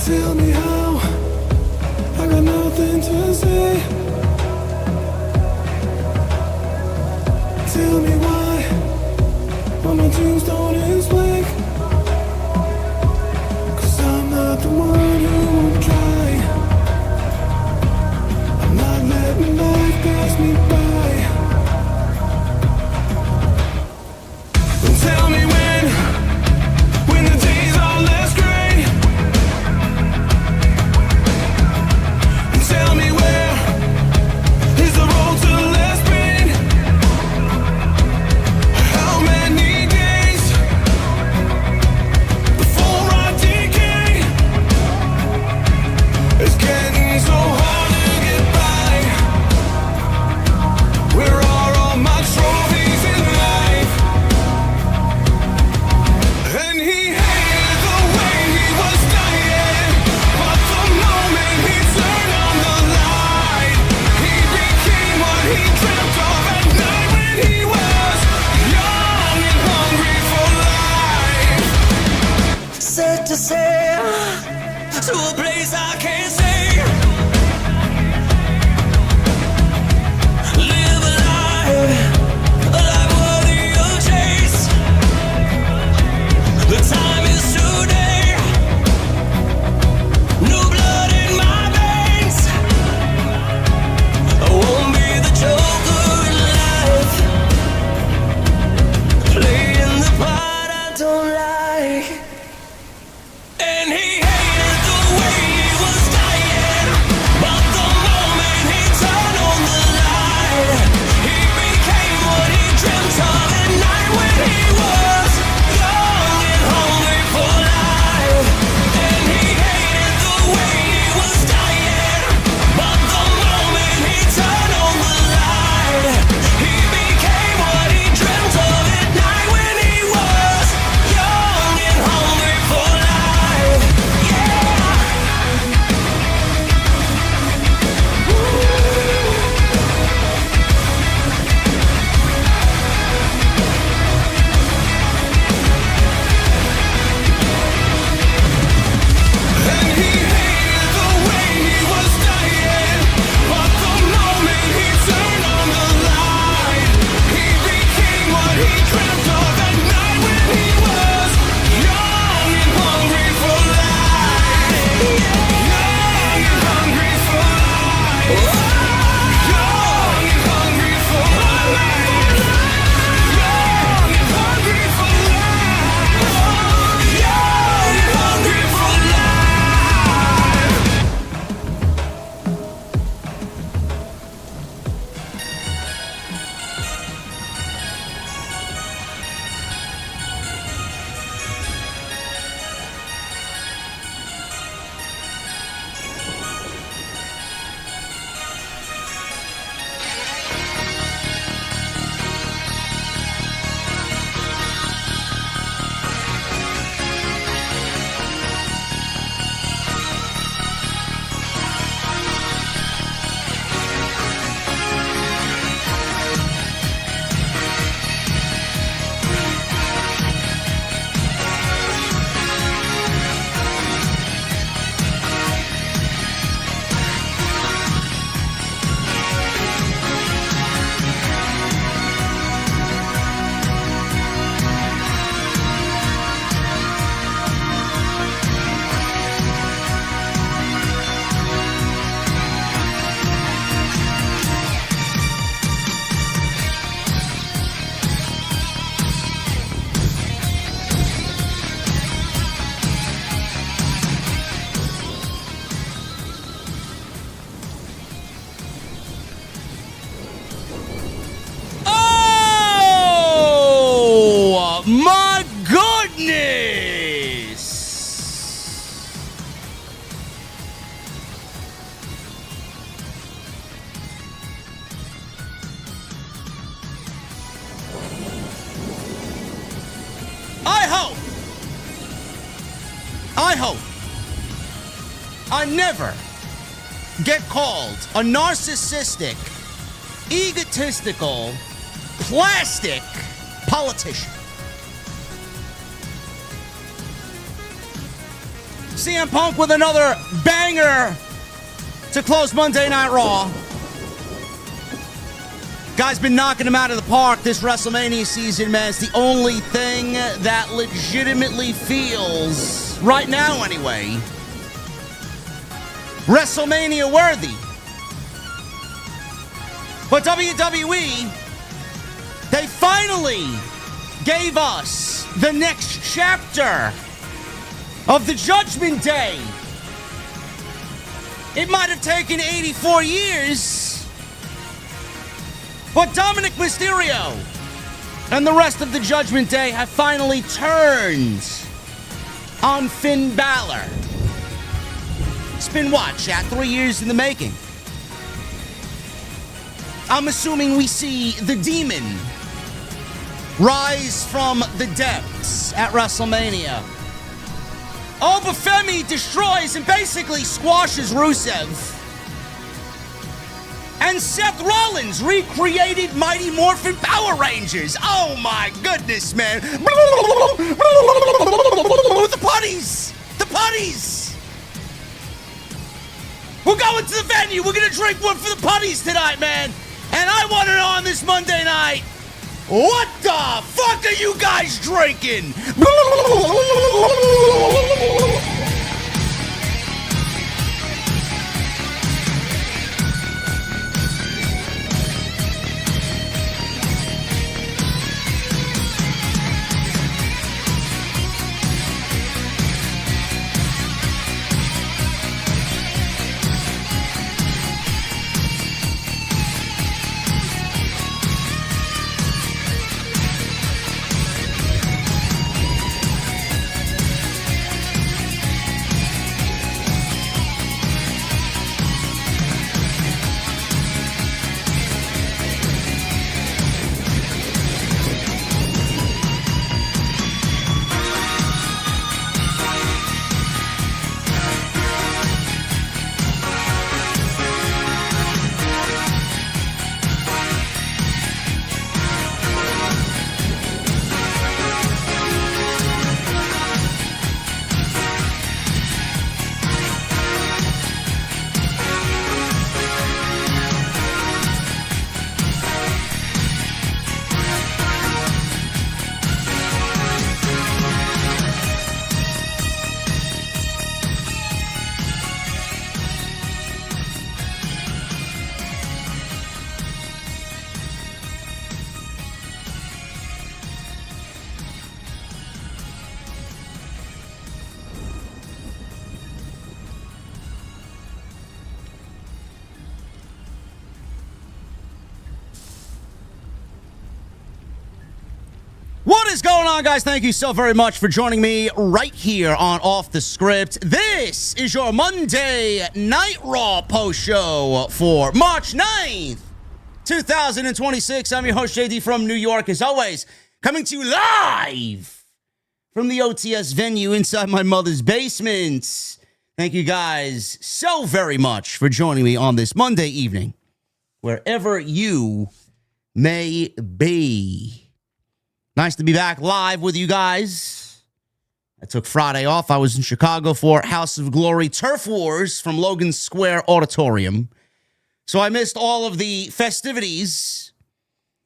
Tell me how, I got nothing to say. Tell me why my tombstone is blank. 'Cause I'm not the one who won't try. I'm not letting life pass me by. Don't tell me when the days are less gray. And tell me where is the road to less pain. How many days before I decay? It's getting so hard to get by. Where are all my trophies in life? And he hated the way he was dying, but the moment he turned on the light, he became what he dreamt of at night when he was young and hungry for life. Set to sail to a place I can't say. Live a life worthy of chase. The time is today. New blood in my veins. I won't be the joker in life, playing the part I don't like. And he hated the way he was dying, but the moment he turned on the light, he became what he dreamt of at night when he was young and hungry for life. And he hated the way he was dying, but the moment he turned on the light, he became what he dreamt of at night when he was young and hungry for life. And he hated the way he was dying, but the moment he turned on the light, he became what he dreamt of at night when he was young and hungry for life. Young and hungry for life. Young and hungry for life. Young and hungry for life. Young and hungry for life. Oh my goodness! I hope I never get called a narcissistic, egotistical, plastic politician. CM Punk with another banger to close Monday Night Raw. Guy's been knocking him out of the park this WrestleMania season, man. It's the only thing that legitimately feels, right now anyway, WrestleMania worthy. But WWE, they finally gave us the next chapter of the Judgment Day. It might have taken 84 years, but Dominik Mysterio and the rest of the Judgment Day have finally turned on Finn Balor. It's been what, chat? 3 years in the making. I'm assuming we see the demon rise from the depths at WrestleMania. Oh, but Femi destroys and basically squashes Rusev. And Seth Rollins recreated Mighty Morphin Power Rangers. Oh my goodness, man. The putties! The putties! We're going to the venue. We're going to drink one for the putties tonight, man. And I want to know on this Monday night, what the fuck are you guys drinking? What is going on, guys? Thank you so very much for joining me right here on Off the Script. This is your Monday Night Raw post show for March 9th, 2026. I'm your host, JD, from New York, as always, coming to you live from the OTS venue inside my mother's basement. Thank you guys so very much for joining me on this Monday evening, wherever you may be. Nice to be back live with you guys. I took Friday off. I was in Chicago for House of Glory Turf Wars from Logan Square Auditorium. So I missed all of the festivities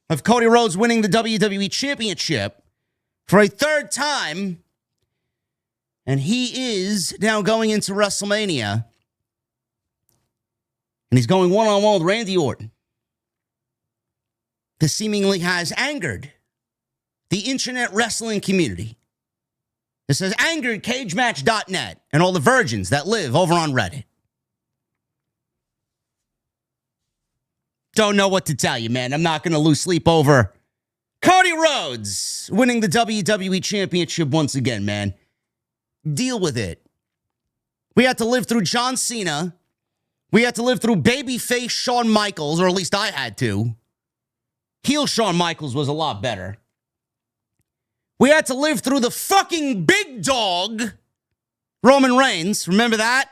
of Cody Rhodes winning the WWE Championship for a third time. And he is now going into WrestleMania. And he's going one-on-one with Randy Orton. This seemingly has angered the internet wrestling community. This has angered CageMatch.net and all the virgins that live over on Reddit. Don't know what to tell you, man. I'm not going to lose sleep over Cody Rhodes winning the WWE Championship once again, man. Deal with it. We had to live through John Cena. We had to live through babyface Shawn Michaels, or at least I had to. Heel Shawn Michaels was a lot better. We had to live through the fucking big dog, Roman Reigns. Remember that?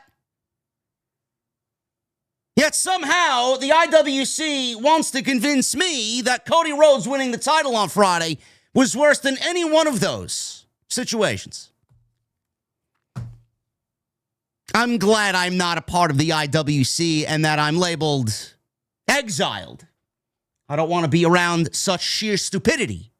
Yet somehow the IWC wants to convince me that Cody Rhodes winning the title on Friday was worse than any one of those situations. I'm glad I'm not a part of the IWC and that I'm labeled exiled. I don't want to be around such sheer stupidity.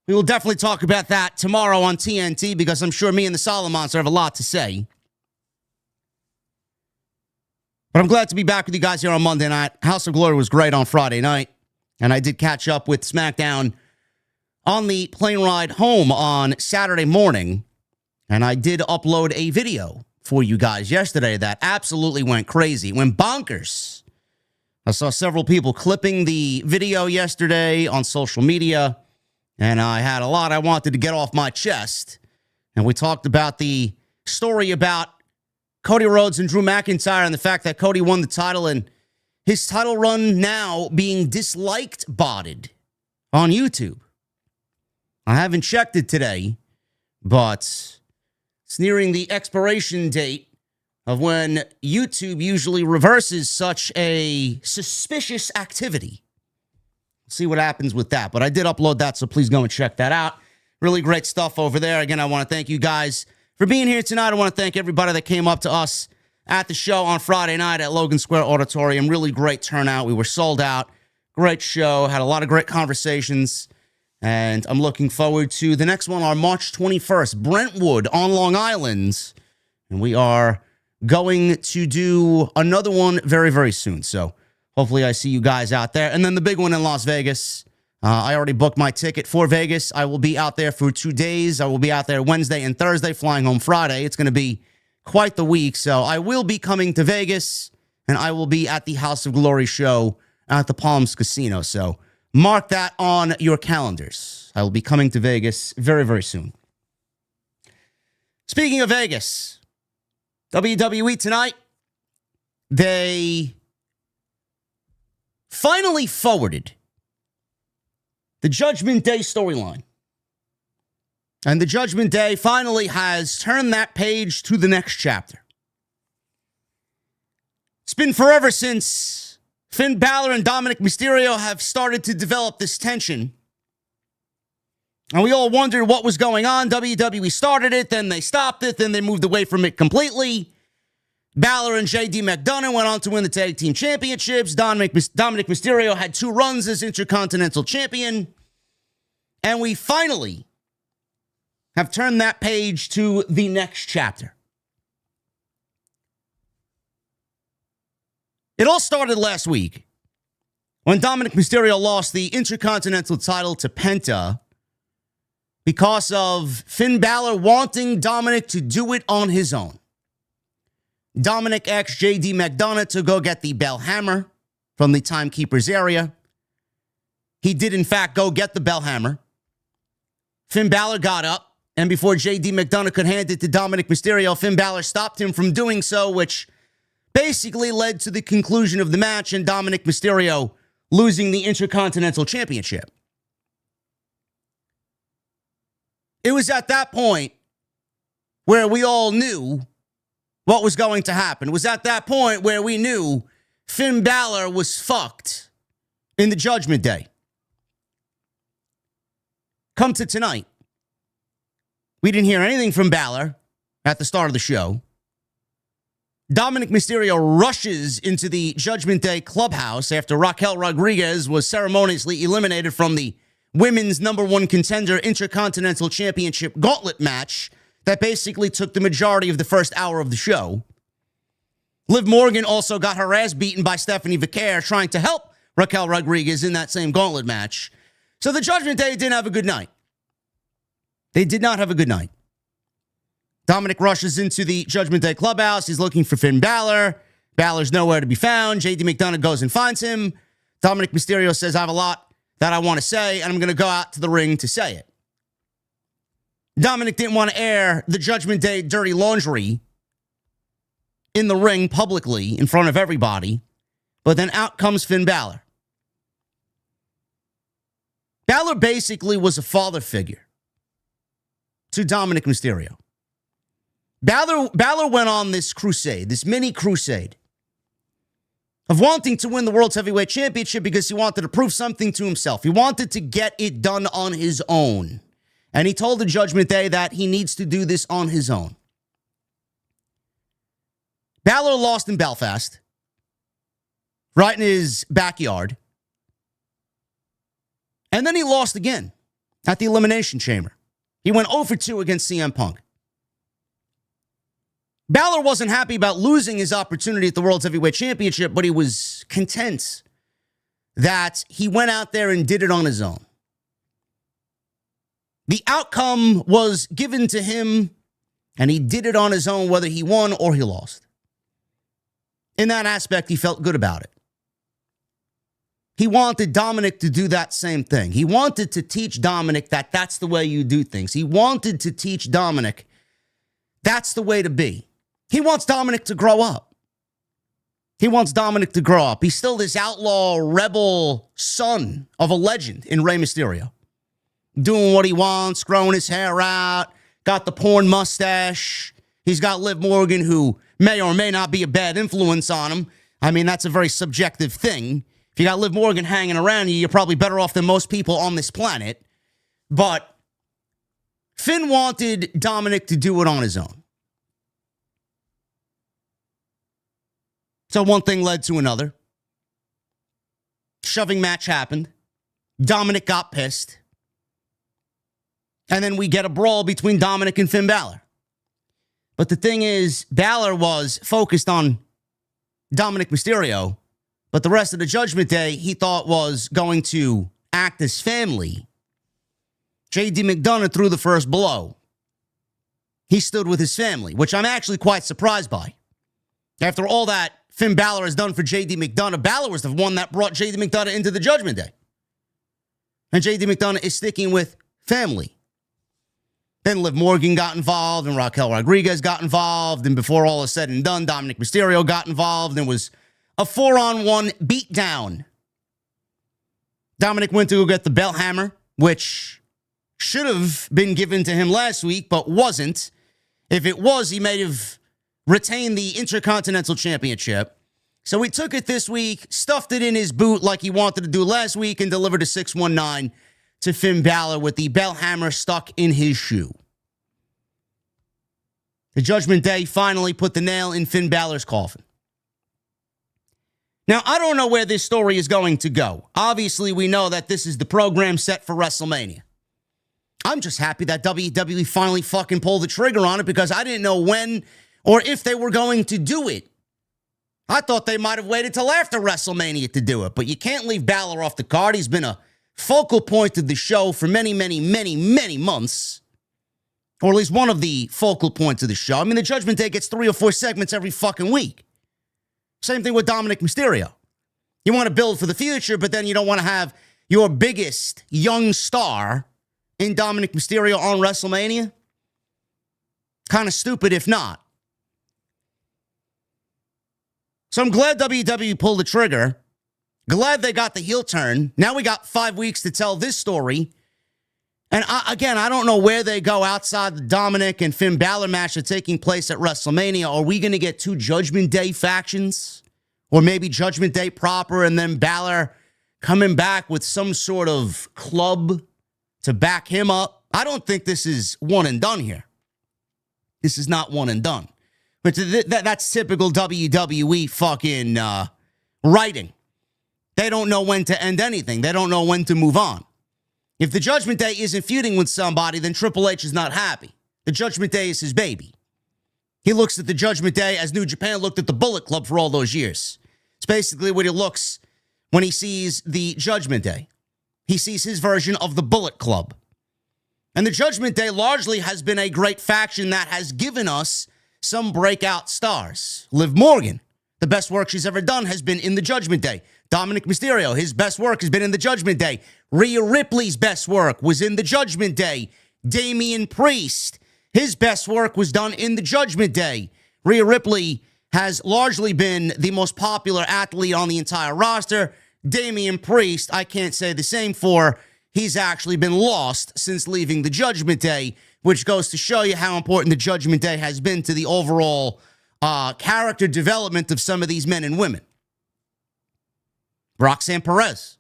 We will definitely talk about that tomorrow on TNT because I'm sure me and the Solomons have a lot to say. But I'm glad to be back with you guys here on Monday night. House of Glory was great on Friday night. And I did catch up with SmackDown on the plane ride home on Saturday morning. And I did upload a video for you guys yesterday that absolutely went crazy. It went bonkers. I saw several people clipping the video yesterday on social media. And I had a lot I wanted to get off my chest. And we talked about the story about Cody Rhodes and Drew McIntyre and the fact that Cody won the title and his title run now being disliked botted on YouTube. I haven't checked it today, but it's nearing the expiration date of when YouTube usually reverses such a suspicious activity. See what happens with that. But I did upload that, so please go and check that out. Really great stuff over there. Again, I want to thank you guys for being here tonight. I want to thank everybody that came up to us at the show on Friday night at Logan Square Auditorium. Really great turnout. We were sold out. Great show. Had a lot of great conversations. And I'm looking forward to the next one on March 21st, Brentwood on Long Island. And we are going to do another one very, very soon. So hopefully I see you guys out there. And then the big one in Las Vegas. I already booked my ticket for Vegas. I will be out there for 2 days. I will be out there Wednesday and Thursday, flying home Friday. It's going to be quite the week. So I will be coming to Vegas, and I will be at the House of Glory show at the Palms Casino. So mark that on your calendars. I will be coming to Vegas very, very soon. Speaking of Vegas, WWE tonight, they finally forwarded the Judgment Day storyline. And the Judgment Day finally has turned that page to the next chapter. It's been forever since Finn Balor and Dominik Mysterio have started to develop this tension. And we all wondered what was going on. WWE started it, then they stopped it, then they moved away from it completely. Balor and JD McDonagh went on to win the tag team championships. Dominik Mysterio had 2 runs as Intercontinental Champion. And we finally have turned that page to the next chapter. It all started last week when Dominik Mysterio lost the Intercontinental title to Penta because of Finn Balor wanting Dominik to do it on his own. Dominik asked JD McDonagh to go get the bell hammer from the timekeeper's area. He did, in fact, go get the bell hammer. Finn Balor got up, and before JD McDonagh could hand it to Dominik Mysterio, Finn Balor stopped him from doing so, which basically led to the conclusion of the match and Dominik Mysterio losing the Intercontinental Championship. It was at that point where we all knew what was going to happen. It was at that point where we knew Finn Balor was fucked in the Judgment Day. Come to tonight. We didn't hear anything from Balor at the start of the show. Dominik Mysterio rushes into the Judgment Day clubhouse after Raquel Rodriguez was ceremoniously eliminated from the women's #1 contender Intercontinental Championship Gauntlet match that basically took the majority of the first hour of the show. Liv Morgan also got her ass beaten by Stephanie Vicaire trying to help Raquel Rodriguez in that same Gauntlet match. So the Judgment Day didn't have a good night. They did not have a good night. Dominik rushes into the Judgment Day clubhouse. He's looking for Finn Balor. Balor's nowhere to be found. JD McDonagh goes and finds him. Dominik Mysterio says, I have a lot that I want to say, and I'm going to go out to the ring to say it. Dominik didn't want to air the Judgment Day dirty laundry in the ring publicly in front of everybody, but then out comes Finn Balor. Balor basically was a father figure to Dominik Mysterio. Balor went on this crusade, this mini crusade of wanting to win the World's Heavyweight Championship because he wanted to prove something to himself. He wanted to get it done on his own. And he told the Judgment Day that he needs to do this on his own. Balor lost in Belfast, right in his backyard. And then he lost again at the Elimination Chamber. He went 0 for 2 against CM Punk. Balor wasn't happy about losing his opportunity at the World's Heavyweight Championship, but he was content that he went out there and did it on his own. The outcome was given to him, and he did it on his own, whether he won or he lost. In that aspect, he felt good about it. He wanted Dominik to do that same thing. He wanted to teach Dominik that that's the way you do things. He wanted to teach Dominik that's the way to be. He wants Dominik to grow up. He wants Dominik to grow up. He's still this outlaw, rebel son of a legend in Rey Mysterio. Doing what he wants, growing his hair out, got the porn mustache. He's got Liv Morgan, who may or may not be a bad influence on him. I mean, that's a very subjective thing. If you got Liv Morgan hanging around you, you're probably better off than most people on this planet. But Finn wanted Dominik to do it on his own. So one thing led to another. Shoving match happened. Dominik got pissed. And then we get a brawl between Dominik and Finn Balor. But the thing is, Balor was focused on Dominik Mysterio, but the rest of the Judgment Day he thought was going to act as family. JD McDonagh threw the first blow. He stood with his family, which I'm actually quite surprised by. After all that Finn Balor has done for JD McDonagh, Balor was the one that brought JD McDonagh into the Judgment Day. And JD McDonagh is sticking with family. Then Liv Morgan got involved, and Raquel Rodriguez got involved, and before all is said and done, Dominik Mysterio got involved, and it was a 4-on-1 beatdown. Dominik went to go get the belt hammer, which should have been given to him last week, but wasn't. If it was, he may have retained the Intercontinental Championship. So he took it this week, stuffed it in his boot like he wanted to do last week, and delivered a 619 to Finn Balor with the belt hammer stuck in his shoe. The Judgment Day finally put the nail in Finn Balor's coffin. Now, I don't know where this story is going to go. Obviously, we know that this is the program set for WrestleMania. I'm just happy that WWE finally fucking pulled the trigger on it because I didn't know when or if they were going to do it. I thought they might have waited till after WrestleMania to do it, but you can't leave Balor off the card. He's been a focal point of the show for many, many, many, many months. Or at least one of the focal points of the show. I mean, the Judgment Day gets 3 or 4 segments every fucking week. Same thing with Dominik Mysterio. You want to build for the future, but then you don't want to have your biggest young star in Dominik Mysterio on WrestleMania. Kind of stupid if not. So I'm glad WWE pulled the trigger. Glad they got the heel turn. Now we got 5 weeks to tell this story. And I don't know where they go outside the Dominik and Finn Balor match that's taking place at WrestleMania. Are we going to get 2 Judgment Day factions? Or maybe Judgment Day proper and then Balor coming back with some sort of club to back him up? I don't think this is one and done here. This is not one and done. But that's typical WWE fucking writing. They don't know when to end anything. They don't know when to move on. If the Judgment Day isn't feuding with somebody, then Triple H is not happy. The Judgment Day is his baby. He looks at the Judgment Day as New Japan looked at the Bullet Club for all those years. It's basically what he looks when he sees the Judgment Day. He sees his version of the Bullet Club. And the Judgment Day largely has been a great faction that has given us some breakout stars. Liv Morgan, the best work she's ever done has been in the Judgment Day. Dominik Mysterio, his best work has been in the Judgment Day. Rhea Ripley's best work was in the Judgment Day. Damian Priest, his best work was done in the Judgment Day. Rhea Ripley has largely been the most popular athlete on the entire roster. Damian Priest, I can't say the same for. He's actually been lost since leaving the Judgment Day, which goes to show you how important the Judgment Day has been to the overall character development of some of these men and women. Roxanne Perez.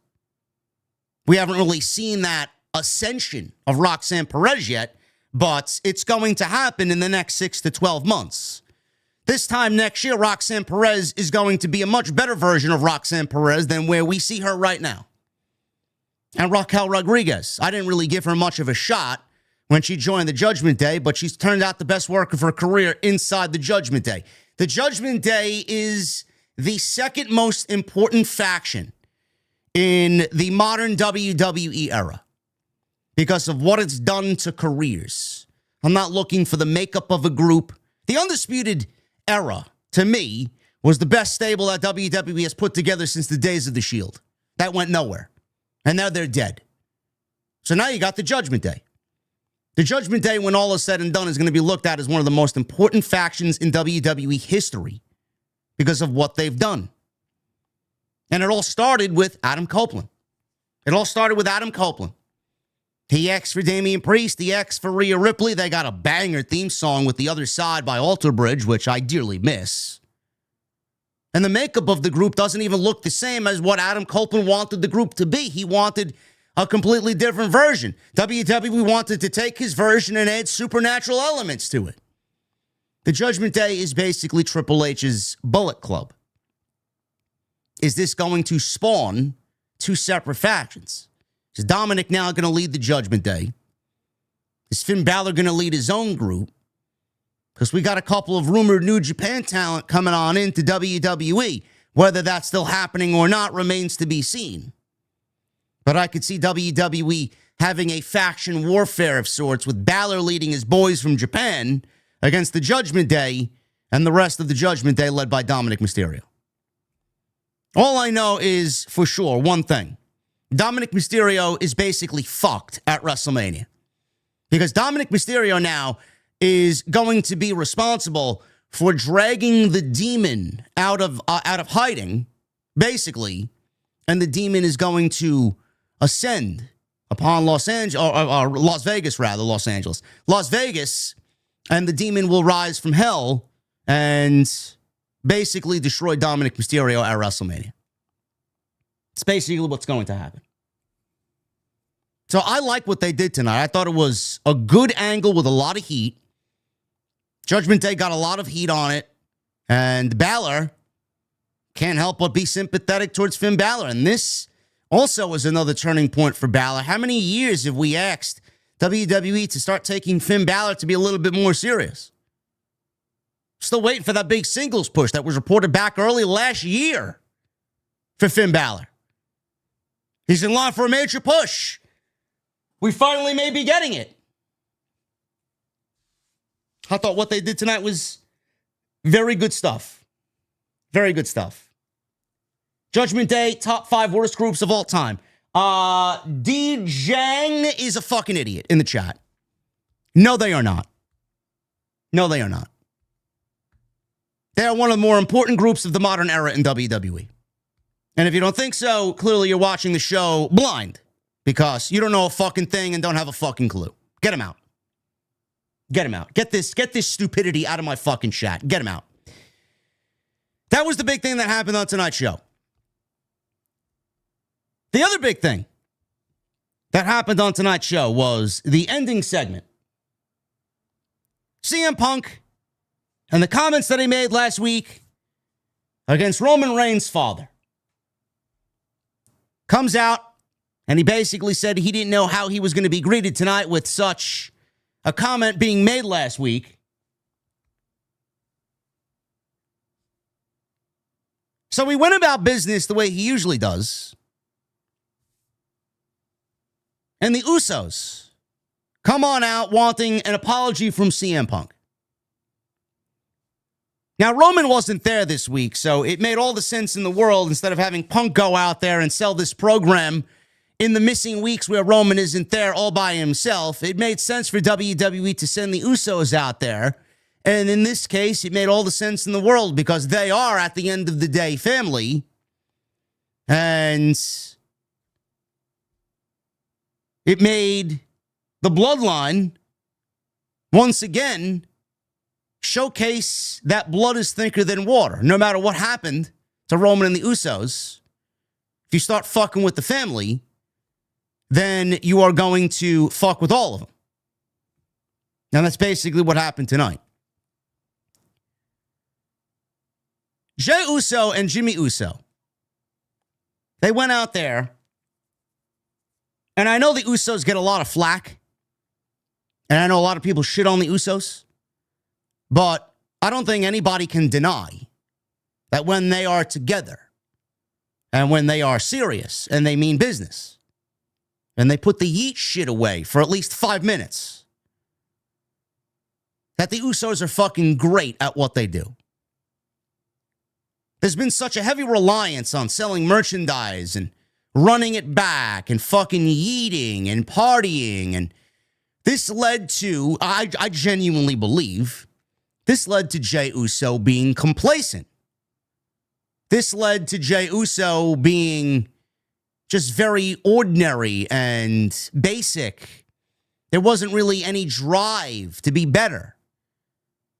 We haven't really seen that ascension of Roxanne Perez yet, but it's going to happen in the next 6 to 12 months. This time next year, Roxanne Perez is going to be a much better version of Roxanne Perez than where we see her right now. And Raquel Rodriguez, I didn't really give her much of a shot when she joined the Judgment Day, but she's turned out the best work of her career inside the Judgment Day. The Judgment Day is the second most important faction in the modern WWE era because of what it's done to careers. I'm not looking for the makeup of a group. The Undisputed Era, to me, was the best stable that WWE has put together since the days of the Shield. That went nowhere. And now they're dead. So now you got the Judgment Day. The Judgment Day, when all is said and done, is going to be looked at as one of the most important factions in WWE history because of what they've done. And it all started with Adam Copeland. He asked for Damian Priest. He asked for Rhea Ripley. They got a banger theme song with The Other Side by Alter Bridge, which I dearly miss. And the makeup of the group doesn't even look the same as what Adam Copeland wanted the group to be. He wanted a completely different version. WWE wanted to take his version and add supernatural elements to it. The Judgment Day is basically Triple H's Bullet Club. Is this going to spawn two separate factions? Is Dominik now going to lead the Judgment Day? Is Finn Balor going to lead his own group? Because we got a couple of rumored New Japan talent coming on into WWE. Whether that's still happening or not remains to be seen. But I could see WWE having a faction warfare of sorts with Balor leading his boys from Japan against the Judgment Day and the rest of the Judgment Day led by Dominik Mysterio. All I know is for sure one thing. Dominik Mysterio is basically fucked at WrestleMania. Because Dominik Mysterio now is going to be responsible for dragging the demon out of hiding, basically, and the demon is going to ascend upon Las Vegas, and the demon will rise from hell and basically destroy Dominik Mysterio at WrestleMania. It's basically what's going to happen. So I like what they did tonight. I thought it was a good angle with a lot of heat. Judgment Day got a lot of heat on it. And Balor can't help but be sympathetic towards Finn Balor. And this also is another turning point for Balor. How many years have we asked WWE to start taking Finn Balor to be a little bit more serious? Still waiting for that big singles push that was reported back early last year for Finn Balor. He's in line for a major push. We finally may be getting it. I thought what they did tonight was very good stuff. Very good stuff. Judgment Day, top 5 worst groups of all time. D. Jang is a fucking idiot in the chat. No, they are not. No, they are not. They are one of the more important groups of the modern era in WWE. And if you don't think so, clearly you're watching the show blind because you don't know a fucking thing and don't have a fucking clue. Get him out. Get him out. Get this stupidity out of my fucking chat. Get him out. That was the big thing that happened on tonight's show. The other big thing that happened on tonight's show was the ending segment. CM Punk and the comments that he made last week against Roman Reigns' father. Comes out, and he basically said he didn't know how he was going to be greeted tonight with such a comment being made last week. So he went about business the way he usually does. And the Usos come on out wanting an apology from CM Punk. Now, Roman wasn't there this week, so it made all the sense in the world instead of having Punk go out there and sell this program in the missing weeks where Roman isn't there all by himself. It made sense for WWE to send the Usos out there. And in this case, it made all the sense in the world because they are, at the end of the day, family. And it made the Bloodline, once again, showcase that blood is thicker than water. No matter what happened to Roman and the Usos, if you start fucking with the family, then you are going to fuck with all of them. Now, that's basically what happened tonight. Jey Uso and Jimmy Uso, they went out there, and I know the Usos get a lot of flack, and I know a lot of people shit on the Usos, but I don't think anybody can deny that when they are together, and when they are serious, and they mean business, and they put the yeet shit away for at least 5 minutes, that the Usos are fucking great at what they do. There's been such a heavy reliance on selling merchandise and running it back and fucking yeeting and partying. And this led to, I genuinely believe, this led to Jey Uso being complacent. This led to Jey Uso being just very ordinary and basic. There wasn't really any drive to be better.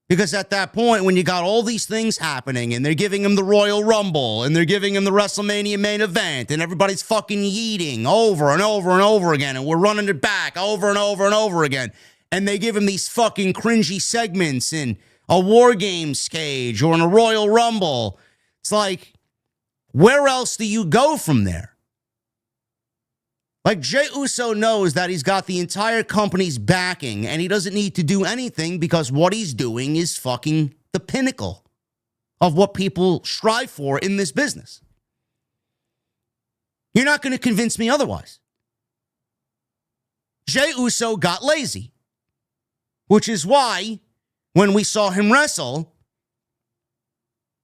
Because at that point, when you got all these things happening and they're giving him the Royal Rumble and they're giving him the WrestleMania main event and everybody's fucking yeeting over and over and over again and we're running it back over and over and over again and they give him these fucking cringy segments in a War Games cage or in a Royal Rumble, it's like, where else do you go from there? Like, Jey Uso knows that he's got the entire company's backing and he doesn't need to do anything because what he's doing is fucking the pinnacle of what people strive for in this business. You're not going to convince me otherwise. Jey Uso got lazy, which is why when we saw him wrestle,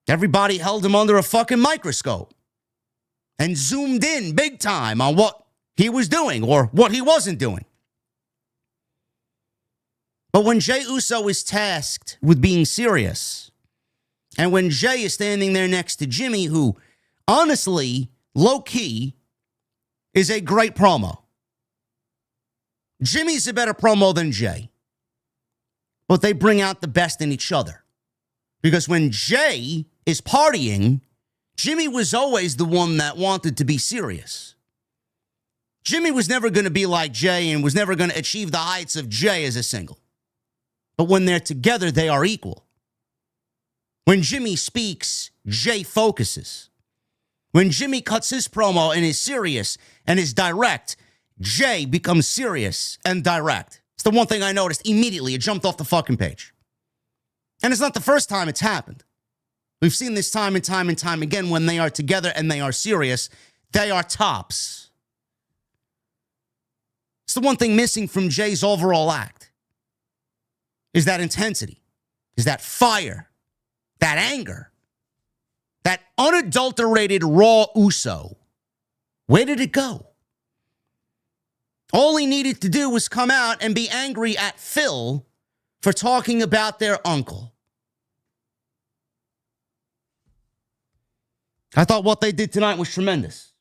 everybody held him under a fucking microscope and zoomed in big time on what he was doing or what he wasn't doing. But when Jey Uso is tasked with being serious, and when Jey is standing there next to Jimmy, who honestly, low-key, is a great promo. Jimmy's a better promo than Jey. But they bring out the best in each other. Because when Jey is partying, Jimmy was always the one that wanted to be serious. Jimmy was never going to be like Jey and was never going to achieve the heights of Jey as a single. But when they're together, they are equal. When Jimmy speaks, Jey focuses. When Jimmy cuts his promo and is serious and is direct, Jey becomes serious and direct. It's the one thing I noticed immediately. It jumped off the fucking page. And it's not the first time it's happened. We've seen this time and time and time again. When they are together and they are serious, they are tops. It's the one thing missing from Jey's overall act is that intensity, is that fire, that anger, that unadulterated raw Uso. Where did it go? All he needed to do was come out and be angry at Phil for talking about their uncle. I thought what they did tonight was tremendous.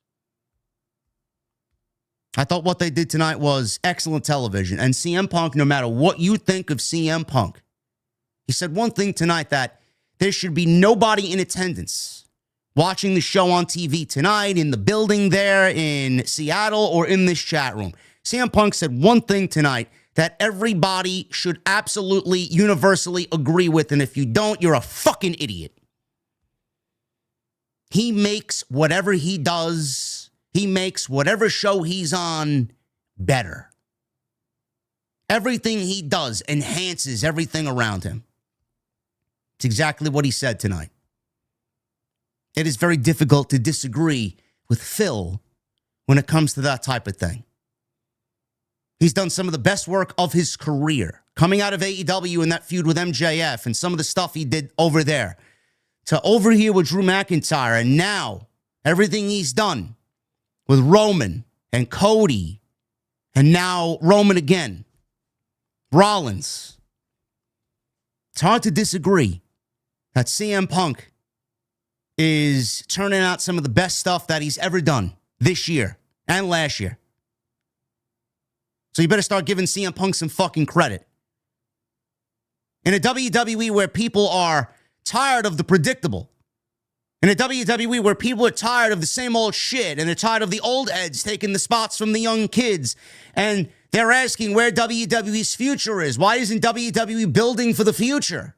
I thought what they did tonight was excellent television. And CM Punk, no matter what you think of CM Punk, he said one thing tonight, that there should be nobody in attendance watching the show on TV tonight, in the building there in Seattle, or in this chat room. CM Punk said one thing tonight that everybody should absolutely universally agree with. And if you don't, you're a fucking idiot. He makes whatever he does, he makes whatever show he's on better. Everything he does enhances everything around him. It's exactly what he said tonight. It is very difficult to disagree with Phil when it comes to that type of thing. He's done some of the best work of his career, coming out of AEW and that feud with MJF and some of the stuff he did over there, to over here with Drew McIntyre, and now everything he's done with Roman and Cody, and now Roman again, Rollins. It's hard to disagree that CM Punk is turning out some of the best stuff that he's ever done this year and last year. So you better start giving CM Punk some fucking credit. In a WWE where people are tired of the predictable, In a WWE where people are tired of the same old shit and they're tired of the old heads taking the spots from the young kids, and they're asking where WWE's future is. Why isn't WWE building for the future?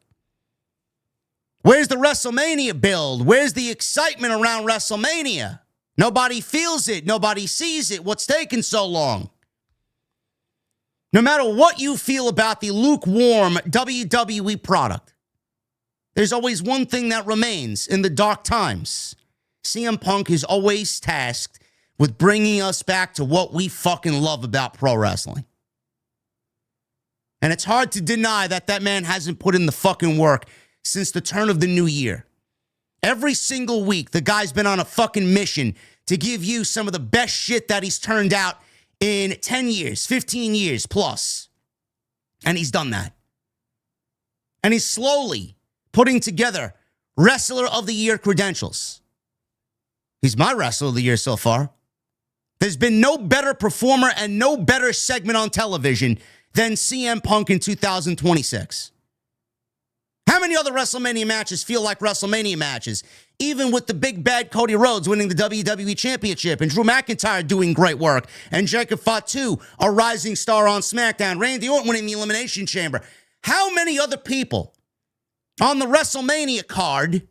Where's the WrestleMania build? Where's the excitement around WrestleMania? Nobody feels it. Nobody sees it. What's taking so long? No matter what you feel about the lukewarm WWE product, there's always one thing that remains in the dark times. CM Punk is always tasked with bringing us back to what we fucking love about pro wrestling. And it's hard to deny that that man hasn't put in the fucking work since the turn of the new year. Every single week, the guy's been on a fucking mission to give you some of the best shit that he's turned out in 10 years, 15 years plus. And he's done that. And he's slowly putting together Wrestler of the Year credentials. He's my Wrestler of the Year so far. There's been no better performer and no better segment on television than CM Punk in 2026. How many other WrestleMania matches feel like WrestleMania matches? Even with the big bad Cody Rhodes winning the WWE Championship and Drew McIntyre doing great work and Jacob Fatu, a rising star on SmackDown, Randy Orton winning the Elimination Chamber. How many other people on the WrestleMania card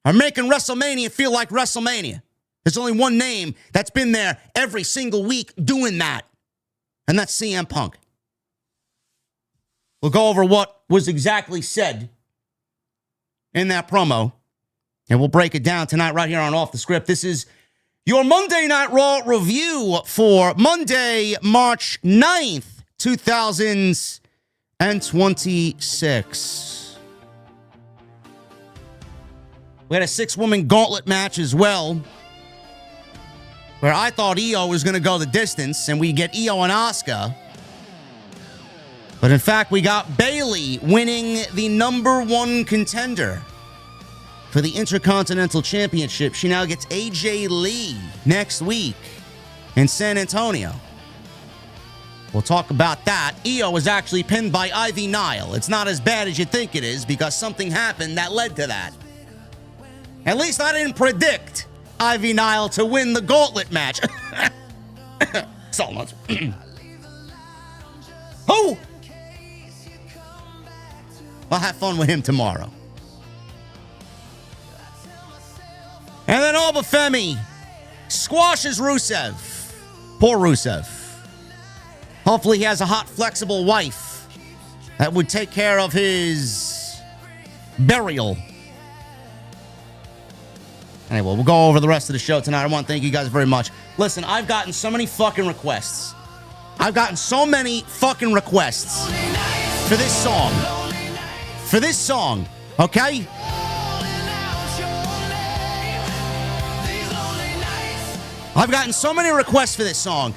are making WrestleMania feel like WrestleMania? There's only one name that's been there every single week doing that, and that's CM Punk. We'll go over what was exactly said in that promo, and we'll break it down tonight right here on Off the Script. This is your Monday Night Raw review for Monday, March 9th, 2026. We had a 6-woman gauntlet match as well, where I thought Io was going to go the distance, and we get Io and Asuka. But in fact, we got Bayley winning the #1 contender for the Intercontinental Championship. She now gets AJ Lee next week in San Antonio. We'll talk about that. Io was actually pinned by Ivy Nile. It's not as bad as you think it is because something happened that led to that. At least I didn't predict Ivy Nile to win the gauntlet match. So much. Who? I'll have fun with him tomorrow. And then all but Femi squashes Rusev. Poor Rusev. Hopefully he has a hot, flexible wife that would take care of his burial. Anyway, we'll go over the rest of the show tonight. I want to thank you guys very much. Listen, I've gotten so many fucking requests. I've gotten so many fucking requests for this song. For this song, okay? I've gotten so many requests for this song.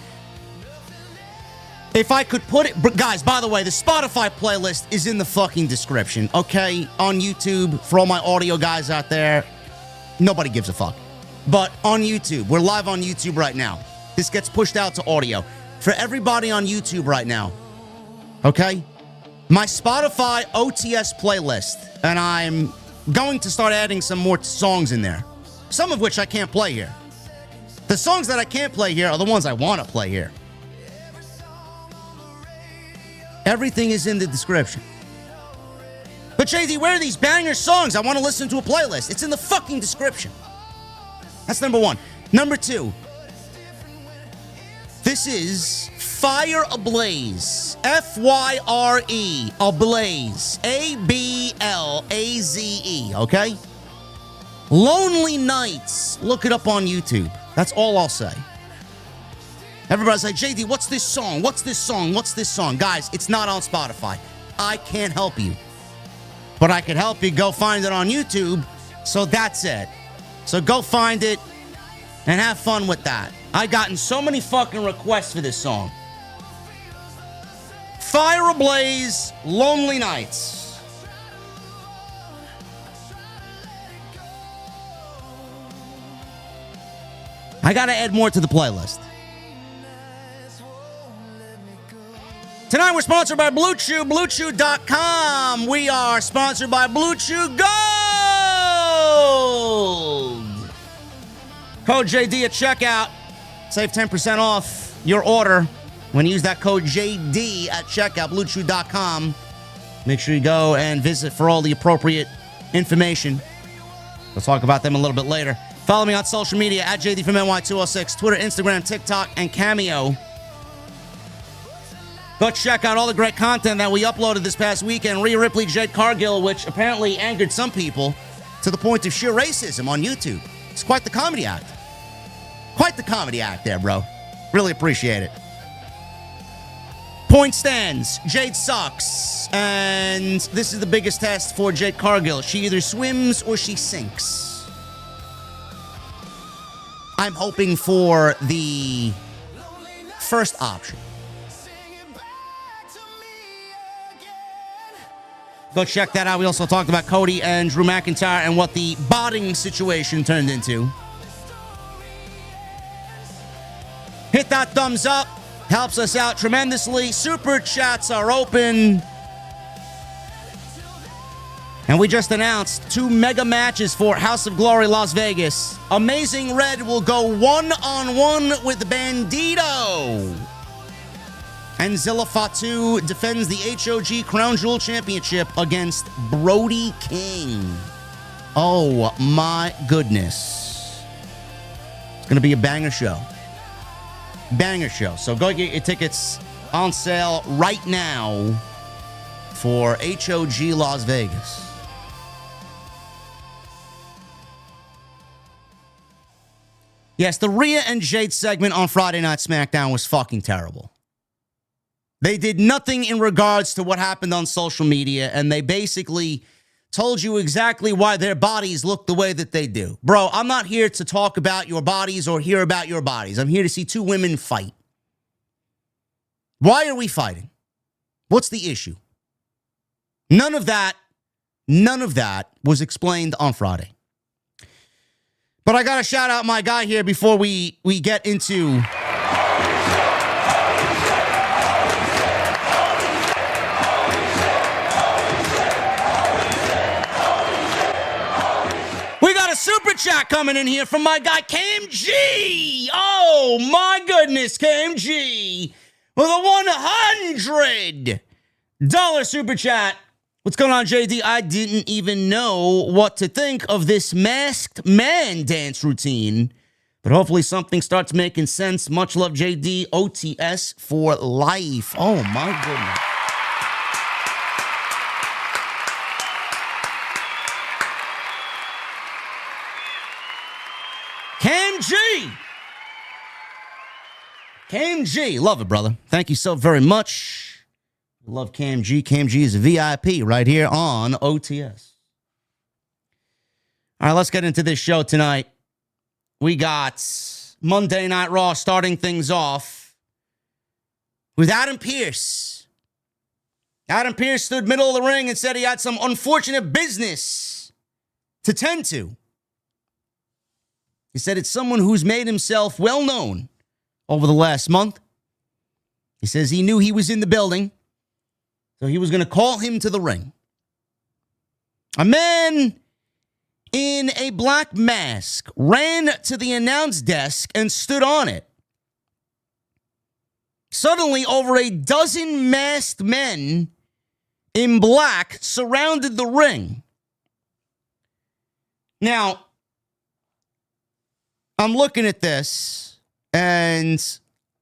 If I could put it... Guys, by the way, the Spotify playlist is in the fucking description, okay? On YouTube, for all my audio guys out there, nobody gives a fuck. But on YouTube, we're live on YouTube right now. This gets pushed out to audio. For everybody on YouTube right now, okay? My Spotify OTS playlist, and I'm going to start adding some more songs in there, some of which I can't play here. The songs that I can't play here are the ones I want to play here. Everything is in the description. But JD, where are these banger songs? I want to listen to a playlist. It's in the fucking description. That's number one. Number two, this is Fire Ablaze. F-Y-R-E, Ablaze. A-B-L-A-Z-E, okay? Lonely Nights. Look it up on YouTube. That's all I'll say. Everybody's like, JD, what's this song? What's this song? What's this song? Guys, it's not on Spotify. I can't help you. But I can help you go find it on YouTube. So that's it. So go find it and have fun with that. I've gotten so many fucking requests for this song. Fire Ablaze, Lonely Nights. I gotta add more to the playlist. Tonight we're sponsored by Blue Chew, BlueChew.com. We are sponsored by Blue Chew Gold. Code JD at checkout. Save 10% off your order when you use that code JD at checkout, BlueChew.com. Make sure you go and visit for all the appropriate information. We'll talk about them a little bit later. Follow me on social media at JD from NY206, Twitter, Instagram, TikTok, and Cameo. Go check out all the great content that we uploaded this past weekend. Rhea Ripley, Jade Cargill, which apparently angered some people to the point of sheer racism on YouTube. It's quite the comedy act. Quite the comedy act there, bro. Really appreciate it. Point stands. Jade sucks. And this is the biggest test for Jade Cargill. She either swims or she sinks. I'm hoping for the first option. Go check that out. We also talked about Cody and Drew McIntyre and what the botting situation turned into. Hit that thumbs up. Helps us out tremendously. Super chats are open. And we just announced 2 mega matches for House of Glory Las Vegas. Amazing Red will go one-on-one with Bandito. And Zilla Fatu defends the HOG Crown Jewel Championship against Brody King. Oh my goodness. It's going to be a banger show. Banger show. So go get your tickets on sale right now for HOG Las Vegas. Yes, the Rhea and Jade segment on Friday Night SmackDown was fucking terrible. They did nothing in regards to what happened on social media, and they basically told you exactly why their bodies look the way that they do. Bro, I'm not here to talk about your bodies or hear about your bodies. I'm here to see 2 women fight. Why are we fighting? What's the issue? None of that was explained on Friday. But I got to shout out my guy here before we get into... Super chat coming in here from my guy, KMG. Oh, my goodness, KMG. With a $100 super chat. What's going on, JD? I didn't even know what to think of this masked man dance routine. But hopefully something starts making sense. Much love, JD. OTS for life. Oh, my goodness. Cam G. Love it, brother. Thank you so very much. Love Cam G. Cam G is a VIP right here on OTS. All right, let's get into this show tonight. We got Monday Night Raw starting things off with Adam Pearce. Adam Pearce stood middle of the ring and said he had some unfortunate business to tend to. He said it's someone who's made himself well known over the last month. He says he knew he was in the building, so he was going to call him to the ring. A man in a black mask ran to the announce desk and stood on it. Suddenly, over a dozen masked men in black surrounded the ring. Now, I'm looking at this, and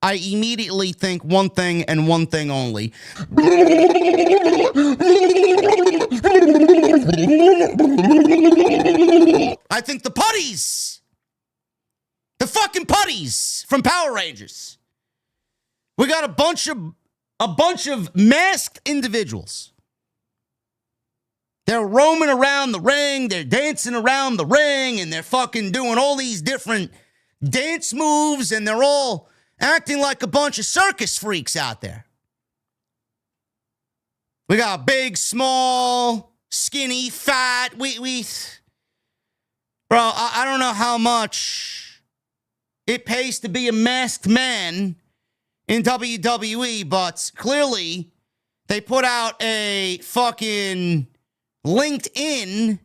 I immediately think one thing and one thing only. I think the putties. The fucking putties from Power Rangers. We got a bunch of masked individuals. They're roaming around the ring, they're dancing around the ring, and they're fucking doing all these different dance moves, and they're all acting like a bunch of circus freaks out there. We got big, small, skinny, fat. Bro, I don't know how much it pays to be a masked man in WWE, but clearly they put out a fucking LinkedIn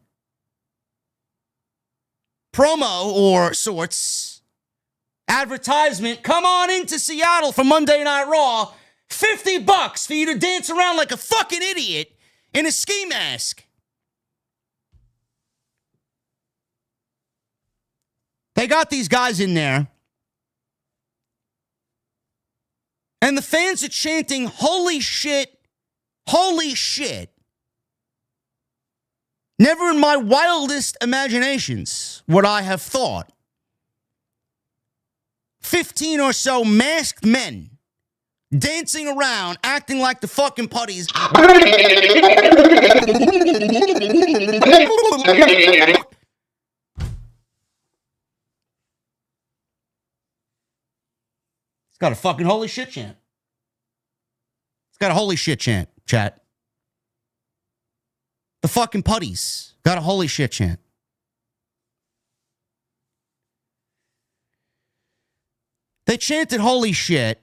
promo or sorts, advertisement, come on into Seattle for Monday Night Raw, $50 for you to dance around like a fucking idiot in a ski mask. They got these guys in there, and the fans are chanting, holy shit, holy shit. Never in my wildest imaginations would I have thought 15 or so masked men dancing around, acting like the fucking putties. It's got a fucking holy shit chant. It's got a holy shit chant, chat. The fucking putties got a holy shit chant. They chanted holy shit.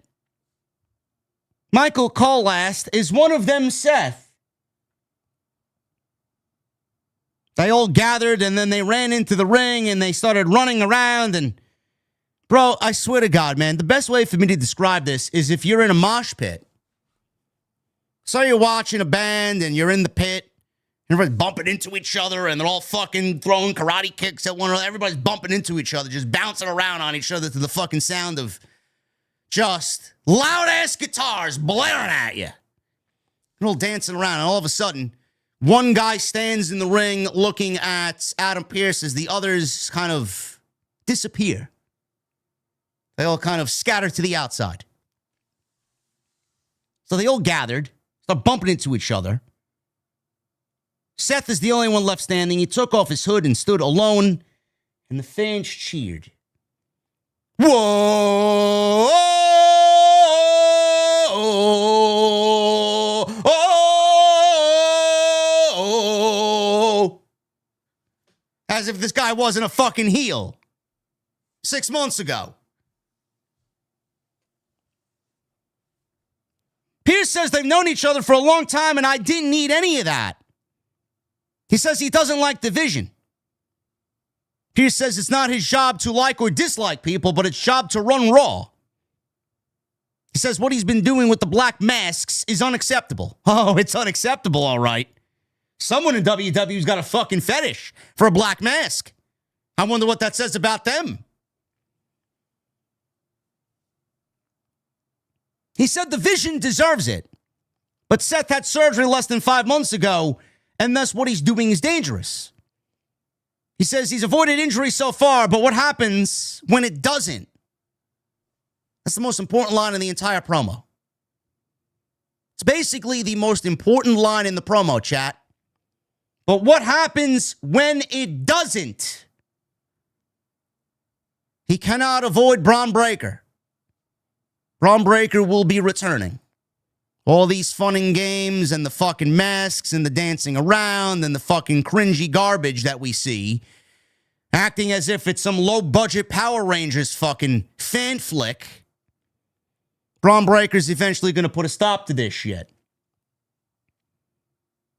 Michael Cole last. Is one of them Seth? They all gathered and then they ran into the ring and they started running around and, bro, I swear to God, man, the best way for me to describe this is if you're in a mosh pit. So you're watching a band and you're in the pit. Everybody's bumping into each other, and they're all fucking throwing karate kicks at one another. Everybody's bumping into each other, just bouncing around on each other to the fucking sound of just loud-ass guitars blaring at you. They're all dancing around, and all of a sudden, one guy stands in the ring looking at Adam Pearce as the others kind of disappear. They all kind of scatter to the outside. So they all gathered, start bumping into each other. Seth is the only one left standing. He took off his hood and stood alone, and the fans cheered. Whoa! As if this guy wasn't a fucking heel 6 months ago. Pearce says they've known each other for a long time, and I didn't need any of that. He says he doesn't like division. Pearce says it's not his job to like or dislike people, but it's job to run Raw. He says what he's been doing with the black masks is unacceptable. Oh, it's unacceptable, all right. Someone in WWE's got a fucking fetish for a black mask. I wonder what that says about them. He said the Vision deserves it, but Seth had surgery less than 5 months ago, and thus what he's doing is dangerous. He says he's avoided injury so far, but what happens when it doesn't? That's the most important line in the entire promo. It's basically the most important line in the promo, chat. But what happens when it doesn't? He cannot avoid Braun Breaker. Braun Breaker will be returning. All these fun and games and the fucking masks and the dancing around and the fucking cringy garbage that we see, acting as if it's some low-budget Power Rangers fucking fan flick. Braun Breaker's eventually going to put a stop to this shit.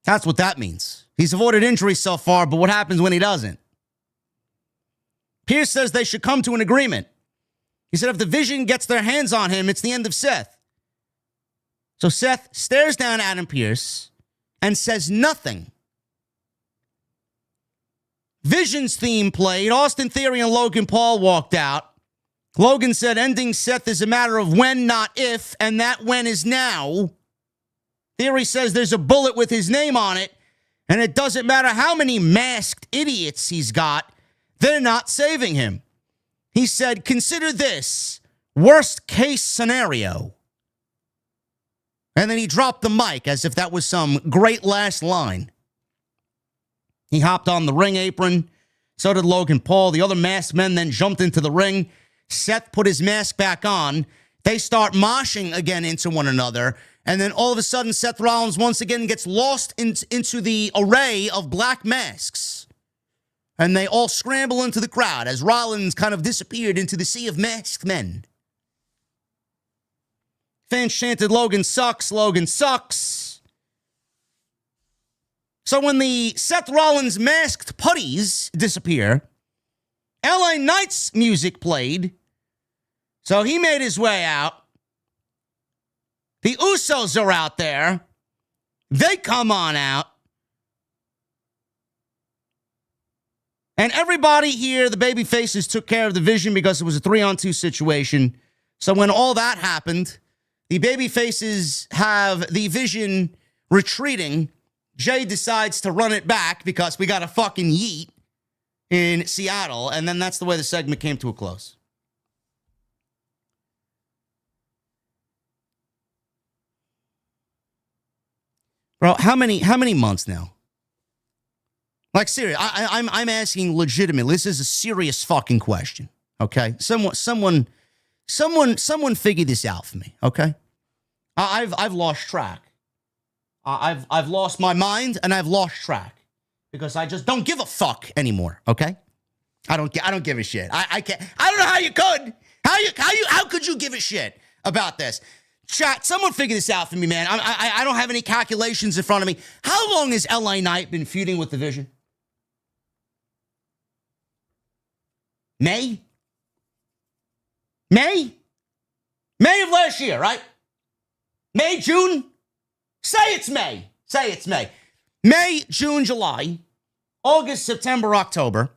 That's what that means. He's avoided injury so far, but what happens when he doesn't? Pearce says they should come to an agreement. He said if the Vision gets their hands on him, it's the end of Seth. So Seth stares down Adam Pearce and says nothing. Vision's theme played. Austin Theory and Logan Paul walked out. Logan said ending Seth is a matter of when, not if, and that when is now. Theory says there's a bullet with his name on it, and it doesn't matter how many masked idiots he's got, they're not saving him. He said, consider this, worst case scenario. And then he dropped the mic as if that was some great last line. He hopped on the ring apron. So did Logan Paul. The other masked men then jumped into the ring. Seth put his mask back on. They start moshing again into one another. And then all of a sudden, Seth Rollins once again gets lost into the array of black masks. And they all scramble into the crowd as Rollins kind of disappeared into the sea of masked men. Fans chanted, Logan sucks, Logan sucks. So when the Seth Rollins masked putties disappear, LA Knight's music played. So he made his way out. The Usos are out there. They come on out. And everybody here, the baby faces, took care of the Vision because it was a 3-on-2 situation. So when all that happened, the baby faces have the Vision retreating. Jay decides to run it back because we got a fucking yeet in Seattle. And then that's the way the segment came to a close. Bro, how many months now? Like, serious, I'm asking legitimately. This is a serious fucking question, okay? Someone figure this out for me, okay? I've lost track. I've lost my mind and I've lost track because I just don't give a fuck anymore, okay? I don't give a shit. I can't. I don't know how you could. How could you give a shit about this? Chat, someone figure this out for me, man. I don't have any calculations in front of me. How long has LA Knight been feuding with the Vision? May of last year, right? May, June? Say it's May. May, June, July, August, September, October,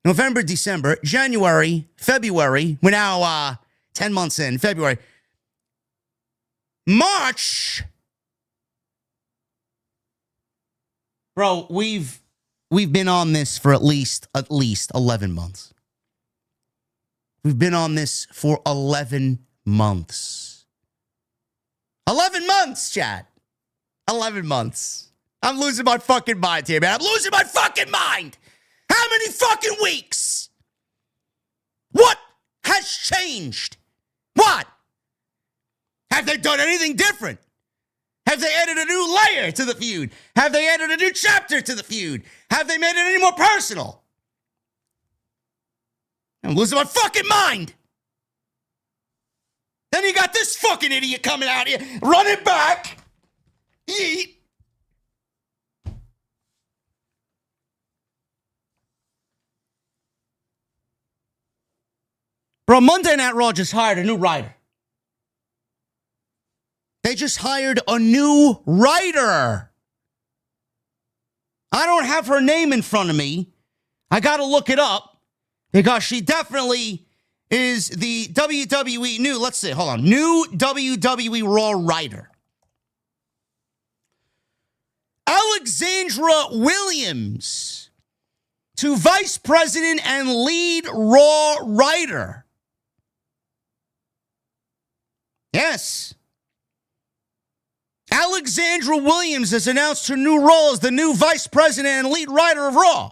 November, December, January, February. We're now 10 months in, February. March. Bro, we've been on this for at least 11 months. We've been on this for 11 months. 11 months, chat. 11 months. I'm losing my fucking mind here, man. I'm losing my fucking mind. How many fucking weeks? What has changed? What? Have they done anything different? Have they added a new layer to the feud? Have they added a new chapter to the feud? Have they made it any more personal? I'm losing my fucking mind. Then you got this fucking idiot coming out here, running back. Yeet. Bro, Monday Night Raw just hired a new writer. They just hired a new writer. I don't have her name in front of me. I got to look it up because she definitely is the WWE new, let's see, hold on, new WWE Raw writer. Alexandra Williams to Vice President and lead Raw writer. Yes. Alexandra Williams has announced her new role as the new Vice President and lead writer of Raw.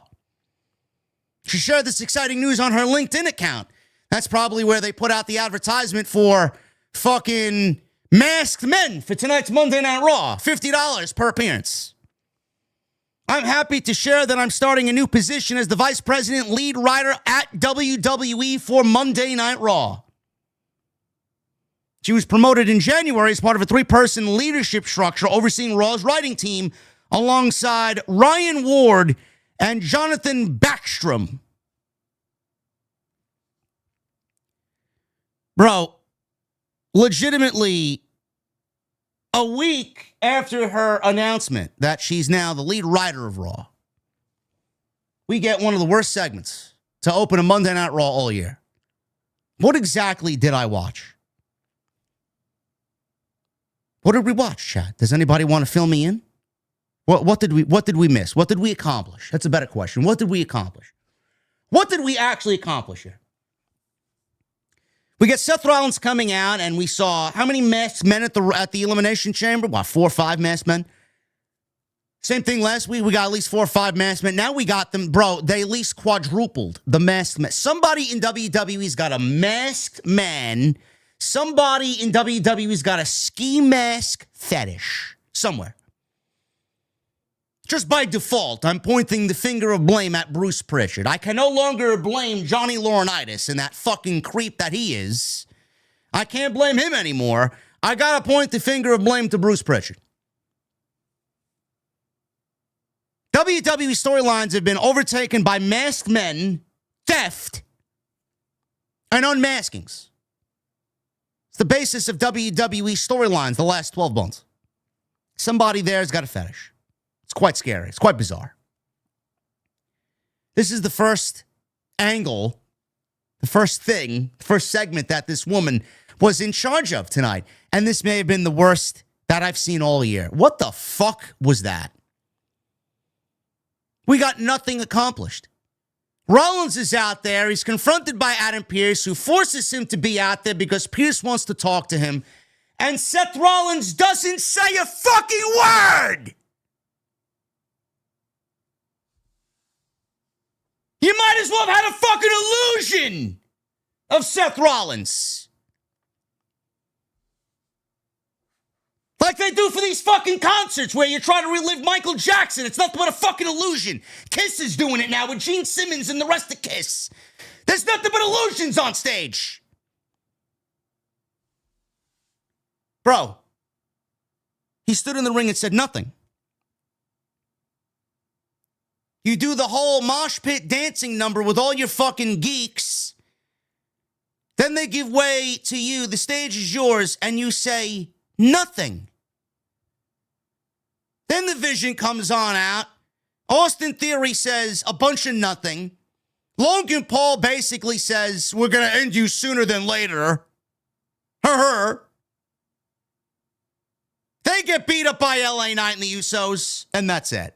She shared this exciting news on her LinkedIn account. That's probably where they put out the advertisement for fucking masked men for tonight's Monday Night Raw. $50 per appearance. I'm happy to share that I'm starting a new position as the Vice President lead writer at WWE for Monday Night Raw. She was promoted in January as part of a 3-person leadership structure overseeing Raw's writing team alongside Ryan Ward and Jonathan Backstrom. Bro, legitimately, a week after her announcement that she's now the lead writer of Raw, we get one of the worst segments to open a Monday Night Raw all year. What exactly did I watch? What did we watch, chat? Does anybody want to fill me in? What did we miss? What did we accomplish? That's a better question. What did we accomplish? What did we actually accomplish here? We get Seth Rollins coming out, and we saw how many masked men at the Elimination Chamber? What, 4 or 5 masked men? Same thing last week. We got at least 4 or 5 masked men. Now we got them, bro. They at least quadrupled the masked men. Somebody in WWE's got a masked man. Somebody in WWE's got a ski mask fetish somewhere. Just by default, I'm pointing the finger of blame at Bruce Prichard. I can no longer blame Johnny Laurinaitis and that fucking creep that he is. I can't blame him anymore. I gotta point the finger of blame to Bruce Prichard. WWE storylines have been overtaken by masked men, theft, and unmaskings. It's the basis of WWE storylines the last 12 months. Somebody there has got a fetish. It's quite scary. It's quite bizarre. This is the first angle, the first thing, the first segment that this woman was in charge of tonight. And this may have been the worst that I've seen all year. What the fuck was that? We got nothing accomplished. Rollins is out there. He's confronted by Adam Pearce, who forces him to be out there because Pearce wants to talk to him. And Seth Rollins doesn't say a fucking word. You might as well have had a fucking illusion of Seth Rollins. Like they do for these fucking concerts where you're trying to relive Michael Jackson. It's nothing but a fucking illusion. Kiss is doing it now with Gene Simmons and the rest of Kiss. There's nothing but illusions on stage. Bro, he stood in the ring and said nothing. You do the whole mosh pit dancing number with all your fucking geeks. Then they give way to you. The stage is yours, and you say nothing. Then the Vision comes on out. Austin Theory says a bunch of nothing. Logan Paul basically says, we're going to end you sooner than later. They get beat up by LA Knight and the Usos, and that's it.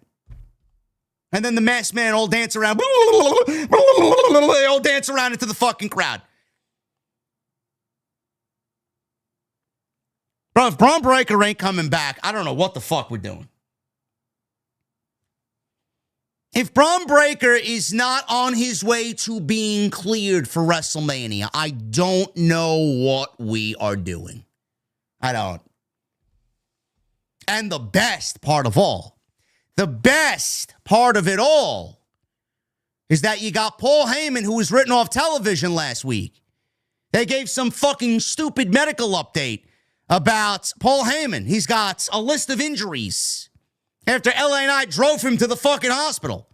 And then the masked man all dance around. They all dance around into the fucking crowd. Bro, if Braun Breaker ain't coming back, I don't know what the fuck we're doing. If Braun Breaker is not on his way to being cleared for WrestleMania, I don't know what we are doing. I don't. And the best part of it all, is that you got Paul Heyman, who was written off television last week. They gave some fucking stupid medical update about Paul Heyman. He's got a list of injuries after LA Knight drove him to the fucking hospital.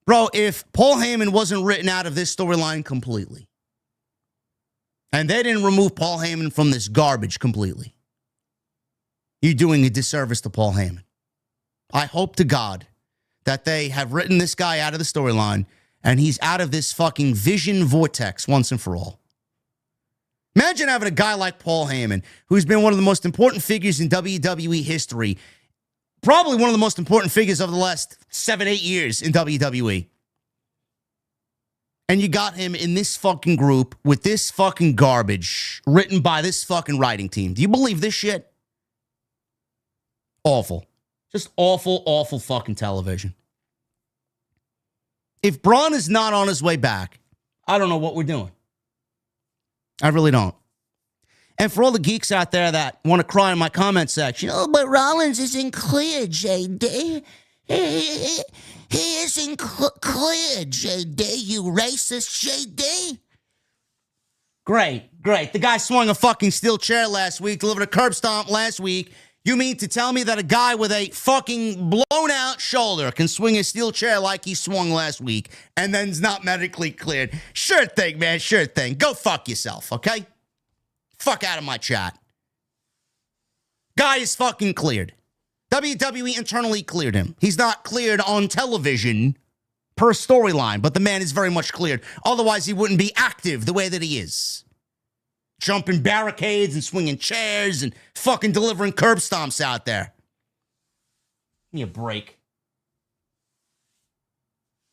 Bro, if Paul Heyman wasn't written out of this storyline completely, and they didn't remove Paul Heyman from this garbage completely, you're doing a disservice to Paul Heyman. I hope to God that they have written this guy out of the storyline and he's out of this fucking vision vortex once and for all. Imagine having a guy like Paul Heyman, who's been one of the most important figures in WWE history, probably one of the most important figures of the last 7-8 years in WWE. And you got him in this fucking group with this fucking garbage written by this fucking writing team. Do you believe this shit? Awful. Just awful, awful fucking television. If Braun is not on his way back, I don't know what we're doing. I really don't. And for all the geeks out there that want to cry in my comment section, oh, but Rollins isn't clear, JD. He isn't clear, JD, you racist JD. Great. The guy swung a fucking steel chair last week, delivered a curb stomp last week. You mean to tell me that a guy with a fucking blown out shoulder can swing a steel chair like he swung last week and then's not medically cleared? Sure thing, man. Sure thing. Go fuck yourself, okay? Fuck out of my chat. Guy is fucking cleared. WWE internally cleared him. He's not cleared on television per storyline, but the man is very much cleared. Otherwise, he wouldn't be active the way that he is. Jumping barricades and swinging chairs and fucking delivering curb stomps out there. Give me a break.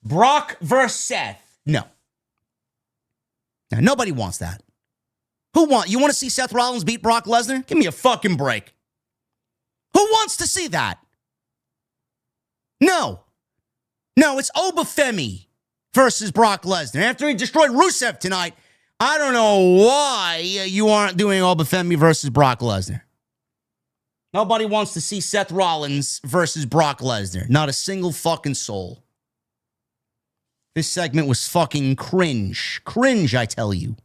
Brock versus Seth. No. Now, nobody wants that. You want to see Seth Rollins beat Brock Lesnar? Give me a fucking break. Who wants to see that? No, it's Femi versus Brock Lesnar. After he destroyed Rusev tonight, I don't know why you aren't doing Femi versus Brock Lesnar. Nobody wants to see Seth Rollins versus Brock Lesnar. Not a single fucking soul. This segment was fucking cringe. Cringe, I tell you.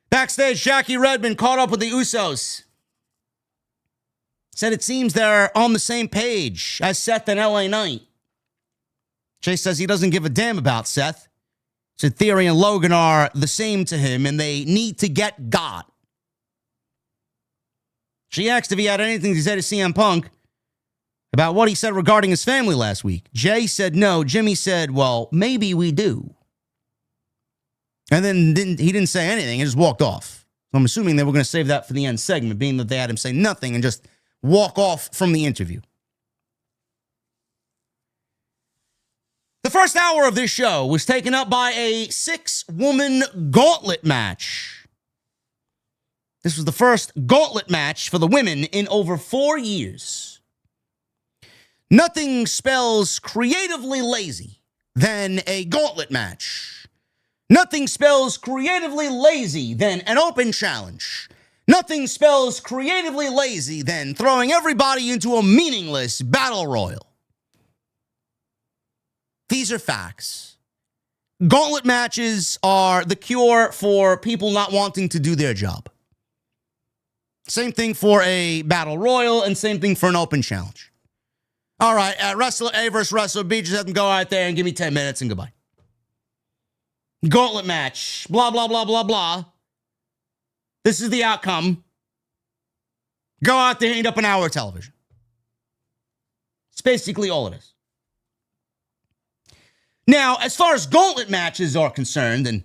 Backstage, Jackie Redmond caught up with the Usos. Said it seems they're on the same page as Seth and LA Knight. Jay says he doesn't give a damn about Seth. So Theory and Logan are the same to him, and they need to get God. She asked if he had anything to say to CM Punk about what he said regarding his family last week. Jay said no. Jimmy said, well, maybe we do. And then he didn't say anything. He just walked off. So I'm assuming they were going to save that for the end segment, being that they had him say nothing and just walk off from the interview. The first hour of this show was taken up by a 6-woman gauntlet match. This was the first gauntlet match for the women in over 4 years. Nothing spells creatively lazy than a gauntlet match. Nothing spells creatively lazy than an open challenge. Nothing spells creatively lazy than throwing everybody into a meaningless battle royal. These are facts. Gauntlet matches are the cure for people not wanting to do their job. Same thing for a battle royal and same thing for an open challenge. All right, Wrestler A versus Wrestler B, just have them go out there and give me 10 minutes and goodbye. Gauntlet match, blah, blah, blah, blah, blah. This is the outcome. Go out there and eat up an hour of television. It's basically all it is. Now, as far as gauntlet matches are concerned, and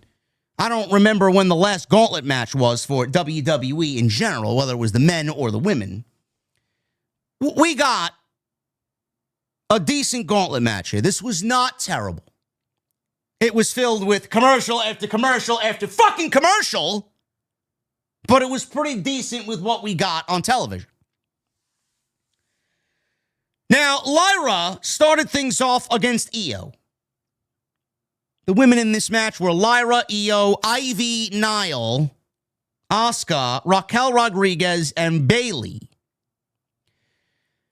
I don't remember when the last gauntlet match was for WWE in general, whether it was the men or the women, we got a decent gauntlet match here. This was not terrible. It was filled with commercial after commercial after fucking commercial, but it was pretty decent with what we got on television. Now, Lyra started things off against Io. The women in this match were Lyra, Io, Ivy, Nile, Asuka, Raquel Rodriguez, and Bayley.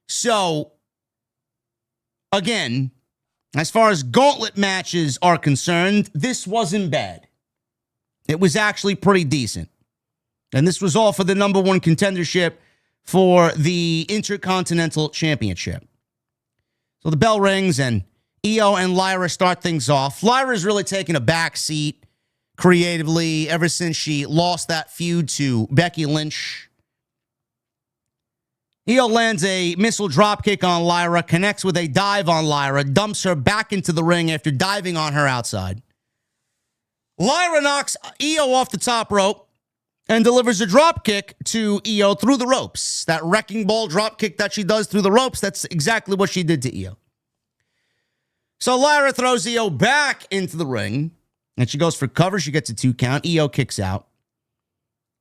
So, again, as far as gauntlet matches are concerned, this wasn't bad. It was actually pretty decent. And this was all for the number one contendership for the Intercontinental Championship. So the bell rings and Io and Lyra start things off. Lyra's really taken a back seat creatively ever since she lost that feud to Becky Lynch. Io lands a missile dropkick on Lyra, connects with a dive on Lyra, dumps her back into the ring after diving on her outside. Lyra knocks Io off the top rope and delivers a dropkick to Io through the ropes. That wrecking ball dropkick that she does through the ropes, that's exactly what she did to Io. So Lyra throws Io back into the ring, and she goes for cover. She gets a 2 count. Io kicks out.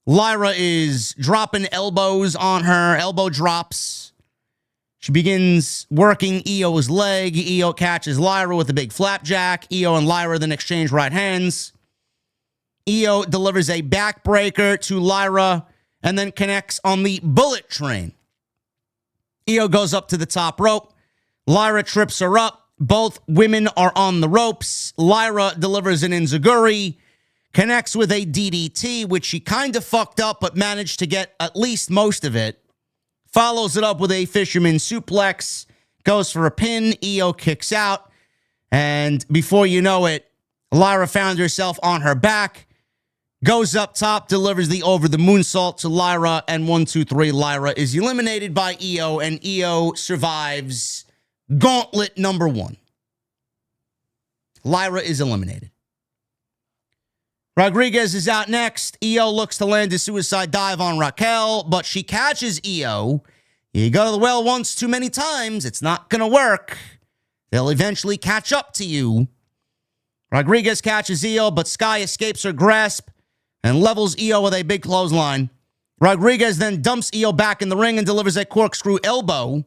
Lyra is dropping elbows on her, elbow drops. She begins working Io's leg. Io catches Lyra with a big flapjack. Io and Lyra then exchange right hands. Io delivers a backbreaker to Lyra and then connects on the bullet train. Io goes up to the top rope. Lyra trips her up. Both women are on the ropes. Lyra delivers an enziguri, connects with a DDT, which she kind of fucked up, but managed to get at least most of it. Follows it up with a fisherman suplex, goes for a pin. Io kicks out, and before you know it, Lyra found herself on her back, goes up top, delivers the over the moonsault to Lyra, and 1, 2, 3, Lyra is eliminated by Io, and Io survives Gauntlet number 1. Lyra is eliminated. Rodriguez is out next. Io looks to land a suicide dive on Raquel, but she catches Io. You go to the well once too many times, it's not going to work. They'll eventually catch up to you. Rodriguez catches Io, but Sky escapes her grasp and levels Io with a big clothesline. Rodriguez then dumps Io back in the ring and delivers a corkscrew elbow.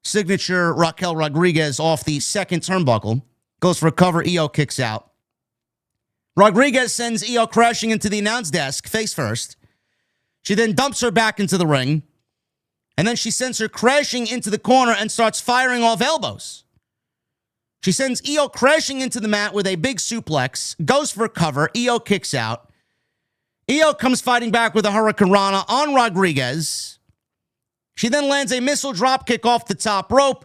Signature Raquel Rodriguez off the second turnbuckle. Goes for a cover. Io kicks out. Rodriguez sends Io crashing into the announce desk, face first. She then dumps her back into the ring. And then she sends her crashing into the corner and starts firing off elbows. She sends Io crashing into the mat with a big suplex. Goes for a cover. Io kicks out. Io comes fighting back with a Hurricane Rana on Rodriguez. She then lands a missile dropkick off the top rope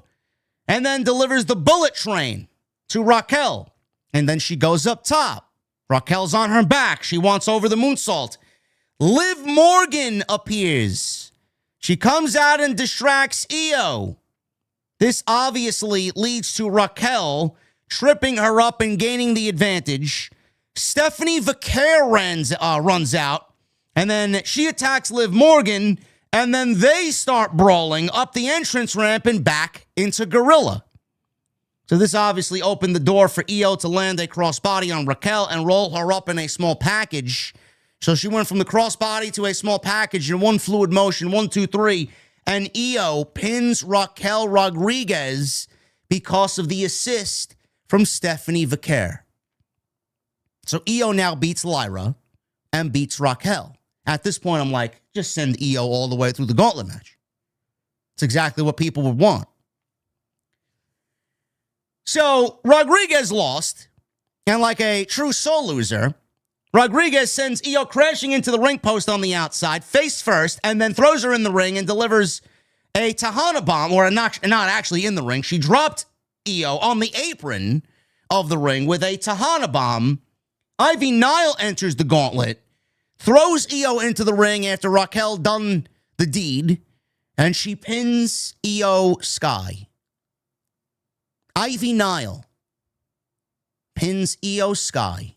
and then delivers the bullet train to Raquel. And then she goes up top Raquel's on her back. She wants over the moonsault. Liv Morgan appears. She comes out and distracts Io. This obviously leads to Raquel tripping her up and gaining the advantage. Stephanie Vaquer runs out, and then she attacks Liv Morgan, and then they start brawling up the entrance ramp and back into Gorilla. So this obviously opened the door for Io to land a crossbody on Raquel and roll her up in a small package. So she went from the crossbody to a small package in one fluid motion, 1, 2, 3, and Io pins Raquel Rodriguez because of the assist from Stephanie Vaquer. So Io now beats Lyra and beats Raquel. At this point, I'm like, just send Io all the way through the gauntlet match. It's exactly what people would want. So Rodriguez lost, and like a true soul loser, Rodriguez sends Io crashing into the ring post on the outside, face first, and then throws her in the ring and delivers a Tejana bomb, or not actually in the ring. She dropped Io on the apron of the ring with a Tejana bomb. Ivy Nile enters the gauntlet, throws Io into the ring after Raquel done the deed, and she pins Io Sky. Ivy Nile pins Io Sky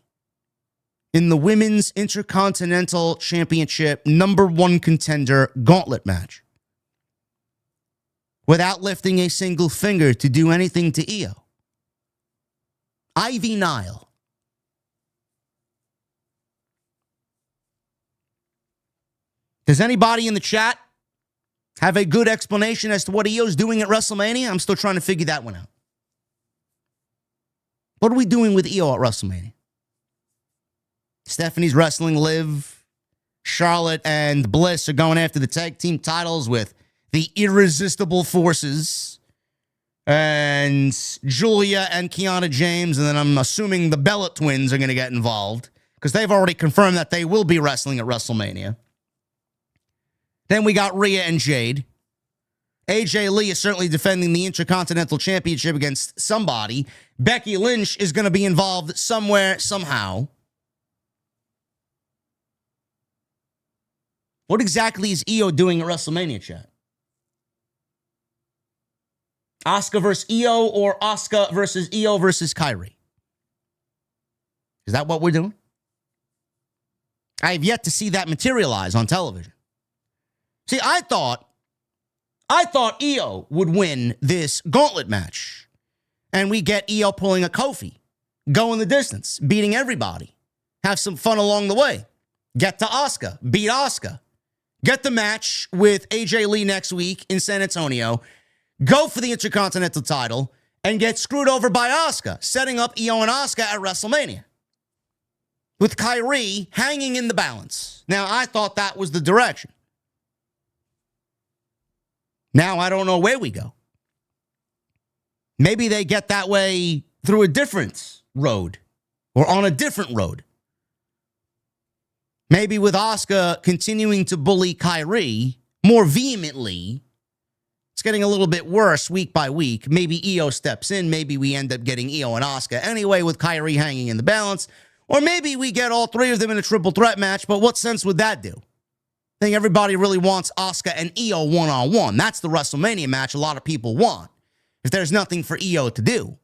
in the Women's Intercontinental Championship #1 contender gauntlet match without lifting a single finger to do anything to Io. Ivy Nile. Does anybody in the chat have a good explanation as to what Io's doing at WrestleMania? I'm still trying to figure that one out. What are we doing with Io at WrestleMania? Stephanie's wrestling Liv. Charlotte and Bliss are going after the tag team titles with the Irresistible Forces. And Julia and Kiana James. And then I'm assuming the Bellet twins are going to get involved, because they've already confirmed that they will be wrestling at WrestleMania. Then we got Rhea and Jade. AJ Lee is certainly defending the Intercontinental Championship against somebody. Becky Lynch is going to be involved somewhere, somehow. What exactly is Io doing at WrestleMania, chat? Asuka versus Io, or Asuka versus Io versus Kairi? Is that what we're doing? I have yet to see that materialize on television. See, I thought Io would win this gauntlet match, and we get Io pulling a Kofi, going the distance, beating everybody, have some fun along the way, get to Asuka, beat Asuka, get the match with AJ Lee next week in San Antonio, go for the Intercontinental title, and get screwed over by Asuka, setting up Io and Asuka at WrestleMania, with Kairi hanging in the balance. Now, I thought that was the direction. Now I don't know where we go. Maybe they get that way through a different road, or on a different road. Maybe with Asuka continuing to bully Kairi more vehemently. It's getting a little bit worse week by week. Maybe Io steps in. Maybe we end up getting Io and Asuka anyway, with Kairi hanging in the balance. Or maybe we get all three of them in a triple threat match, but what sense would that do? I think everybody really wants Asuka and Io one-on-one. That's the WrestleMania match a lot of people want, if there's nothing for Io to do.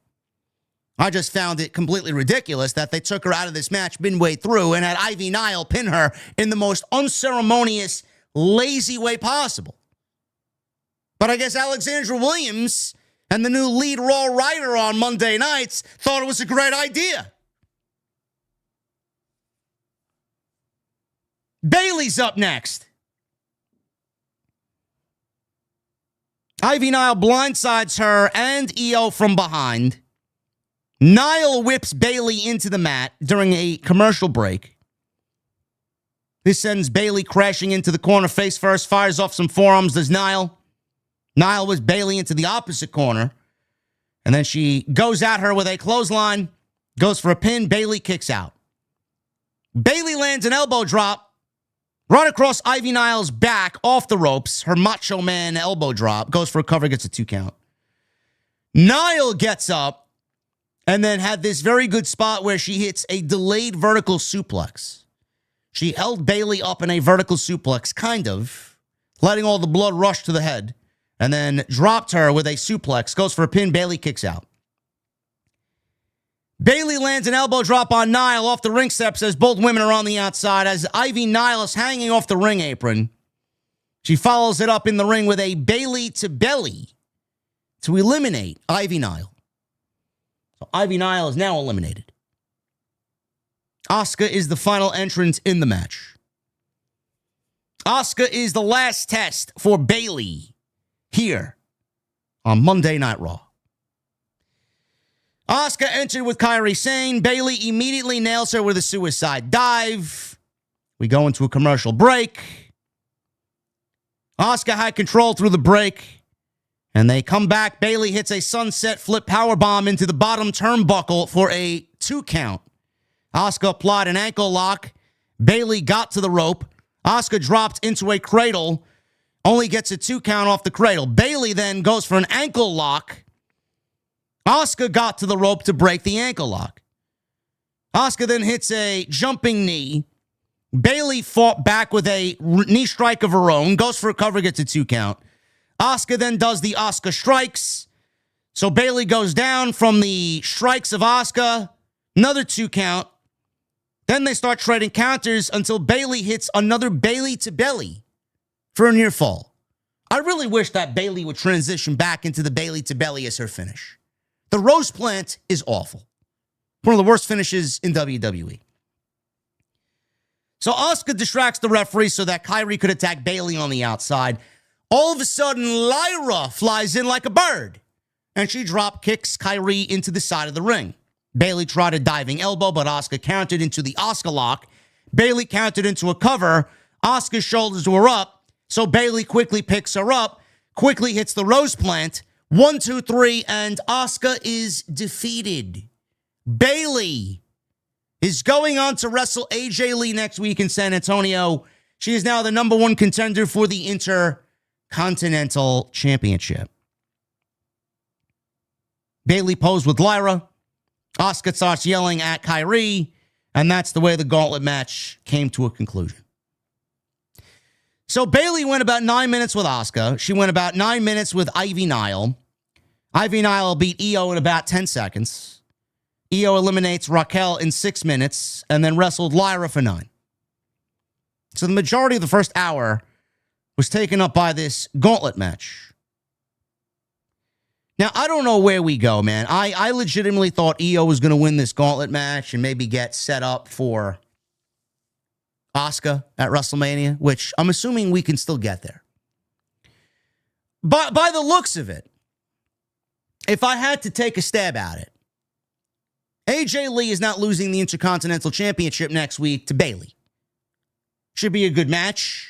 I just found it completely ridiculous that they took her out of this match midway through and had Ivy Nile pin her in the most unceremonious, lazy way possible. But I guess Alexandra Williams and the new lead Raw writer on Monday nights thought it was a great idea. Bayley's up next. Ivy Nile blindsides her and Io from behind. Nile whips Bayley into the mat during a commercial break. This sends Bayley crashing into the corner face first, fires off some forearms. Does Nile. Nile whips Bayley into the opposite corner. And then she goes at her with a clothesline, goes for a pin. Bayley kicks out. Bayley lands an elbow drop right across Ivy Nile's back off the ropes. Her Macho Man elbow drop. Goes for a cover, gets a 2 count. Nile gets up and then had this very good spot where she hits a delayed vertical suplex. She held Bayley up in a vertical suplex, kind of, letting all the blood rush to the head, and then dropped her with a suplex. Goes for a pin. Bayley kicks out. Bayley lands an elbow drop on Nile off the ring steps as both women are on the outside. As Ivy Nile is hanging off the ring apron, she follows it up in the ring with a Bayley to belly to eliminate Ivy Nile. So Ivy Nile is now eliminated. Asuka is the final entrant in the match. Asuka is the last test for Bayley here on Monday Night Raw. Asuka entered with Kairi Sane. Bayley immediately nails her with a suicide dive. We go into a commercial break. Asuka had control through the break. And they come back. Bayley hits a sunset flip powerbomb into the bottom turnbuckle for a 2 count. Asuka applied an ankle lock. Bayley got to the rope. Asuka dropped into a cradle. Only gets a 2 count off the cradle. Bayley then goes for an ankle lock. Asuka got to the rope to break the ankle lock. Asuka then hits a jumping knee. Bayley fought back with a knee strike of her own. Goes for a cover, gets a 2 count. Asuka then does the Asuka strikes. So Bayley goes down from the strikes of Asuka. Another 2 count. Then they start trading counters until Bayley hits another Bayley to belly for a near fall. I really wish that Bayley would transition back into the Bayley to belly as her finish. The Rose Plant is awful. One of the worst finishes in WWE. So Asuka distracts the referee so that Kairi could attack Bayley on the outside. All of a sudden, Lyra flies in like a bird, and she drop kicks Kairi into the side of the ring. Bayley tried a diving elbow, but Asuka countered into the Asuka lock. Bayley countered into a cover. Asuka's shoulders were up, so Bayley quickly picks her up, quickly hits the Rose Plant. 1, 2, 3, and Asuka is defeated. Bayley is going on to wrestle AJ Lee next week in San Antonio. She is now the #1 contender for the Intercontinental Championship. Bayley posed with Lyra. Asuka starts yelling at Kairi, and that's the way the Gauntlet match came to a conclusion. So Bayley went about 9 minutes with Asuka. She went about 9 minutes with Ivy Nile. Ivy Nile beat Io in about 10 seconds. Io eliminates Raquel in 6 minutes and then wrestled Lyra for 9. So the majority of the first hour was taken up by this Gauntlet match. Now, I don't know where we go, man. I legitimately thought Io was going to win this Gauntlet match and maybe get set up for Asuka at WrestleMania, which I'm assuming we can still get there. But by the looks of it, if I had to take a stab at it, AJ Lee is not losing the Intercontinental Championship next week to Bayley. Should be a good match.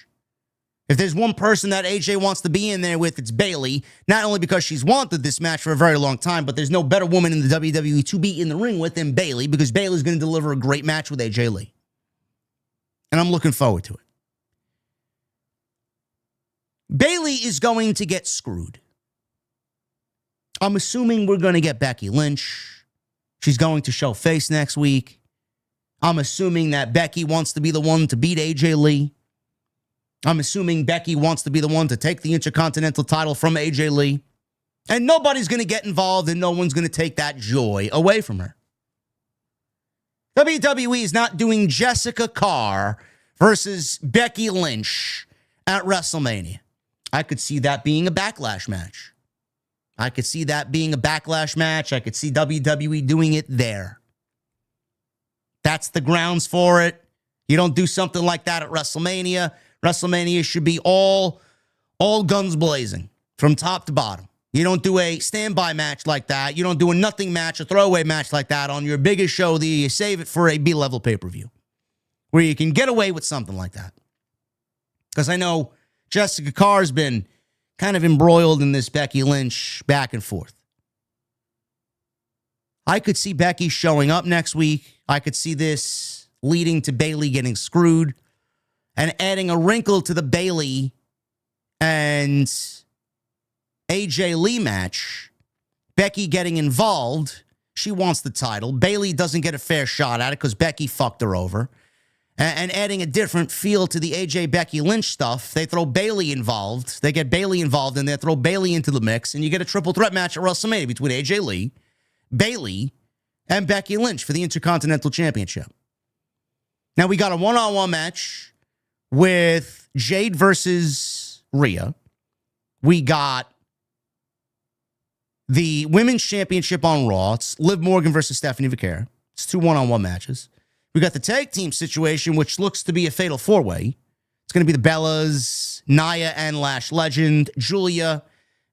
If there's one person that AJ wants to be in there with, it's Bayley. Not only because she's wanted this match for a very long time, but there's no better woman in the WWE to be in the ring with than Bayley, because Bayley's going to deliver a great match with AJ Lee. And I'm looking forward to it. Bayley is going to get screwed. I'm assuming we're going to get Becky Lynch. She's going to show face next week. I'm assuming that Becky wants to be the one to beat AJ Lee. I'm assuming Becky wants to be the one to take the Intercontinental title from AJ Lee. And nobody's going to get involved, and no one's going to take that joy away from her. WWE is not doing Jessica Carr versus Becky Lynch at WrestleMania. I could see that being a backlash match. I could see that being a backlash match. I could see WWE doing it there. That's the grounds for it. You don't do something like that at WrestleMania. WrestleMania should be all guns blazing from top to bottom. You don't do a standby match like that. You don't do a nothing match, a throwaway match like that on your biggest show. You save it for a B-level pay-per-view where you can get away with something like that. Because I know Jessica Carr's been kind of embroiled in this Becky Lynch back and forth. I could see Becky showing up next week. I could see this leading to Bayley getting screwed and adding a wrinkle to the Bayley and AJ Lee match. Becky getting involved She wants the title. Bayley doesn't get a fair shot at it because Becky fucked her over. And adding a different feel to the AJ Becky Lynch stuff, they throw Bayley involved. They get Bayley involved and they throw Bayley into the mix. And you get a triple threat match at WrestleMania between AJ Lee, Bayley, and Becky Lynch for the Intercontinental Championship. Now we got a one-on-one match with Jade versus Rhea. We got the Women's Championship on Raw. It's Liv Morgan versus Stephanie Vaquer. It's 2 one-on-one matches. We got the tag team situation, which looks to be a fatal four-way. It's going to be the Bellas, Nia and Lash Legend, Julia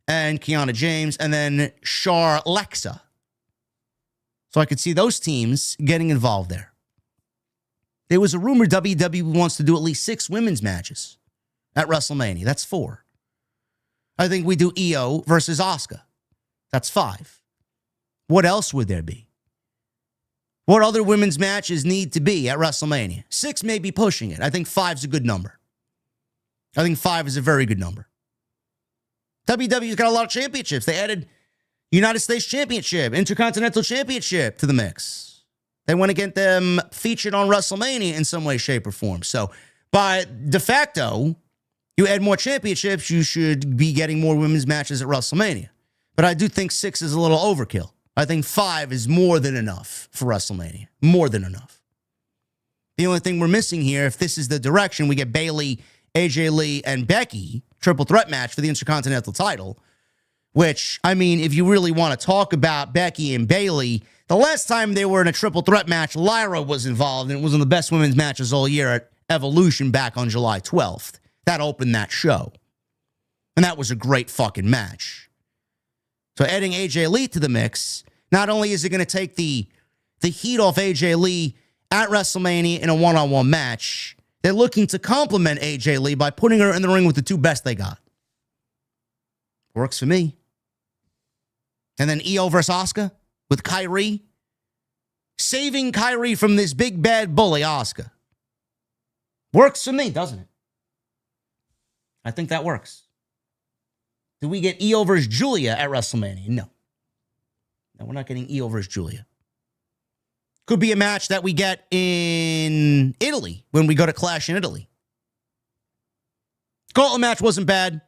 and Kiana James, and then Char Lexa. So I could see those teams getting involved there. There was a rumor WWE wants to do at least 6 women's matches at WrestleMania. That's 4. I think we do Io versus Asuka. That's 5. What else would there be? What other women's matches need to be at WrestleMania? 6 may be pushing it. I think 5's a good number. I think 5 is a very good number. WWE's got a lot of championships. They added United States Championship, Intercontinental Championship to the mix. They want to get them featured on WrestleMania in some way, shape, or form. So by de facto, you add more championships, you should be getting more women's matches at WrestleMania. But I do think 6 is a little overkill. I think 5 is more than enough for WrestleMania. More than enough. The only thing we're missing here, if this is the direction, we get Bayley, AJ Lee, and Becky, triple threat match for the Intercontinental title, which, I mean, if you really want to talk about Becky and Bayley, the last time they were in a triple threat match, Lyra was involved, and it was one of the best women's matches all year at Evolution back on July 12th. That opened that show. And that was a great fucking match. So adding AJ Lee to the mix, not only is it going to take the heat off AJ Lee at WrestleMania in a one-on-one match, they're looking to complement AJ Lee by putting her in the ring with the 2 best they got. Works for me. And then Io versus Asuka with Kyrie. Saving Kyrie from this big bad bully, Asuka. Works for me, doesn't it? I think that works. Do we get Io versus Julia at WrestleMania? No. No, we're not getting Io versus Julia. Could be a match that we get in Italy when we go to Clash in Italy. Gauntlet match wasn't bad.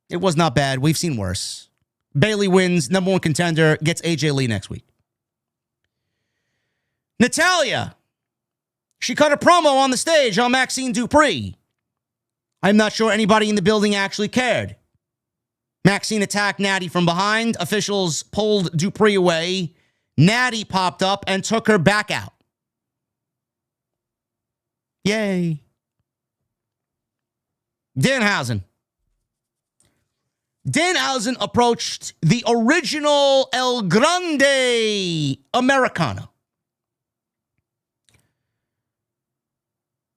It was not bad. We've seen worse. Bayley wins. Number 1 contender. Gets AJ Lee next week. Natalya. She cut a promo on the stage on Maxine Dupree. I'm not sure anybody in the building actually cared. Maxine attacked Natty from behind. Officials pulled Dupree away. Natty popped up and took her back out. Yay. Danhausen. Danhausen approached the original El Grande Americano.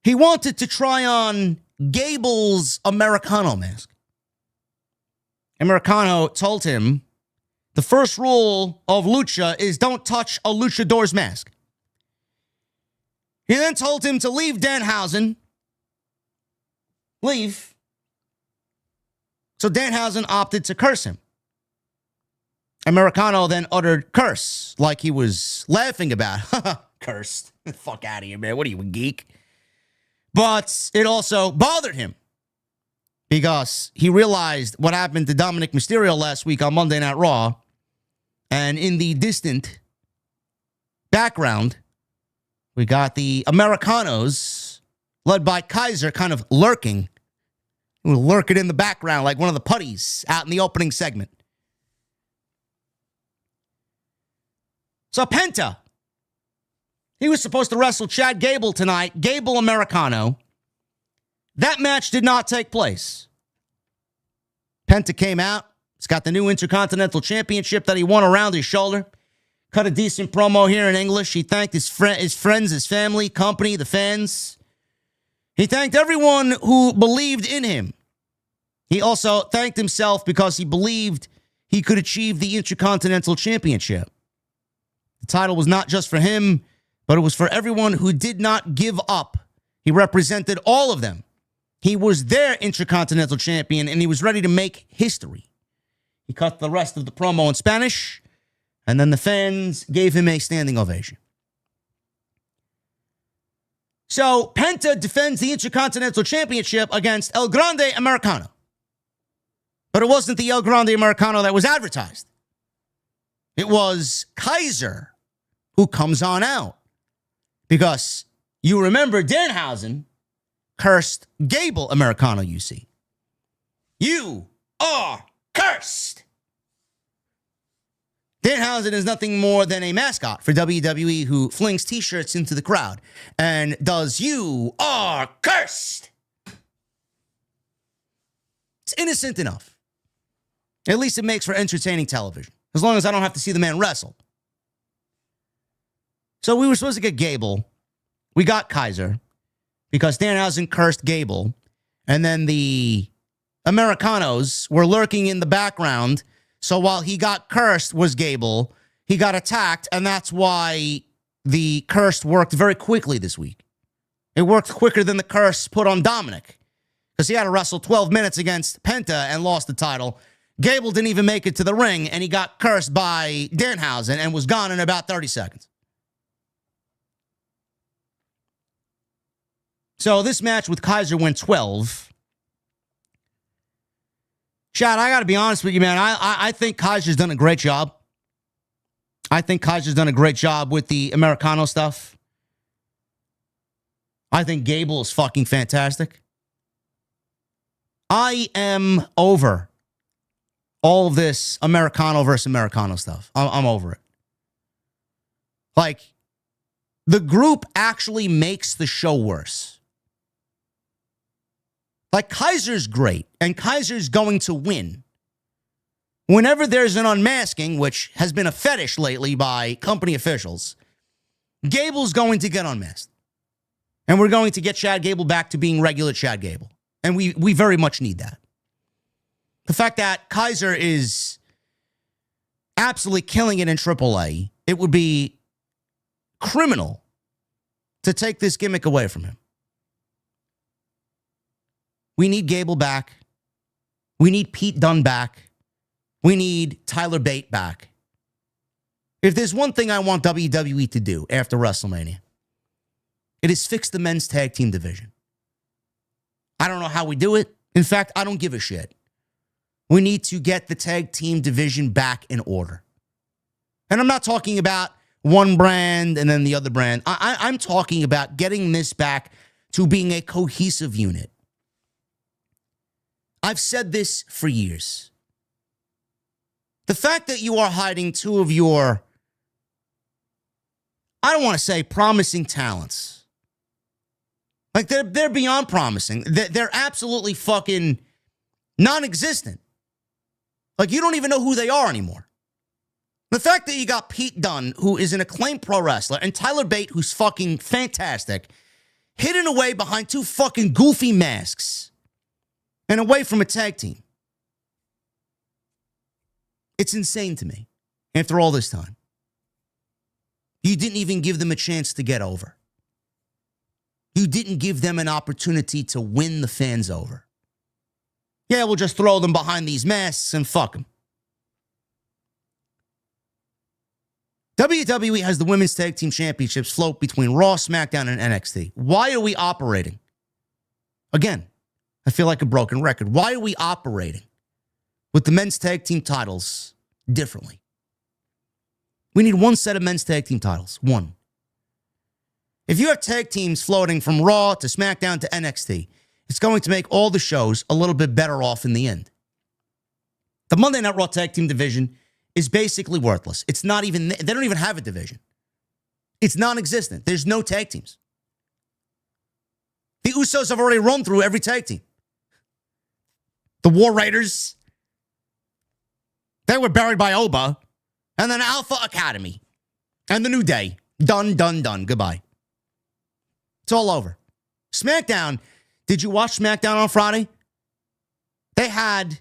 He wanted to try on Gable's Americano mask. Americano told him the first rule of lucha is don't touch a luchador's mask. He then told him to leave Danhausen. Leave. So Danhausen opted to curse him. Americano then uttered curse like he was laughing about it. Cursed. Fuck out of here, man. What are you, a geek? But it also bothered him because he realized what happened to Dominik Mysterio last week on Monday Night Raw. And in the distant background, we got the Americanos led by Kaiser kind of lurking. He was lurking in the background like one of the putties out in the opening segment. So Penta. He was supposed to wrestle Chad Gable tonight. Gable Americano. That match did not take place. Penta came out. He's got the new Intercontinental Championship that he won around his shoulder. Cut a decent promo here in English. He thanked his friends, his family, company, the fans. He thanked everyone who believed in him. He also thanked himself because he believed he could achieve the Intercontinental Championship. The title was not just for him, but it was for everyone who did not give up. He represented all of them. He was their Intercontinental Champion, and he was ready to make history. He cut the rest of the promo in Spanish, And then the fans gave him a standing ovation. So Penta defends the Intercontinental Championship against El Grande Americano. But it wasn't the El Grande Americano that was advertised. It was Kaiser who comes on out. Because you remember Danhausen cursed Gable Americano, you see. You are cursed. Danhausen is nothing more than a mascot for WWE who flings t-shirts into the crowd and does "You are cursed." It's innocent enough. At least it makes for entertaining television, as long as I don't have to see the man wrestle. So we were supposed to get Gable. We got Kaiser because Danhausen cursed Gable, and then the Americanos were lurking in the background. So while he got cursed was Gable, he got attacked, and that's why the curse worked very quickly this week. It worked quicker than the curse put on Dominik, because he had to wrestle 12 minutes against Penta and lost the title. Gable didn't even make it to the ring, and he got cursed by Danhausen and was gone in about 30 seconds. So this match with Kaiser went 12. Chad, I got to be honest with you, man. I think Kaiser's done a great job. I think Kaiser's done a great job with the Americano stuff. I think Gable is fucking fantastic. I am over all of this Americano versus Americano stuff. I'm over it. Like, the group actually makes the show worse. Like, Kaiser's great, and Kaiser's going to win. Whenever there's an unmasking, which has been a fetish lately by company officials, Gable's going to get unmasked. And we're going to get Chad Gable back to being regular Chad Gable. And we very much need that. The fact that Kaiser is absolutely killing it in AAA, it would be criminal to take this gimmick away from him. We need Gable back. We need Pete Dunne back. We need Tyler Bate back. If there's one thing I want WWE to do after WrestleMania, it is fix the men's tag team division. I don't know how we do it. In fact, I don't give a shit. We need to get the tag team division back in order. And I'm not talking about one brand and then the other brand. I'm talking about getting this back to being a cohesive unit. I've said this for years. The fact that you are hiding two of your, I don't want to say promising talents. Like, they're beyond promising. They're absolutely fucking non-existent. Like, you don't even know who they are anymore. The fact that you got Pete Dunne, who is an acclaimed pro wrestler, and Tyler Bate, who's fucking fantastic, hidden away behind two fucking goofy masks and away from a tag team. It's insane to me. After all this time, you didn't even give them a chance to get over. You didn't give them an opportunity to win the fans over. Yeah, we'll just throw them behind these masks and fuck them. WWE has the Women's Tag Team Championships float between Raw, SmackDown, and NXT. Why are we operating? Again, I feel like a broken record. Why are we operating with the men's tag team titles differently? We need one set of men's tag team titles. One. If you have tag teams floating from Raw to SmackDown to NXT, it's going to make all the shows a little bit better off in the end. The Monday Night Raw tag team division is basically worthless. It's not even, they don't even have a division. It's non-existent. There's no tag teams. The Usos have already run through every tag team. The War Raiders, they were buried by Oba, and then Alpha Academy, and the New Day. Done, done, done. Goodbye. It's all over. SmackDown, did you watch SmackDown on Friday? They had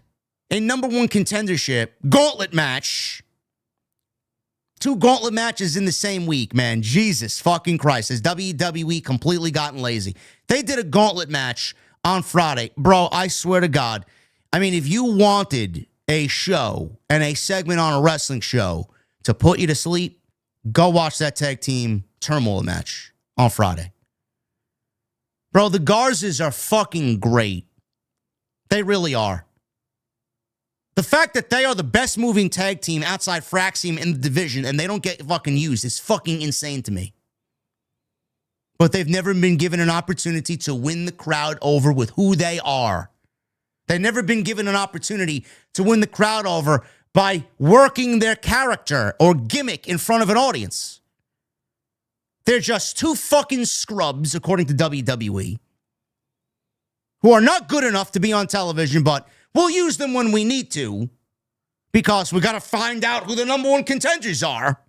a number one contendership gauntlet match. 2 gauntlet matches in the same week, man. Jesus fucking Christ. Has WWE completely gotten lazy? They did a gauntlet match on Friday. Bro, I swear to God. I mean, if you wanted a show and a segment on a wrestling show to put you to sleep, go watch that tag team turmoil match on Friday. Bro, the Garzas are fucking great. They really are. The fact that they are the best moving tag team outside Fraxium in the division and they don't get fucking used is fucking insane to me. But they've never been given an opportunity to win the crowd over with who they are. They've never been given an opportunity to win the crowd over by working their character or gimmick in front of an audience. They're just two fucking scrubs, according to WWE, who are not good enough to be on television, but we'll use them when we need to because we got to find out who the number one contenders are.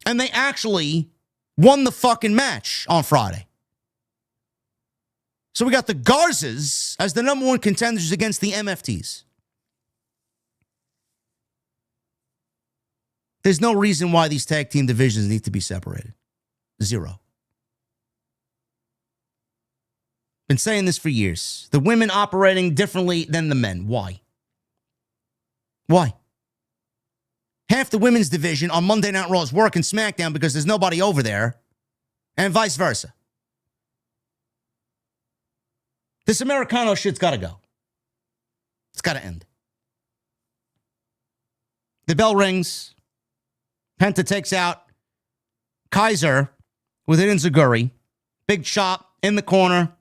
And they actually won the fucking match on Friday. So we got the Garzas as the number one contenders against the MFTs. There's no reason why these tag team divisions need to be separated. Zero. Been saying this for years. The women operating differently than the men. Why? Why? Half the women's division on Monday Night Raw is working SmackDown because there's nobody over there, and vice versa. This Americano shit's got to go. It's got to end. The bell rings. Penta takes out Kaiser with an enziguri. Big chop in the corner.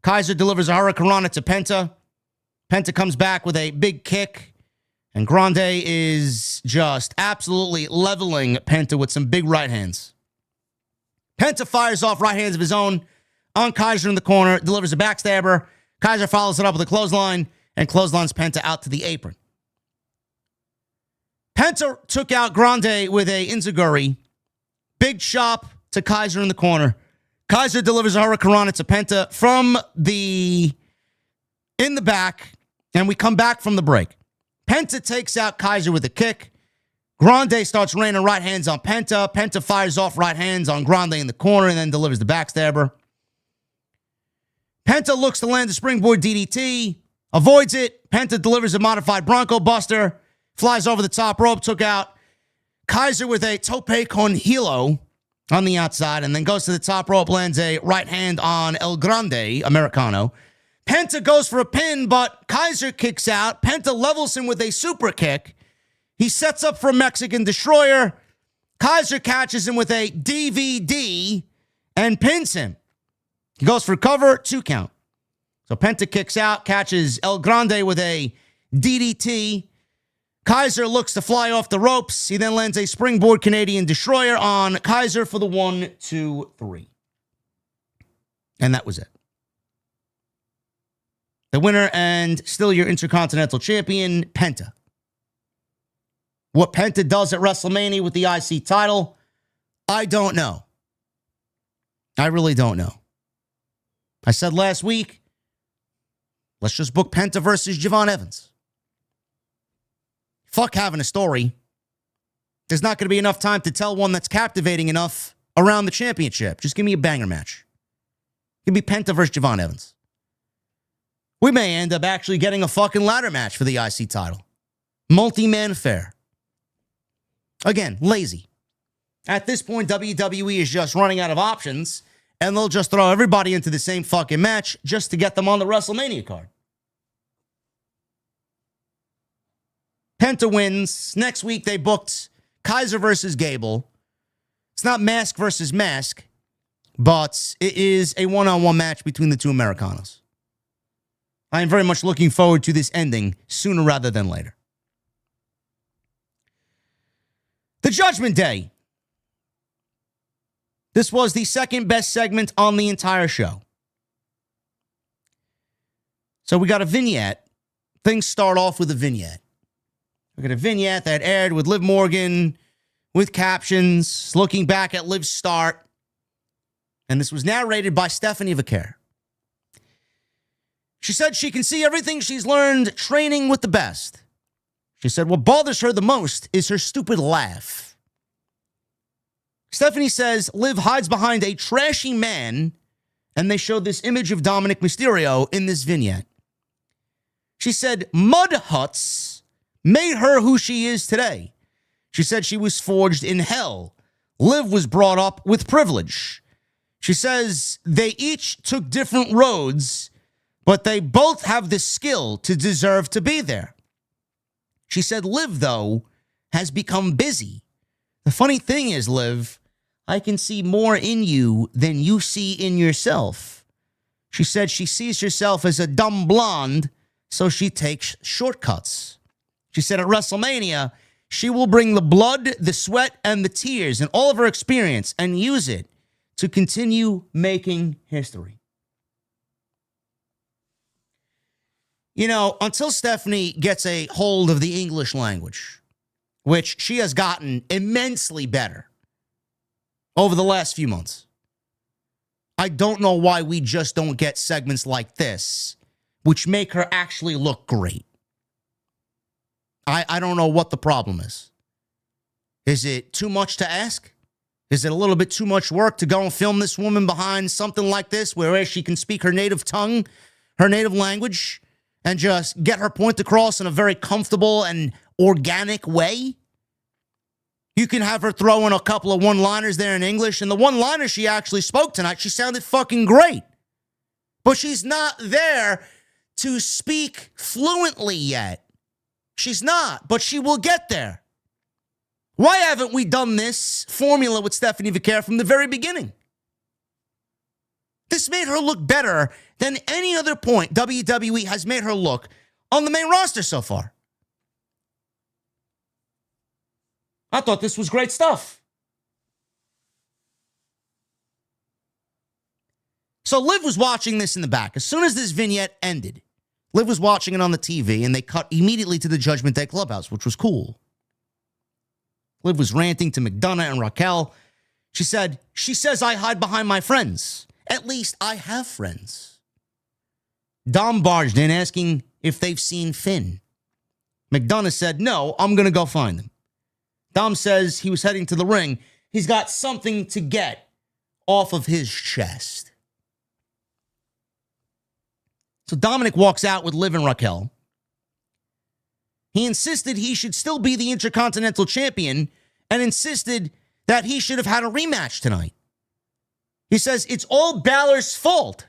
Kaiser delivers a hurricanrana to Penta. Penta comes back with a big kick. And Grande is just absolutely leveling Penta with some big right hands. Penta fires off right hands of his own on Kaiser in the corner, delivers a backstabber. Kaiser follows it up with a clothesline and clotheslines Penta out to the apron. Penta took out Grande with a enziguri. Big chop to Kaiser in the corner. Kaiser delivers a hurricanrana to Penta from in the back, and we come back from the break. Penta takes out Kaiser with a kick. Grande starts raining right hands on Penta. Penta fires off right hands on Grande in the corner and then delivers the backstabber. Penta looks to land a springboard DDT, avoids it. Penta delivers a modified Bronco Buster, flies over the top rope, took out Kaiser with a tope con hilo on the outside, and then goes to the top rope, lands a right hand on El Grande, Americano. Penta goes for a pin, but Kaiser kicks out. Penta levels him with a super kick. He sets up for a Mexican Destroyer. Kaiser catches him with a DVD and pins him. He goes for cover, 2 count. So Penta kicks out, catches El Grande with a DDT. Kaiser looks to fly off the ropes. He then lands a springboard Canadian Destroyer on Kaiser for the 1, 2, 3. And that was it. The winner and still your Intercontinental Champion, Penta. What Penta does at WrestleMania with the IC title, I don't know. I really don't know. I said last week, let's just book Penta versus Javon Evans. Fuck having a story. There's not going to be enough time to tell one that's captivating enough around the championship. Just give me a banger match. Give me Penta versus Javon Evans. We may end up actually getting a fucking ladder match for the IC title. Multi-man affair. Again, lazy. At this point, WWE is just running out of options, and they'll just throw everybody into the same fucking match just to get them on the WrestleMania card. Penta wins. Next week, they booked Kaiser versus Gable. It's not mask versus mask, but it is a one-on-one match between the two Americanos. I am very much looking forward to this ending sooner rather than later. The Judgment Day. This was the second best segment on the entire show. So we got a vignette. Things start off with a vignette. We got a vignette that aired with Liv Morgan, with captions, looking back at Liv's start. And this was narrated by Stephanie Vaquer. She said she can see everything she's learned training with the best. She said what bothers her the most is her stupid laugh. Stephanie says Liv hides behind a trashy man, and they showed this image of Dominik Mysterio in this vignette. She said mud huts made her who she is today. She said she was forged in hell. Liv was brought up with privilege. She says they each took different roads, but they both have the skill to deserve to be there. She said Liv, though, has become busy. The funny thing is, Liv, I can see more in you than you see in yourself. She said she sees herself as a dumb blonde, so she takes shortcuts. She said at WrestleMania, she will bring the blood, the sweat, and the tears and all of her experience and use it to continue making history. You know, until Stephanie gets a hold of the English language, which she has gotten immensely better over the last few months, I don't know why we just don't get segments like this, which make her actually look great. I don't know what the problem is. Is it too much to ask? Is it a little bit too much work to go and film this woman behind something like this, where she can speak her native tongue, her native language, and just get her point across in a very comfortable and organic way? You can have her throw in a couple of one-liners there in English, and the one-liner she actually spoke tonight, she sounded fucking great. But she's not there to speak fluently yet. She's not, but she will get there. Why haven't we done this formula with Stephanie Vicaire from the very beginning? This made her look better than any other point WWE has made her look on the main roster so far. I thought this was great stuff. So Liv was watching this in the back. As soon as this vignette ended, Liv was watching it on the TV, and they cut immediately to the Judgment Day Clubhouse, which was cool. Liv was ranting to McDonagh and Raquel. She says I hide behind my friends. At least I have friends. Dom barged in asking if they've seen Finn. McDonagh said, no, I'm going to go find them. Dom says he was heading to the ring. He's got something to get off of his chest. So Dominik walks out with Liv and Raquel. He insisted he should still be the Intercontinental Champion and insisted that he should have had a rematch tonight. He says it's all Balor's fault.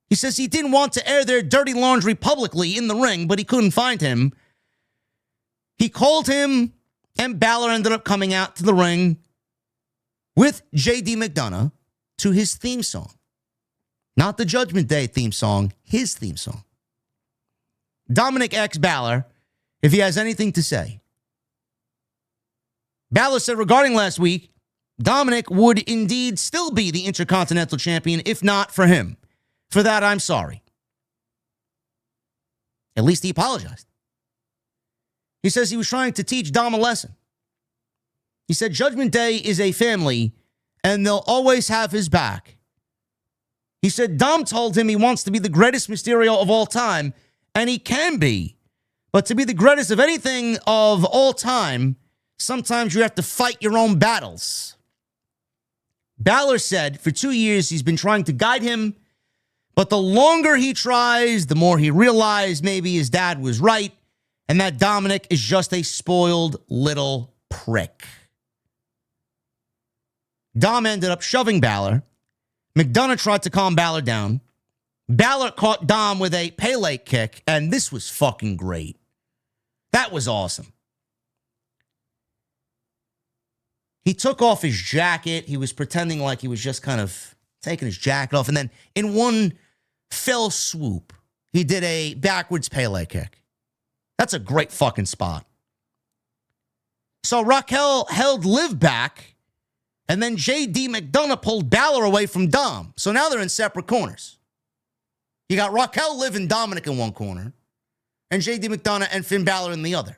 He says he didn't want to air their dirty laundry publicly in the ring, but he couldn't find him. He called him, and Balor ended up coming out to the ring with JD McDonagh to his theme song. Not the Judgment Day theme song, his theme song. Dominik asked Balor if he has anything to say. Balor said regarding last week, Dominik would indeed still be the Intercontinental Champion if not for him. For that, I'm sorry. At least he apologized. He says he was trying to teach Dom a lesson. He said Judgment Day is a family, and they'll always have his back. He said Dom told him he wants to be the greatest Mysterio of all time, and he can be. But to be the greatest of anything of all time, sometimes you have to fight your own battles. Balor said for 2 years he's been trying to guide him, but the longer he tries, the more he realized maybe his dad was right, and that Dominik is just a spoiled little prick. Dom ended up shoving Balor. McDonagh tried to calm Balor down. Balor caught Dom with a Pele kick, and this was fucking great. That was awesome. He took off his jacket. He was pretending like he was just kind of taking his jacket off, and then in one fell swoop, he did a backwards Pele kick. That's a great fucking spot. So Raquel held Liv back, and then JD McDonagh pulled Balor away from Dom. So now they're in separate corners. You got Raquel, Liv, and Dominik in one corner, and JD McDonagh and Finn Balor in the other.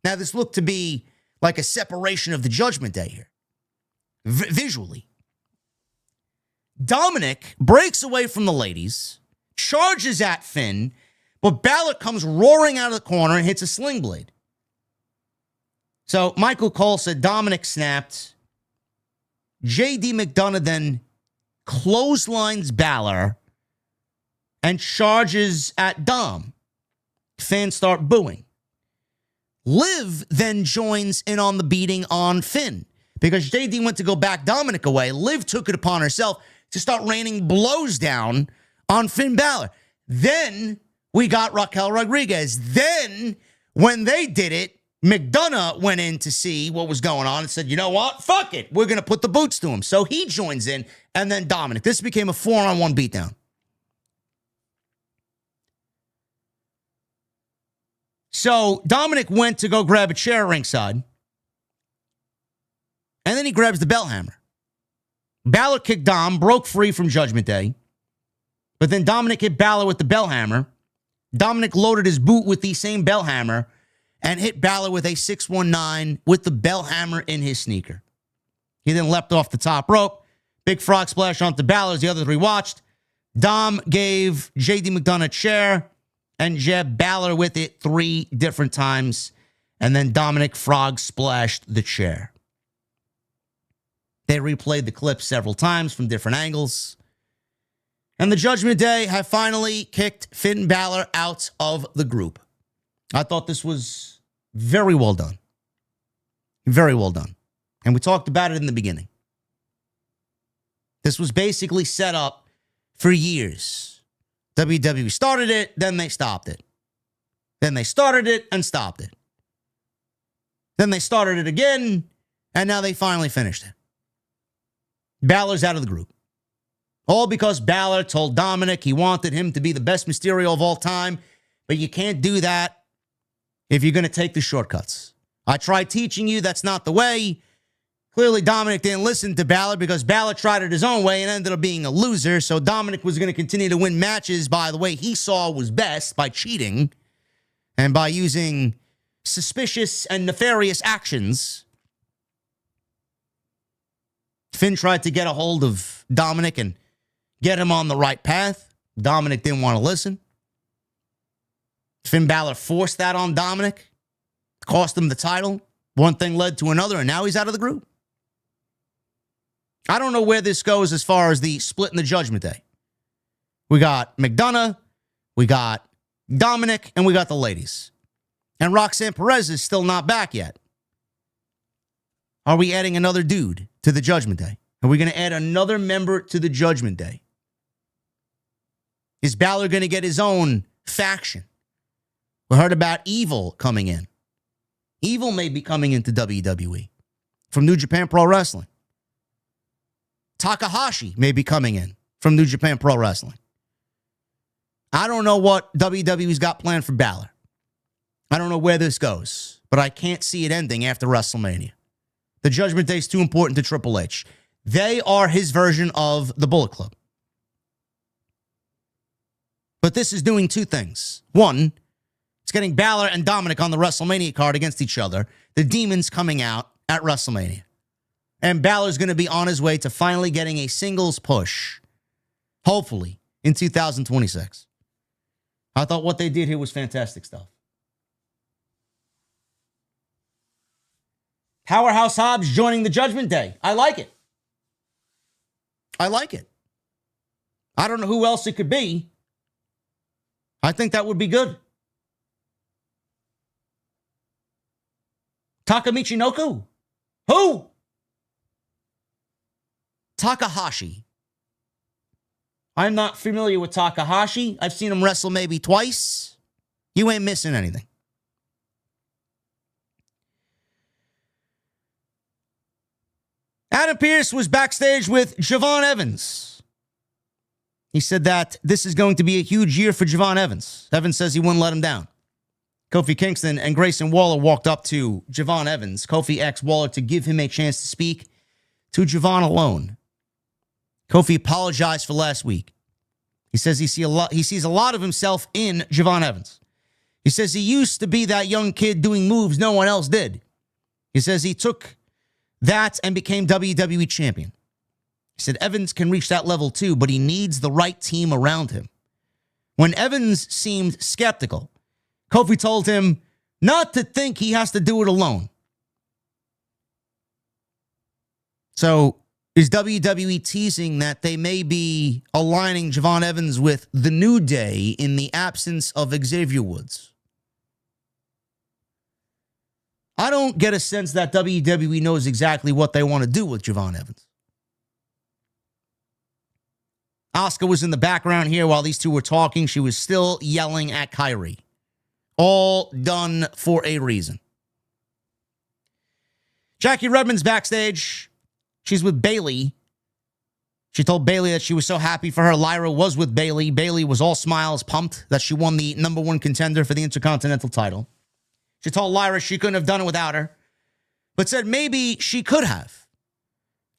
Now this looked to be like a separation of the Judgment Day here, visually. Dominik breaks away from the ladies, charges at Finn, but Balor comes roaring out of the corner and hits a sling blade. So Michael Cole said Dominik snapped. JD McDonagh then clotheslines Balor and charges at Dom. Fans start booing. Liv then joins in on the beating on Finn. Because JD went to go back Dominik away, Liv took it upon herself to start raining blows down on Finn Balor. Then we got Raquel Rodriguez. Then, when they did it, McDonagh went in to see what was going on and said, you know what? Fuck it. We're going to put the boots to him. So he joins in, and then Dominik. This became a 4-on-1 beatdown. So Dominik went to go grab a chair ringside, and then he grabs the bell hammer. Balor kicked Dom, broke free from Judgment Day, but then Dominik hit Balor with the bell hammer. Dominik loaded his boot with the same bell hammer and hit Balor with a 619 with the bell hammer in his sneaker. He then leapt off the top rope. Big frog splash onto Balor as the other three watched. Dom gave JD McDonagh a chair and jabbed Balor with it 3 different times. And then Dominik frog splashed the chair. They replayed the clip several times from different angles. And the Judgment Day have finally kicked Finn Balor out of the group. I thought this was very well done. Very well done. And we talked about it in the beginning. This was basically set up for years. WWE started it, then they stopped it. Then they started it and stopped it. Then they started it again, and now they finally finished it. Balor's out of the group. All because Balor told Dominik he wanted him to be the best Mysterio of all time, but you can't do that if you're going to take the shortcuts. I tried teaching you that's not the way. Clearly, Dominik didn't listen to Balor because Balor tried it his own way and ended up being a loser. So Dominik was going to continue to win matches by the way he saw was best, by cheating and by using suspicious and nefarious actions. Finn tried to get a hold of Dominik and get him on the right path. Dominik didn't want to listen. Finn Balor forced that on Dominik. Cost him the title. One thing led to another, and now he's out of the group. I don't know where this goes as far as the split in the Judgment Day. We got McDonagh, we got Dominik, and we got the ladies. And Roxanne Perez is still not back yet. Are we adding another dude to the Judgment Day? Are we going to add another member to the Judgment Day? Is Balor going to get his own faction? We heard about Evil coming in. Evil may be coming into WWE from New Japan Pro Wrestling. Takahashi may be coming in from New Japan Pro Wrestling. I don't know what WWE's got planned for Balor. I don't know where this goes, but I can't see it ending after WrestleMania. The Judgment Day is too important to Triple H. They are his version of the Bullet Club. But this is doing 2 things. One, it's getting Balor and Dominik on the WrestleMania card against each other. The Demons coming out at WrestleMania. And Balor's going to be on his way to finally getting a singles push, hopefully, in 2026. I thought what they did here was fantastic stuff. Powerhouse Hobbs joining the Judgment Day. I like it. I like it. I don't know who else it could be. I think that would be good. Takamichi Noku. Who? Takahashi. I'm not familiar with Takahashi. I've seen him wrestle maybe twice. You ain't missing anything. Adam Pearce was backstage with Javon Evans. He said that this is going to be a huge year for Javon Evans. Evans says he wouldn't let him down. Kofi Kingston and Grayson Waller walked up to Javon Evans. Kofi asked Waller to give him a chance to speak to Javon alone. Kofi apologized for last week. He says he sees a lot of himself in Javon Evans. He says he used to be that young kid doing moves no one else did. He says he took that and became WWE champion. He said Evans can reach that level too, but he needs the right team around him. When Evans seemed skeptical, Kofi told him not to think he has to do it alone. So is WWE teasing that they may be aligning Javon Evans with the New Day in the absence of Xavier Woods? I don't get a sense that WWE knows exactly what they want to do with Javon Evans. Asuka was in the background here while these two were talking. She was still yelling at Kyrie. All done for a reason. Jackie Redmond's backstage. She's with Bayley. She told Bayley that she was so happy for her. Lyra was with Bayley. Bayley was all smiles, pumped that she won the number one contender for the Intercontinental title. She told Lyra she couldn't have done it without her, but said maybe she could have.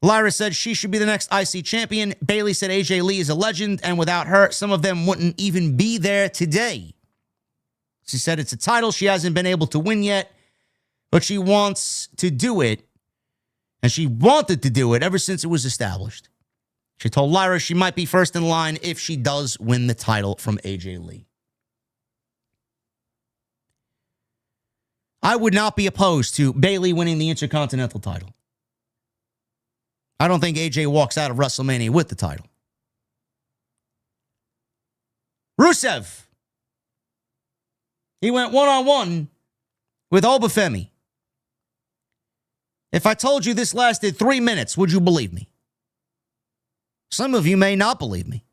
Lyra said she should be the next IC champion. Bayley said AJ Lee is a legend, and without her, some of them wouldn't even be there today. She said it's a title she hasn't been able to win yet, but she wants to do it, and she wanted to do it ever since it was established. She told Lyra she might be first in line if she does win the title from AJ Lee. I would not be opposed to Bayley winning the Intercontinental title. I don't think AJ walks out of WrestleMania with the title. Rusev. He went one-on-one with Femi. If I told you this lasted 3 minutes, would you believe me? Some of you may not believe me.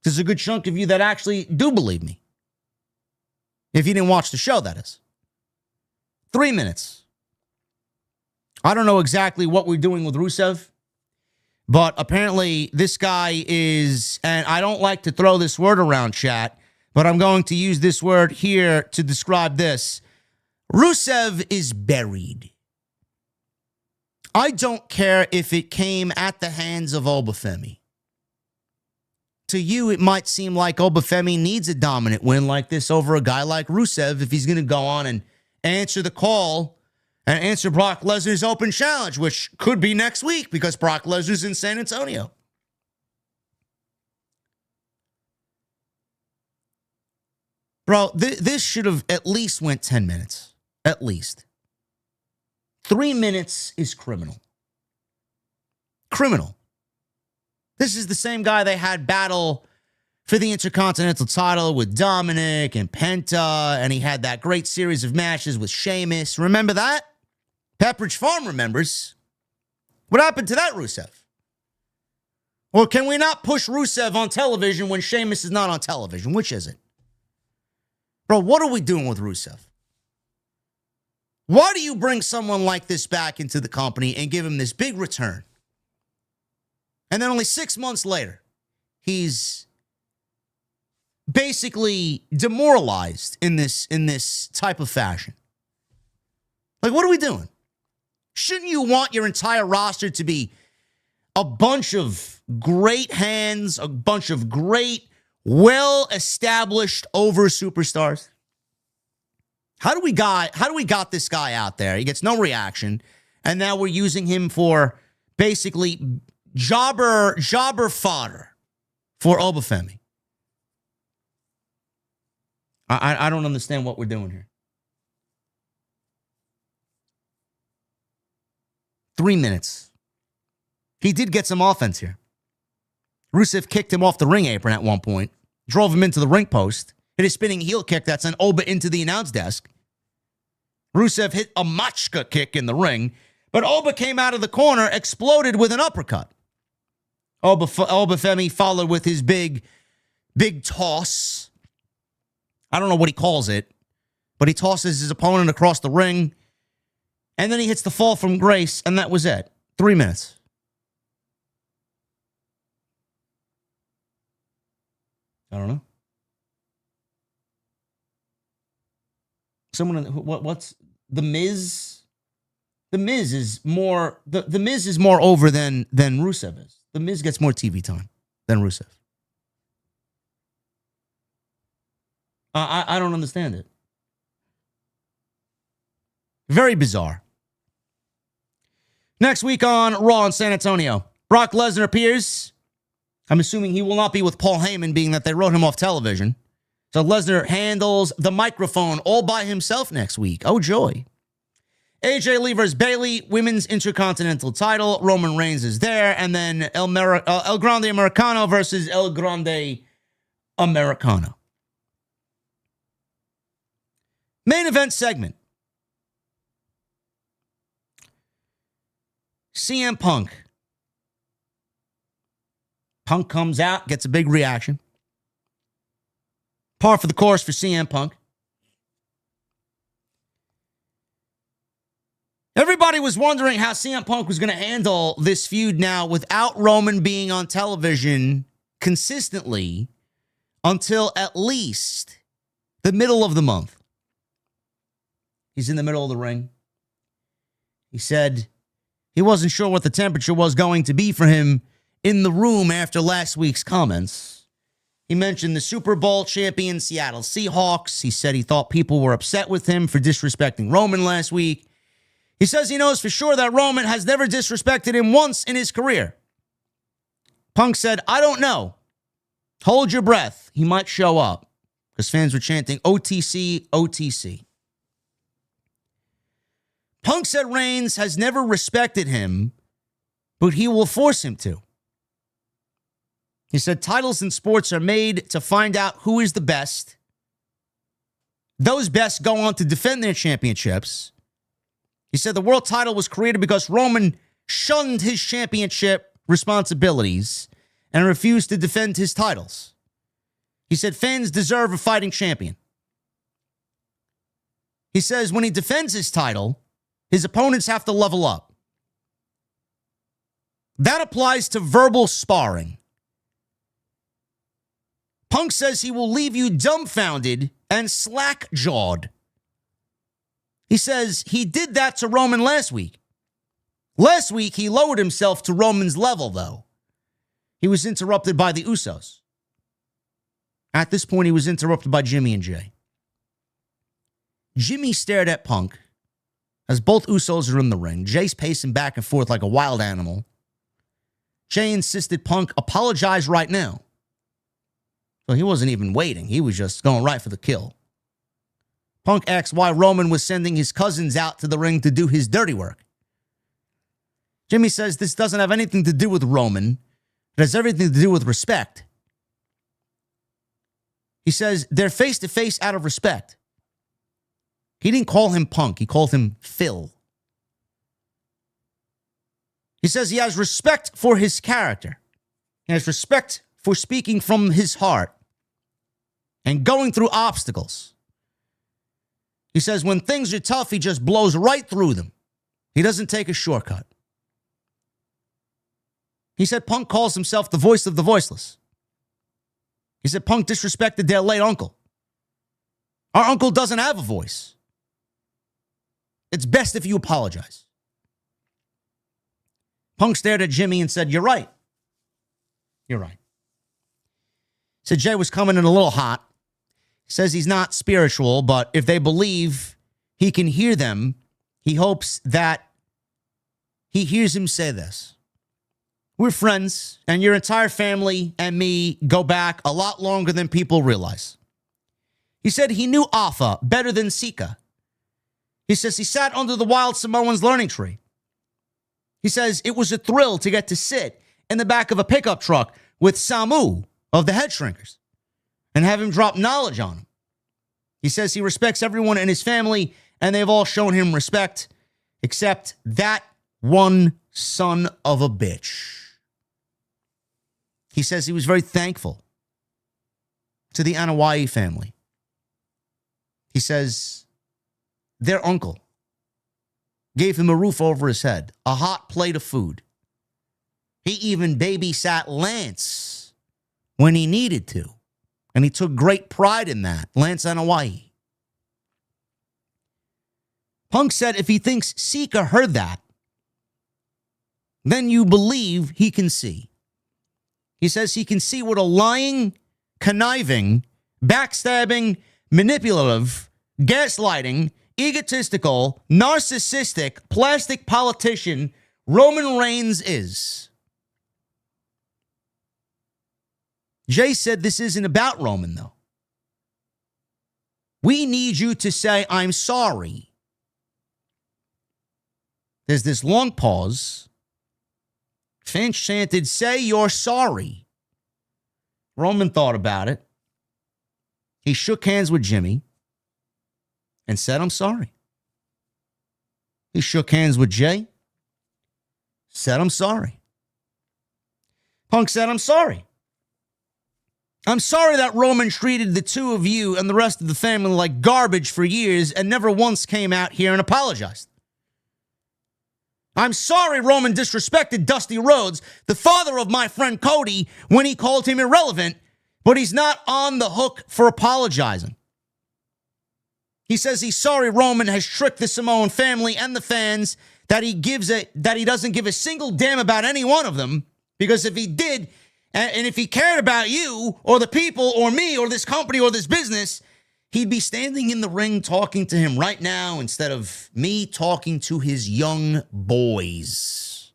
There's a good chunk of you that actually do believe me. If you didn't watch the show, that is. 3 minutes. I don't know exactly what we're doing with Rusev, but apparently this guy is, and I don't like to throw this word around, chat, but I'm going to use this word here to describe this. Rusev is buried. I don't care if it came at the hands of Femi. To you, it might seem like Femi needs a dominant win like this over a guy like Rusev if he's going to go on and answer the call and answer Brock Lesnar's open challenge, which could be next week because Brock Lesnar's in San Antonio. Bro, this should have at least went 10 minutes. At least. 3 minutes is criminal. Criminal. This is the same guy they had battle for the Intercontinental title with Dominik and Penta, and he had that great series of matches with Sheamus. Remember that? Pepperidge Farm remembers. What happened to that Rusev? Or can we not push Rusev on television when Sheamus is not on television? Which is it? Bro, what are we doing with Rusev? Why do you bring someone like this back into the company and give him this big return? And then only 6 months later, he's basically demoralized in this type of fashion. Like, what are we doing? Shouldn't you want your entire roster to be a bunch of great hands, a bunch of great, well-established over superstars? How do we got this guy out there? He gets no reaction, and now we're using him for basically jobber fodder for Femi. I don't understand what we're doing here. 3 minutes. He did get some offense here. Rusev kicked him off the ring apron at one point, drove him into the ring post, hit a spinning heel kick that sent Oba into the announce desk. Rusev hit a Machka kick in the ring, but Oba came out of the corner, exploded with an uppercut. Femi followed with his big toss. I don't know what he calls it, but he tosses his opponent across the ring, and then he hits the fall from grace, and that was it. 3 minutes. I don't know. What's The Miz? The Miz is more the Miz is more over than Rusev is. The Miz gets more TV time than Rusev. I don't understand it. Very bizarre. Next week on Raw in San Antonio, Brock Lesnar appears. I'm assuming he will not be with Paul Heyman, being that they wrote him off television. So Lesnar handles the microphone all by himself next week. Oh, joy. AJ Lee versus Bayley, Women's Intercontinental title. Roman Reigns is there. And then El Grande Americano versus El Grande Americano. Main event segment. CM Punk. Punk comes out, gets a big reaction. Par for the course for CM Punk. Everybody was wondering how CM Punk was going to handle this feud now without Roman being on television consistently until at least the middle of the month. He's in the middle of the ring. He said he wasn't sure what the temperature was going to be for him in the room after last week's comments. He mentioned the Super Bowl champion Seattle Seahawks. He said he thought people were upset with him for disrespecting Roman last week. He says he knows for sure that Roman has never disrespected him once in his career. Punk said, I don't know. Hold your breath. He might show up. Because fans were chanting OTC, OTC. Punk said Reigns has never respected him, but he will force him to. He said titles in sports are made to find out who is the best. Those best go on to defend their championships. He said the world title was created because Roman shunned his championship responsibilities and refused to defend his titles. He said fans deserve a fighting champion. He says when he defends his title, his opponents have to level up. That applies to verbal sparring. Punk says he will leave you dumbfounded and slack-jawed. He says he did that to Roman last week. Last week, he lowered himself to Roman's level, though. He was interrupted by the Usos. At this point, he was interrupted by Jimmy and Jay. Jimmy stared at Punk as both Usos are in the ring. Jay's pacing back and forth like a wild animal. Jay insisted Punk apologize right now. So he wasn't even waiting. He was just going right for the kill. Punk asked why Roman was sending his cousins out to the ring to do his dirty work. Jimmy says this doesn't have anything to do with Roman. It has everything to do with respect. He says they're face-to-face out of respect. He didn't call him Punk. He called him Phil. He says he has respect for his character. He has respect for speaking from his heart and going through obstacles. He says when things are tough, he just blows right through them. He doesn't take a shortcut. He said Punk calls himself the voice of the voiceless. He said Punk disrespected their late uncle. Our uncle doesn't have a voice. It's best if you apologize. Punk stared at Jimmy and said, you're right. You're right. Said Jay was coming in a little hot. Says he's not spiritual, but if they believe he can hear them, he hopes that he hears him say this. We're friends, and your entire family and me go back a lot longer than people realize. He said he knew Alpha better than Sika. He says he sat under the Wild Samoans learning tree. He says it was a thrill to get to sit in the back of a pickup truck with Samu of the Head Shrinkers and have him drop knowledge on him. He says he respects everyone in his family, and they've all shown him respect, except that one son of a bitch. He says he was very thankful to the Anoa'i family. He says their uncle gave him a roof over his head, a hot plate of food. He even babysat Lance when he needed to. And he took great pride in that, Lance Anoa'i. Punk said if he thinks Sika heard that, then you believe he can see. He says he can see what a lying, conniving, backstabbing, manipulative, gaslighting, egotistical, narcissistic, plastic politician Roman Reigns is. Jay said this isn't about Roman, though. We need you to say, I'm sorry. There's this long pause. Fans chanted, say you're sorry. Roman thought about it. He shook hands with Jimmy and said, I'm sorry. He shook hands with Jay, said, I'm sorry. Punk said, I'm sorry. I'm sorry that Roman treated the two of you and the rest of the family like garbage for years and never once came out here and apologized. I'm sorry Roman disrespected Dusty Rhodes, the father of my friend Cody, when he called him irrelevant, but he's not on the hook for apologizing. He says he's sorry Roman has tricked the Samoan family and the fans, that he doesn't give a single damn about any one of them, because if he did, and if he cared about you or the people or me or this company or this business, he'd be standing in the ring talking to him right now instead of me talking to his young boys.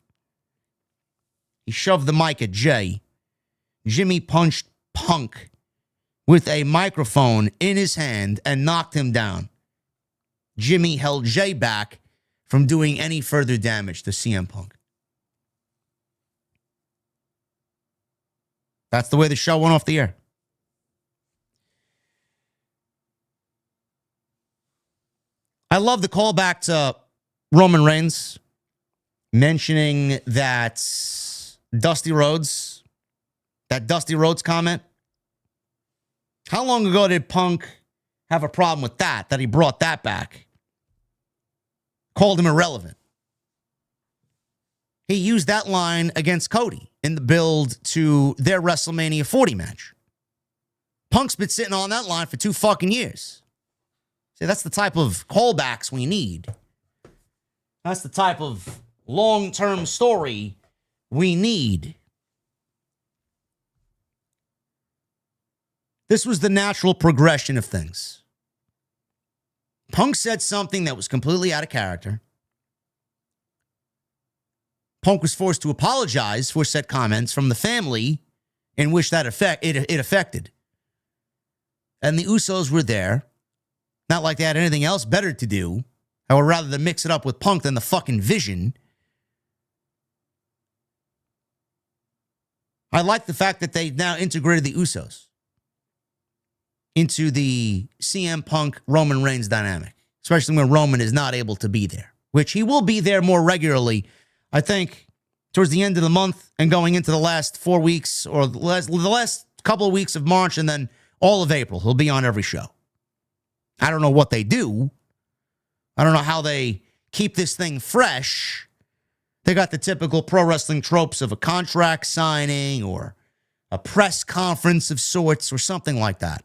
He shoved the mic at Jay. Jimmy punched Punk with a microphone in his hand and knocked him down. Jimmy held Jay back from doing any further damage to CM Punk. That's the way the show went off the air. I love the callback to Roman Reigns mentioning that Dusty Rhodes comment. How long ago did Punk have a problem with that he brought that back? Called him irrelevant. He used that line against Cody in the build to their WrestleMania 40 match. Punk's been sitting on that line for 2 fucking years. See, that's the type of callbacks we need. That's the type of long-term story we need. This was the natural progression of things. Punk said something that was completely out of character. Punk was forced to apologize for said comments from the family in which it affected. And the Usos were there. Not like they had anything else better to do. I would rather than mix it up with Punk than the fucking Vision. I like the fact that they now integrated the Usos into the CM Punk Roman Reigns dynamic, especially when Roman is not able to be there, which he will be there more regularly, I think, towards the end of the month and going into the last 4 weeks or the last couple of weeks of March and then all of April. He'll be on every show. I don't know what they do. I don't know how they keep this thing fresh. They got the typical pro wrestling tropes of a contract signing or a press conference of sorts or something like that.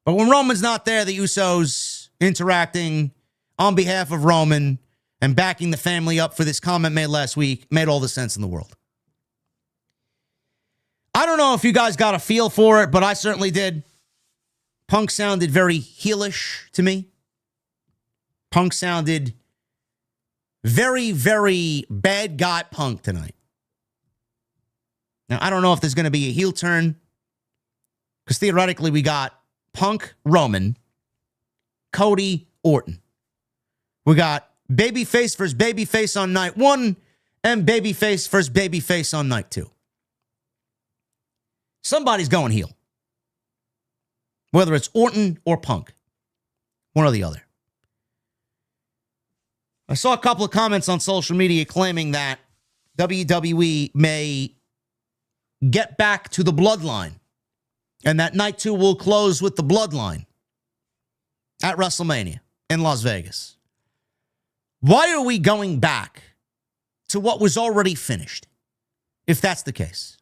But when Roman's not there, the Usos interacting on behalf of Roman and backing the family up for this comment made last week made all the sense in the world. I don't know if you guys got a feel for it, but I certainly did. Punk sounded very heelish to me. Punk sounded very, very bad guy Punk tonight. Now, I don't know if there's going to be a heel turn, because theoretically we got Punk, Roman, Cody, Orton. We got babyface versus babyface on night 1 and babyface versus babyface on night 2. Somebody's going heel. Whether it's Orton or Punk. One or the other. I saw a couple of comments on social media claiming that WWE may get back to the bloodline and that night 2 will close with the bloodline at WrestleMania in Las Vegas. Why are we going back to what was already finished, if that's the case?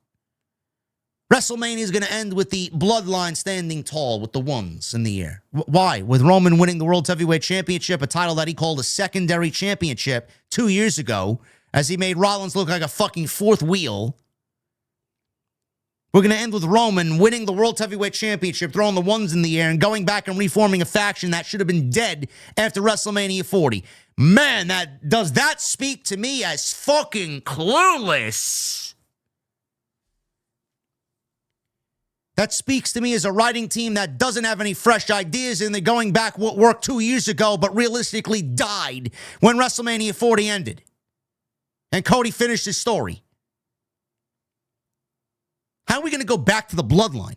WrestleMania is going to end with the bloodline standing tall with the ones in the air. Why? With Roman winning the World Heavyweight Championship, a title that he called a secondary championship 2 years ago, as he made Rollins look like a fucking fourth wheel. We're going to end with Roman winning the World Heavyweight Championship, throwing the ones in the air, and going back and reforming a faction that should have been dead after WrestleMania 40. Man, does that speak to me as fucking clueless? That speaks to me as a writing team that doesn't have any fresh ideas, and they're going back what worked 2 years ago, but realistically died when WrestleMania 40 ended. And Cody finished his story. How are we going to go back to the bloodline?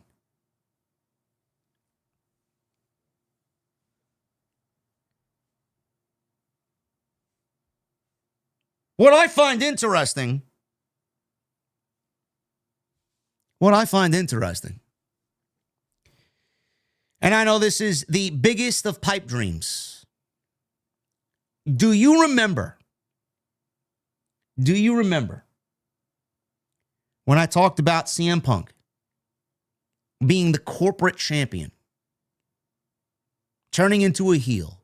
What I find interesting, and I know this is the biggest of pipe dreams. Do you remember when I talked about CM Punk being the corporate champion, turning into a heel,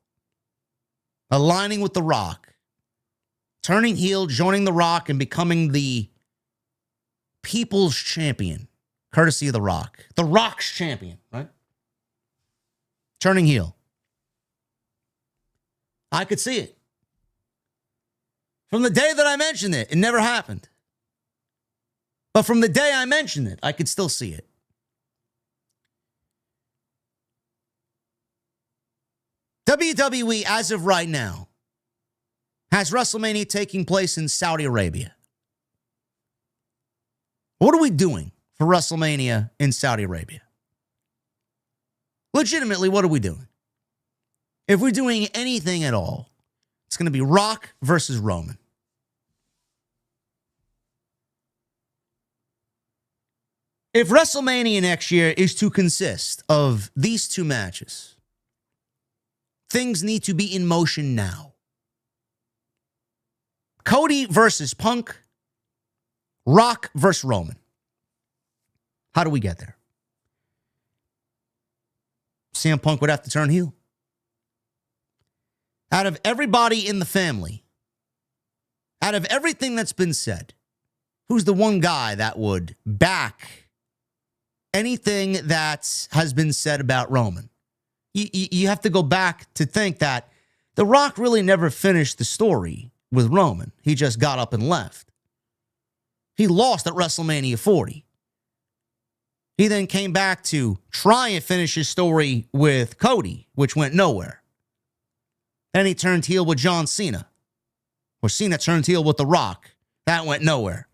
aligning with The Rock, turning heel, joining The Rock, and becoming the people's champion, courtesy of The Rock. The Rock's champion, right? Turning heel. I could see it. From the day that I mentioned it, it never happened. But from the day I mentioned it, I could still see it. WWE, as of right now, has WrestleMania taking place in Saudi Arabia. What are we doing for WrestleMania in Saudi Arabia? Legitimately, what are we doing? If we're doing anything at all, it's going to be Rock versus Roman. If WrestleMania next year is to consist of these two matches, things need to be in motion now. Cody versus Punk, Rock versus Roman. How do we get there? CM Punk would have to turn heel. Out of everybody in the family, out of everything that's been said, who's the one guy that would back anything that has been said about Roman? You have to go back to think that The Rock really never finished the story with Roman. He just got up and left. He lost at WrestleMania 40. He then came back to try and finish his story with Cody, which went nowhere. Then he turned heel with John Cena. Or Cena turned heel with The Rock. That went nowhere.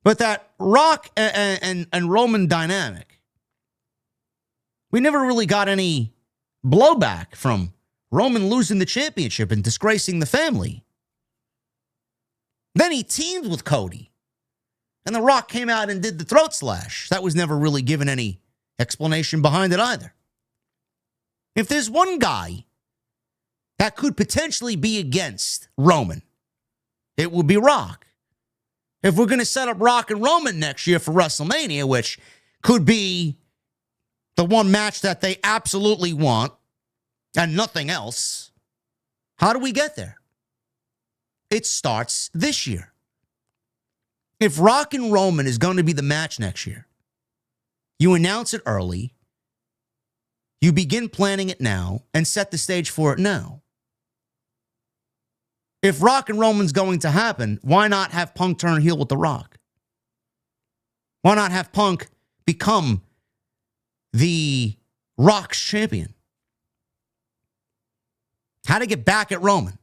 But that Rock and Roman dynamic, we never really got any blowback from Roman losing the championship and disgracing the family. Then he teamed with Cody. And The Rock came out and did the throat slash. That was never really given any explanation behind it either. If there's one guy that could potentially be against Roman, it would be Rock. If we're going to set up Rock and Roman next year for WrestleMania, which could be the one match that they absolutely want and nothing else, how do we get there? It starts this year. If Rock and Roman is going to be the match next year, you announce it early, you begin planning it now, and set the stage for it now. If Rock and Roman's going to happen, why not have Punk turn heel with The Rock? Why not have Punk become the Rock's champion? How to get back at Roman?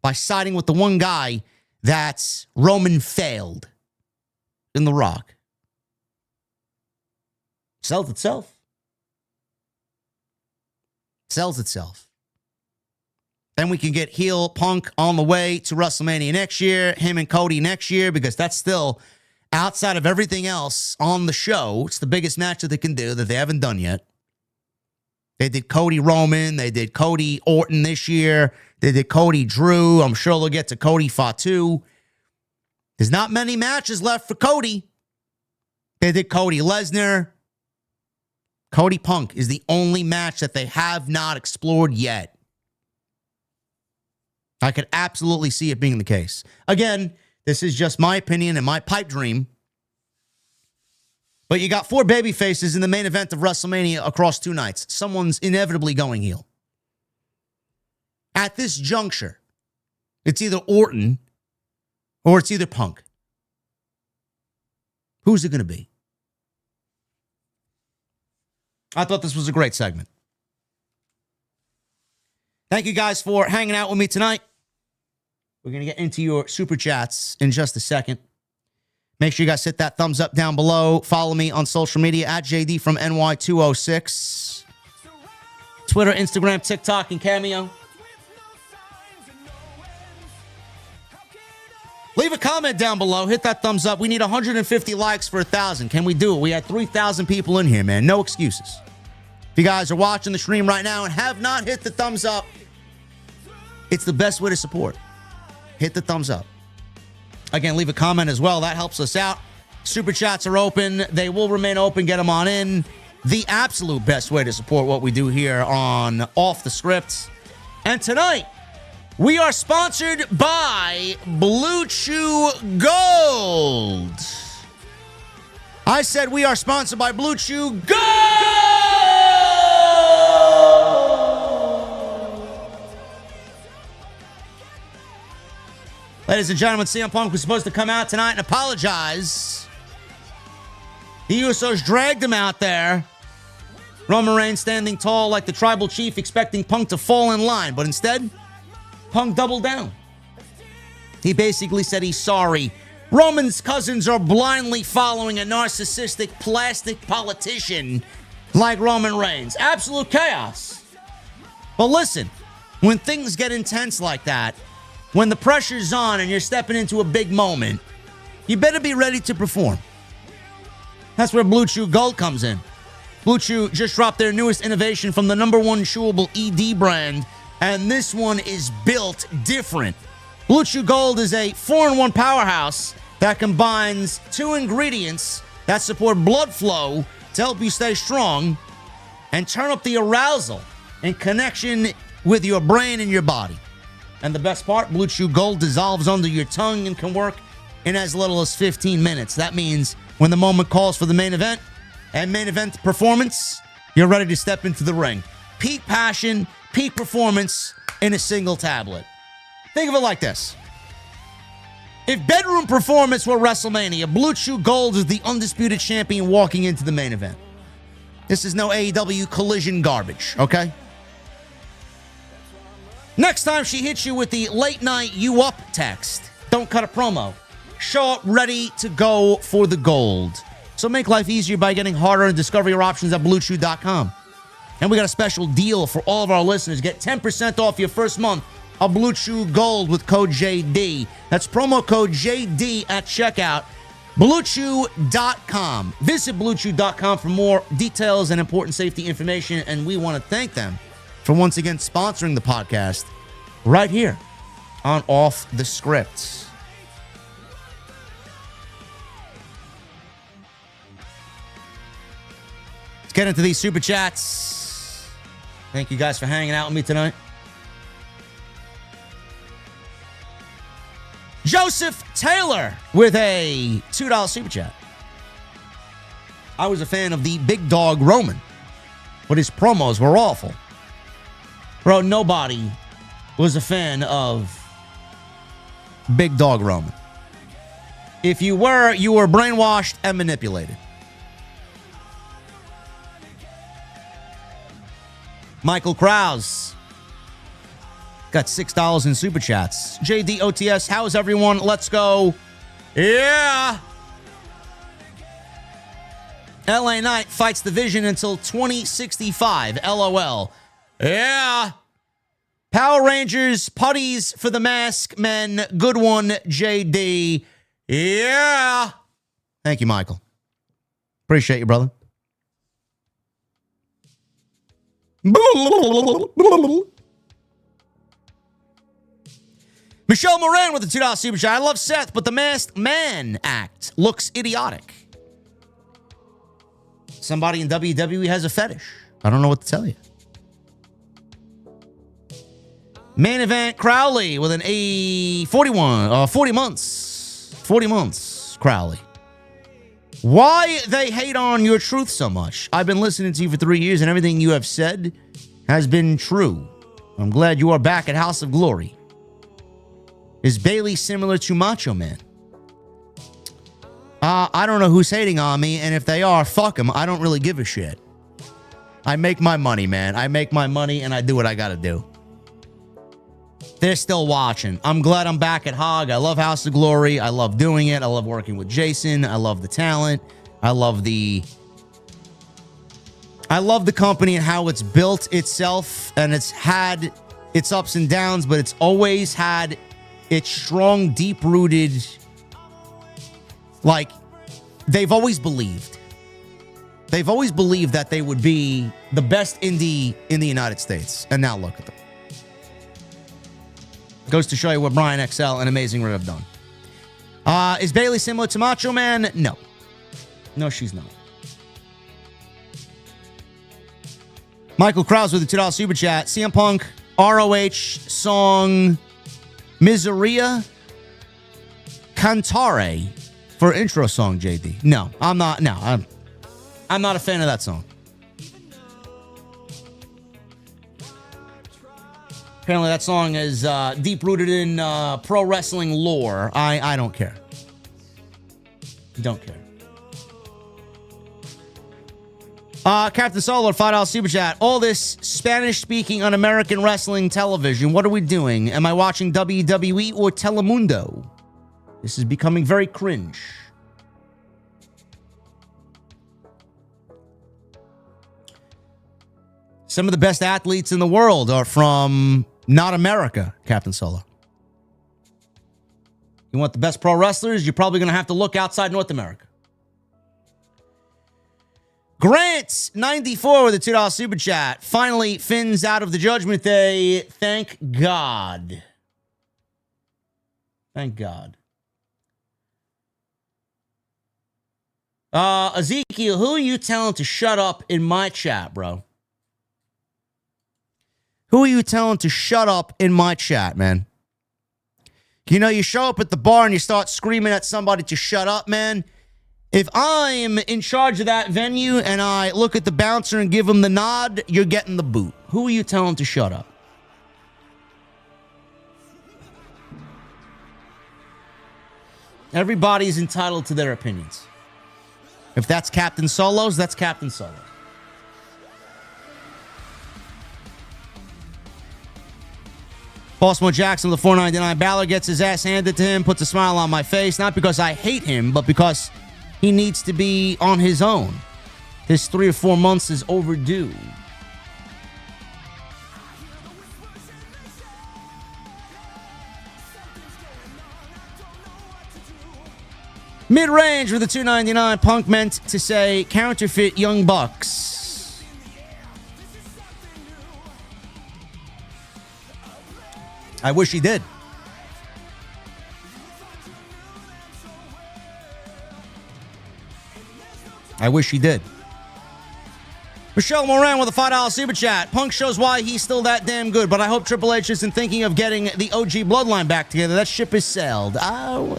By siding with the one guy that Roman failed in The Rock. Sells itself. Sells itself. Then we can get heel Punk on the way to WrestleMania next year, him and Cody next year, because that's still, outside of everything else on the show, it's the biggest match that they can do that they haven't done yet. They did Cody Roman. They did Cody Orton this year. They did Cody Drew. I'm sure they'll get to Cody Fatu. There's not many matches left for Cody. They did Cody Lesnar. Cody Punk is the only match that they have not explored yet. I could absolutely see it being the case. Again, this is just my opinion and my pipe dream. But you got 4 baby faces in the main event of WrestleMania across 2 nights. Someone's inevitably going heel. At this juncture, it's either Orton or it's either Punk. Who's it going to be? I thought this was a great segment. Thank you guys for hanging out with me tonight. We're going to get into your super chats in just a second. Make sure you guys hit that thumbs up down below. Follow me on social media at JD from NY206. Twitter, Instagram, TikTok, and Cameo. Leave a comment down below. Hit that thumbs up. We need 150 likes for 1,000. Can we do it? We had 3,000 people in here, man. No excuses. If you guys are watching the stream right now and have not hit the thumbs up, it's the best way to support. Hit the thumbs up. Again, leave a comment as well. That helps us out. Super chats are open. They will remain open. Get them on in. The absolute best way to support what we do here on Off the Script. And tonight, we are sponsored by Blue Chew Gold. I said we are sponsored by Blue Chew Gold. Ladies and gentlemen, CM Punk was supposed to come out tonight and apologize. The Usos dragged him out there. Roman Reigns standing tall like the tribal chief, expecting Punk to fall in line. But instead, Punk doubled down. He basically said he's sorry. Roman's cousins are blindly following a narcissistic plastic politician like Roman Reigns. Absolute chaos. But listen, when things get intense like that, when the pressure's on and you're stepping into a big moment, you better be ready to perform. That's where Blue Chew Gold comes in. Blue Chew just dropped their newest innovation from the #1 chewable ED brand, and this one is built different. Blue Chew Gold is a 4-in-1 powerhouse that combines 2 ingredients that support blood flow to help you stay strong and turn up the arousal and connection with your brain and your body. And the best part, Blue Chew Gold dissolves under your tongue and can work in as little as 15 minutes. That means when the moment calls for the main event and main event performance, you're ready to step into the ring. Peak passion, peak performance in a single tablet. Think of it like this. If bedroom performance were WrestleMania, Blue Chew Gold is the undisputed champion walking into the main event. This is no AEW collision garbage, okay? Next time she hits you with the late night you up text, don't cut a promo. Show up ready to go for the gold. So make life easier by getting harder and discover your options at BlueChew.com. And we got a special deal for all of our listeners. Get 10% off your first month of Blue Chew Gold with code JD. That's promo code JD at checkout. BlueChew.com. Visit BlueChew.com for more details and important safety information. And we want to thank them for once again sponsoring the podcast right here on Off the Script. Let's get into these super chats. Thank you guys for hanging out with me tonight. Joseph Taylor with a $2 super chat. I was a fan of the Big Dog Roman, but his promos were awful. Bro, nobody was a fan of Big Dog Roman. If you were brainwashed and manipulated. Michael Krause got $6 in super chats. JDOTS, how's everyone? Let's go. Yeah. LA Knight fights the Vision until 2065. LOL. Yeah. Power Rangers, putties for the mask men. Good one, JD. Yeah. Thank you, Michael. Appreciate you, brother. Michelle Moran with the $2 super chat. I love Seth, but the Masked Man act looks idiotic. Somebody in WWE has a fetish. I don't know what to tell you. Main event, Crowley with an 40 months. 40 months, Crowley. Why they hate on your truth so much? I've been listening to you for 3 years and everything you have said has been true. I'm glad you are back at House of Glory. Is Bayley similar to Macho Man? I don't know who's hating on me, and if they are, fuck them. I don't really give a shit. I make my money, man. I make my money, and I do what I gotta do. They're still watching. I'm glad I'm back at Hog. I love House of Glory. I love doing it. I love working with Jason. I love the talent. I love the company and how it's built itself, and it's had its ups and downs, but it's always had It's strong, deep-rooted. Like, they've always believed. They've always believed that they would be the best indie in the United States. And now look at them. Goes to show you what Brian XL and Amazing Red have done. Is Bayley similar to Macho Man? No. No, she's not. Michael Krause with the $2 super chat. CM Punk, ROH song Miseria Cantare for intro song, JD. No, I'm not. No, I'm not a fan of that song. Apparently that song is deep-rooted in pro wrestling lore. I don't care. Don't care. Captain Solar, $5 super chat. All this Spanish-speaking on American wrestling television, what are we doing? Am I watching WWE or Telemundo? This is becoming very cringe. Some of the best athletes in the world are from not America, Captain Solo. You want the best pro wrestlers? You're probably going to have to look outside North America. Grant, 94 with a $2 super chat. Finally, Finn's out of the Judgment Day. Thank God. Thank God. Ezekiel, who are you telling to shut up in my chat, bro? Who are you telling to shut up in my chat, man? You know, you show up at the bar and you start screaming at somebody to shut up, man. If I'm in charge of that venue and I look at the bouncer and give him the nod, you're getting the boot. Who are you telling to shut up? Everybody's entitled to their opinions. If that's Captain Solo's, that's Captain Solo's. Baltimore Jackson with the $4.99. Balor gets his ass handed to him, puts a smile on my face, not because I hate him, but because he needs to be on his own. His 3 or 4 months is overdue. Mid-range with the $2.99. Punk meant to say counterfeit Young Bucks. I wish he did. I wish he did. Michelle Moran with a $5 super chat. Punk shows why he's still that damn good, but I hope Triple H isn't thinking of getting the OG Bloodline back together. That ship is sailed. Oh,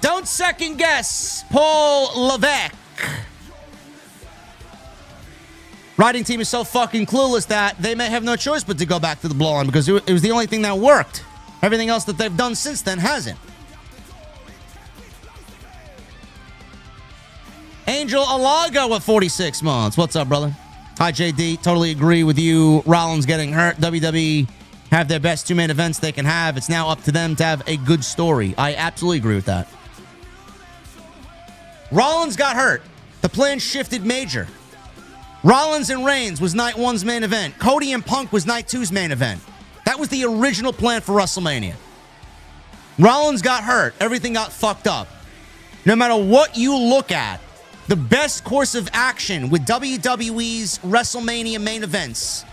don't second guess Paul Levesque. Writing team is so fucking clueless that they may have no choice but to go back to the Bloodline because it was the only thing that worked. Everything else that they've done since then hasn't. Angel Alago with 46 months. What's up, brother? Hi, JD. Totally agree with you. Rollins getting hurt. WWE have their best 2 main events they can have. It's now up to them to have a good story. I absolutely agree with that. Rollins got hurt. The plan shifted major. Rollins and Reigns was night 1's main event. Cody and Punk was night 2's main event. That was the original plan for WrestleMania. Rollins got hurt. Everything got fucked up. No matter what you look at, the best course of action with WWE's WrestleMania main events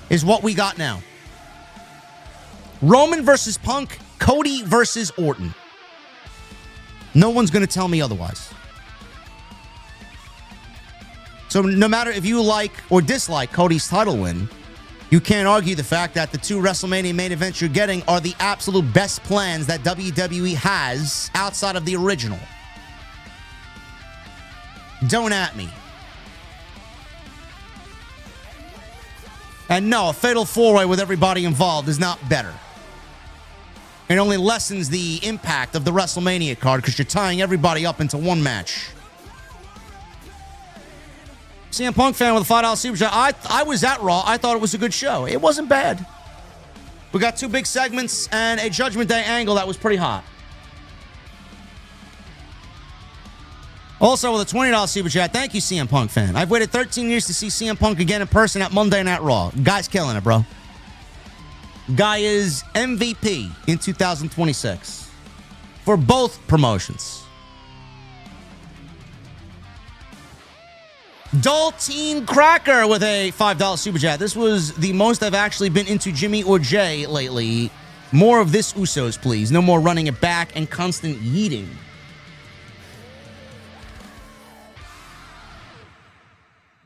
is what we got now. Roman versus Punk, Cody versus Orton. No one's going to tell me otherwise. So no matter if you like or dislike Cody's title win, you can't argue the fact that the 2 WrestleMania main events you're getting are the absolute best plans that WWE has outside of the original. Don't at me. And no, a fatal 4-way with everybody involved is not better. It only lessens the impact of the WrestleMania card because you're tying everybody up into one match. CM Punk fan with a $5 super chat. I was at Raw. I thought it was a good show. It wasn't bad. We got 2 big segments and a Judgment Day angle that was pretty hot. Also with a $20 super chat. Thank you, CM Punk fan. I've waited 13 years to see CM Punk again in person at Monday Night Raw. Guy's killing it, bro. Gaia's MVP in 2026 for both promotions. Dalteen Cracker with a $5 super chat. This was the most I've actually been into Jimmy or Jay lately. More of this Usos, please. No more running it back and constant yeeting.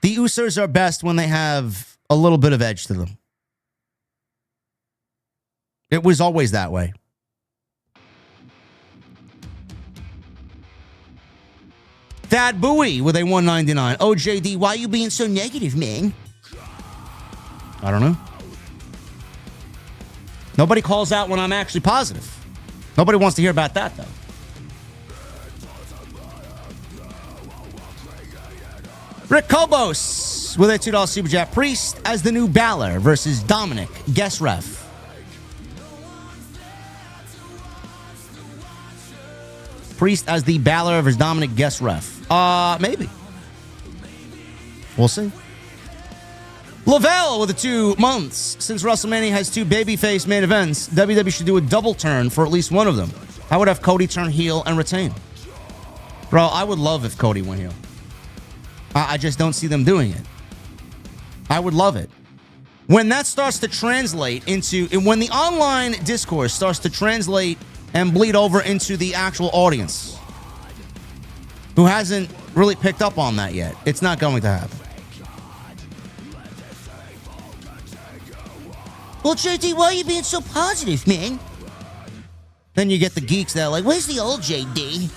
The Usos are best when they have a little bit of edge to them. It was always that way. Thad Bowie with a $1.99. Oh, JD, why are you being so negative, man? I don't know. Nobody calls out when I'm actually positive. Nobody wants to hear about that, though. Rick Kobos with a $2 super chat. Priest as the new Balor versus Dominik. Guest ref. Priest as the Balor versus Dominik guest ref. Maybe. We'll see. Lavelle with the 2 months. Since WrestleMania has 2 babyface main events, WWE should do a double turn for at least one of them. I would have Cody turn heel and retain. Bro, I would love if Cody went heel. I just don't see them doing it. I would love it. When that starts to translate into, and when the online discourse starts to translate and bleed over into the actual audience who hasn't really picked up on that yet, it's not going to happen. Well, JD, why are you being so positive, man? Then you get the geeks that are like, where's the old JD?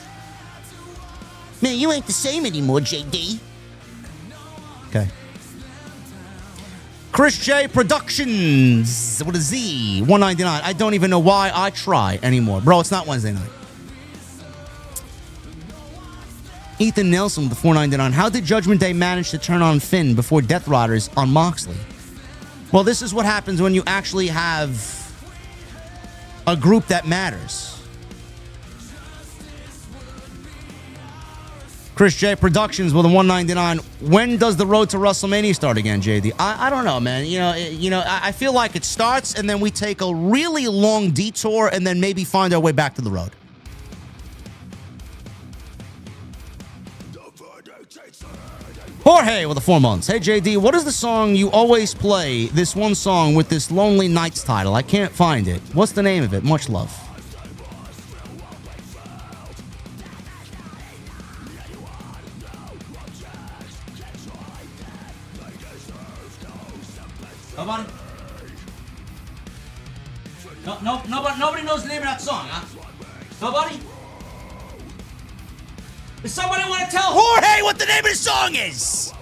Man, you ain't the same anymore, JD. Okay. Chris J Productions with a Z, $1.99. I don't even know why I try anymore. Bro, it's not Wednesday night. Ethan Nelson with the $4.99. How did Judgment Day manage to turn on Finn before Death Riders on Moxley? Well, this is what happens when you actually have a group that matters. Chris J Productions with a $1.99. When does the road to WrestleMania start again, JD? I don't know, man. I feel like it starts and then we take a really long detour and then maybe find our way back to the road. Jorge with the 4 months. Hey, JD, what is the song you always play? This one song with this Lonely Nights title. I can't find it. What's the name of it? Much love. Nobody? Nobody knows the name of that song, huh? Nobody? Does somebody want to tell Jorge what the name of the song is?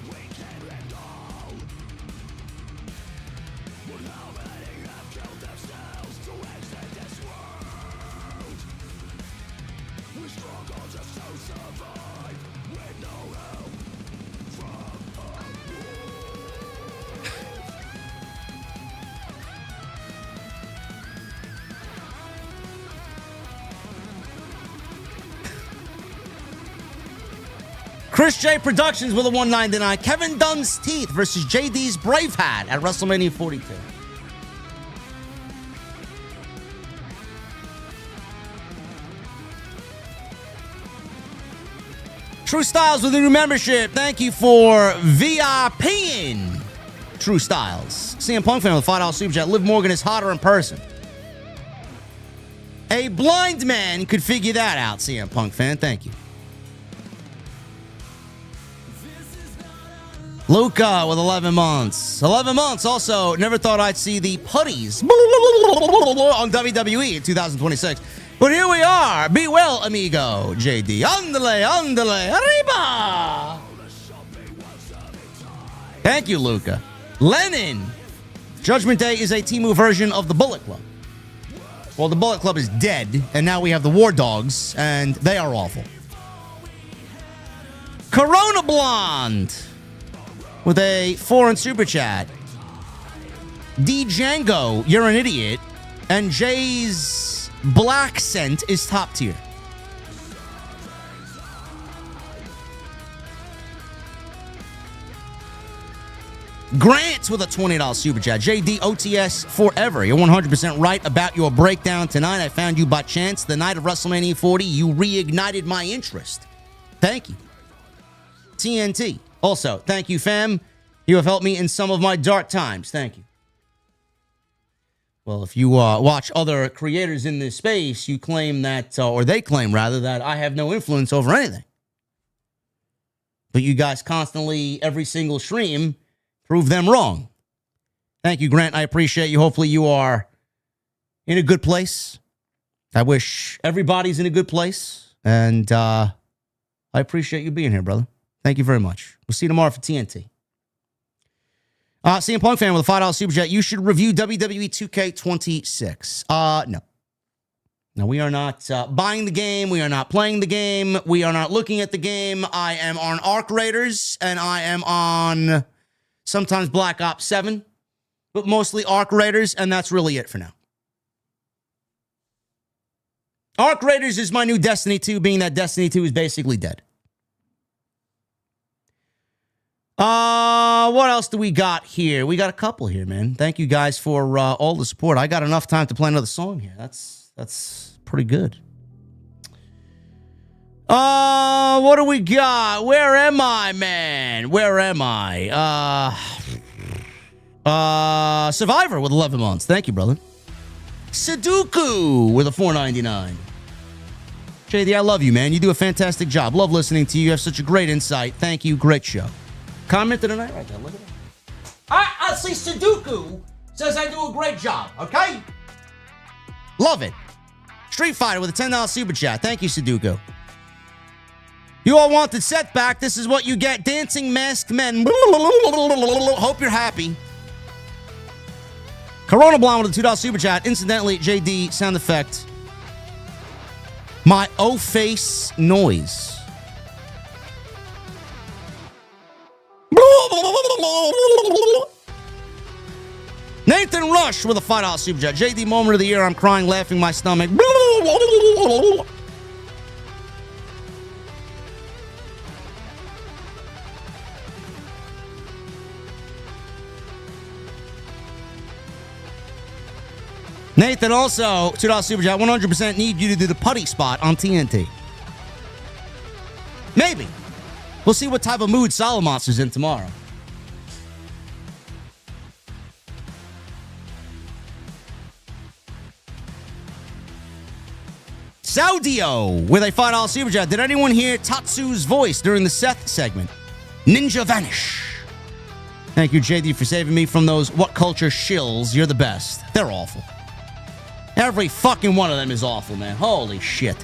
Chris J Productions with a $1.99. Kevin Dunn's Teeth versus JD's Braveheart at WrestleMania 42. True Styles with a new membership. Thank you for VIPing. True Styles. CM Punk fan with a $5 super chat. Liv Morgan is hotter in person. A blind man could figure that out, CM Punk fan. Thank you. Luca with 11 months. 11 months. Also, never thought I'd see the putties on WWE in 2026. But here we are. Be well, amigo. JD. Andale, arriba. Thank you, Luca. Lenin. Judgment Day is a Temu version of the Bullet Club. Well, the Bullet Club is dead, and now we have the War Dogs, and they are awful. Corona Blonde with a $4 super chat. D Django, you're an idiot. And Jay's Black Scent is top tier. Grant with a $20 super chat. JD OTS forever. You're 100% right about your breakdown tonight. I found you by chance. The night of WrestleMania 40, you reignited my interest. Thank you. TNT. Also, thank you, fam. You have helped me in some of my dark times. Thank you. Well, if you watch other creators in this space, you claim that, or they claim rather, that I have no influence over anything. But you guys constantly, every single stream, prove them wrong. Thank you, Grant. I appreciate you. Hopefully you are in a good place. I wish everybody's in a good place. And I appreciate you being here, brother. Thank you very much. We'll see you tomorrow for TNT. CM Punk fan with a $5 super chat. You should review WWE 2K26. No. No, we are not buying the game. We are not playing the game. We are not looking at the game. I am on Arc Raiders, and I am on sometimes Black Ops 7, but mostly Arc Raiders, and that's really it for now. Arc Raiders is my new Destiny 2, being that Destiny 2 is basically dead. What else do we got here? We got a couple here, man. Thank you guys for all the support. I got enough time to play another song here. That's pretty good. What do we got? Where am I, man? Where am I? Survivor with 11 months. Thank you, brother. Sudoku with a $4.99. JD, I love you, man. You do a fantastic job. Love listening to you. You have such a great insight. Thank you. Great show. Commented tonight right there. Look at that. I see Sudoku says I do a great job. Okay? Love it. Street Fighter with a $10 super chat. Thank you, Sudoku. You all wanted Seth back. This is what you get. Dancing masked men. Hope you're happy. Corona Blonde with a $2 super chat. Incidentally, JD sound effect. My O-face noise. Nathan Rush with a $5 super chat. JD moment of the year. I'm crying, laughing my stomach. Nathan also, $2 super chat. 100% need you to do the putty spot on TNT. Maybe. We'll see what type of mood Solomonster's in tomorrow. Saudio with a $5 super chat. Did anyone hear Tatsu's voice during the Seth segment? Ninja Vanish. Thank you, JD, for saving me from those what culture shills. You're the best. They're awful. Every fucking one of them is awful, man. Holy shit.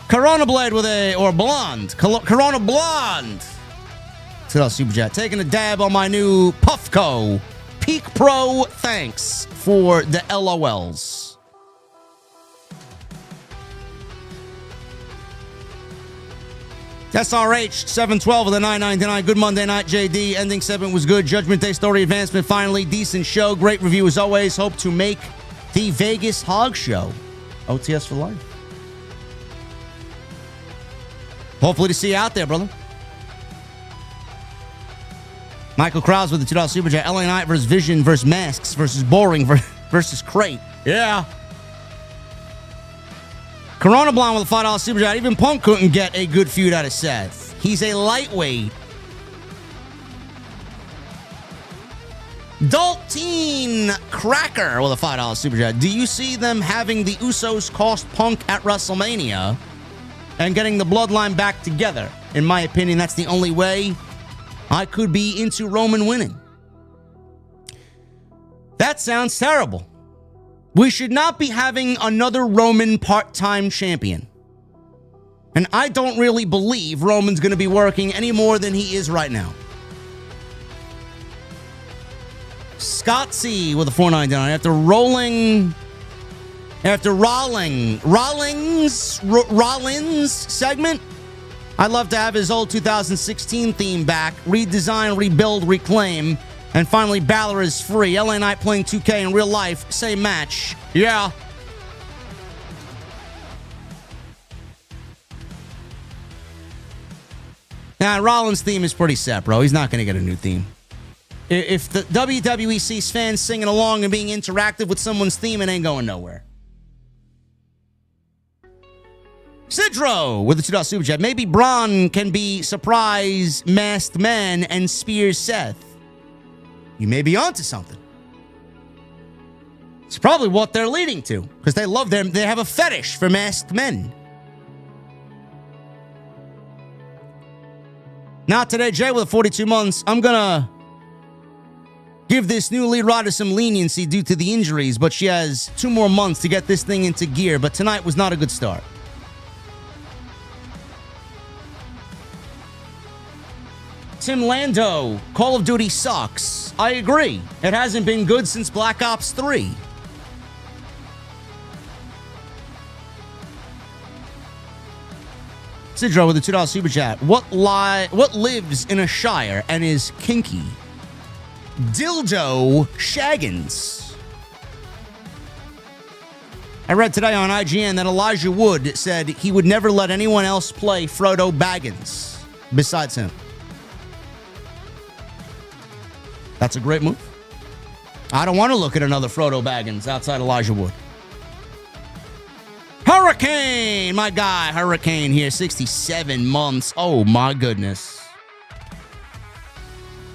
Corona Blade with a, or Blonde. Corona Blonde. $2 super chat. Taking a dab on my new Puffco. Peak Pro, thanks for the LOLs. SRH 712 with a $9.99. Good Monday night, JD. Ending segment was good. Judgment Day story advancement finally. Decent show. Great review as always. Hope to make the Vegas Hog Show. OTS for life. Hopefully to see you out there, brother. Michael Krause with the $2 super chat. LA Knight versus Vision versus Masks versus Boring versus Crate. Yeah. Corona Blonde with a $5 super chat. Even Punk couldn't get a good feud out of Seth. He's a lightweight. Dalteen Cracker with a $5 super chat. Do you see them having the Usos cost Punk at WrestleMania and getting the Bloodline back together? In my opinion, that's the only way I could be into Roman winning. That sounds terrible. We should not be having another Roman part-time champion. And I don't really believe Roman's going to be working any more than he is right now. Scott C with a $4.99. After Rollins segment, I'd love to have his old 2016 theme back. Redesign, rebuild, reclaim. And finally, Balor is free. LA Knight playing 2K in real life. Same match. Yeah. Nah, Rollins' theme is pretty set, bro. He's not going to get a new theme. If the WWE sees fans singing along and being interactive with someone's theme, it ain't going nowhere. Sidro with the $2 super chat. Maybe Braun can be surprise masked man and spears Seth. You may be onto something. It's probably what they're leading to, because they love them. They have a fetish for masked men. Not today, Jay, with 42 months. I'm gonna give this new lead rider some leniency due to the injuries, but she has 2 more months to get this thing into gear. But tonight was not a good start. Tim Lando, Call of Duty sucks. I agree. It hasn't been good since Black Ops 3. Sidro with the $2 super chat. What lives in a shire and is kinky? Dildo Shaggins. I read today on IGN that Elijah Wood said he would never let anyone else play Frodo Baggins besides him. That's a great move. I don't want to look at another Frodo Baggins outside Elijah Wood. Hurricane, my guy, Hurricane here, 67 months. Oh, my goodness.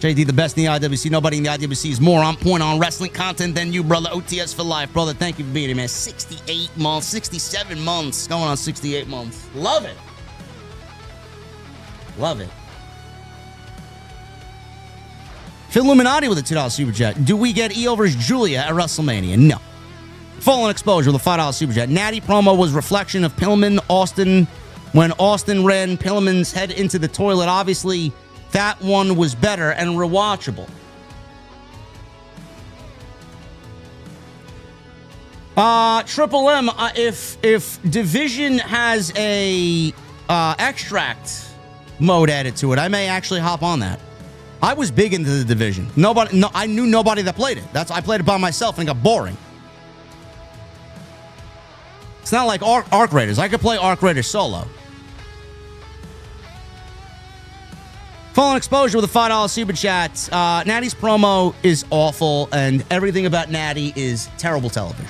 JD, the best in the IWC. Nobody in the IWC is more on point on wrestling content than you, brother. OTS for life, brother. Thank you for being here, man. 68 months, 67 months, going on 68 months. Love it. Love it. Phil Illuminati with a $2 super chat. Do we get Io versus Julia at WrestleMania? No. Fallen Exposure with a $5 super chat. Natty promo was reflection of Pillman, Austin. When Austin ran Pillman's head into the toilet, obviously that one was better and rewatchable. Triple M, if Division has a extract mode added to it, I may actually hop on that. I was big into the Division. I knew nobody that played it. I played it by myself and it got boring. It's not like Arc Raiders. I could play Arc Raiders solo. Fallen Exposure with a $5 super chat. Natty's promo is awful, and everything about Natty is terrible television.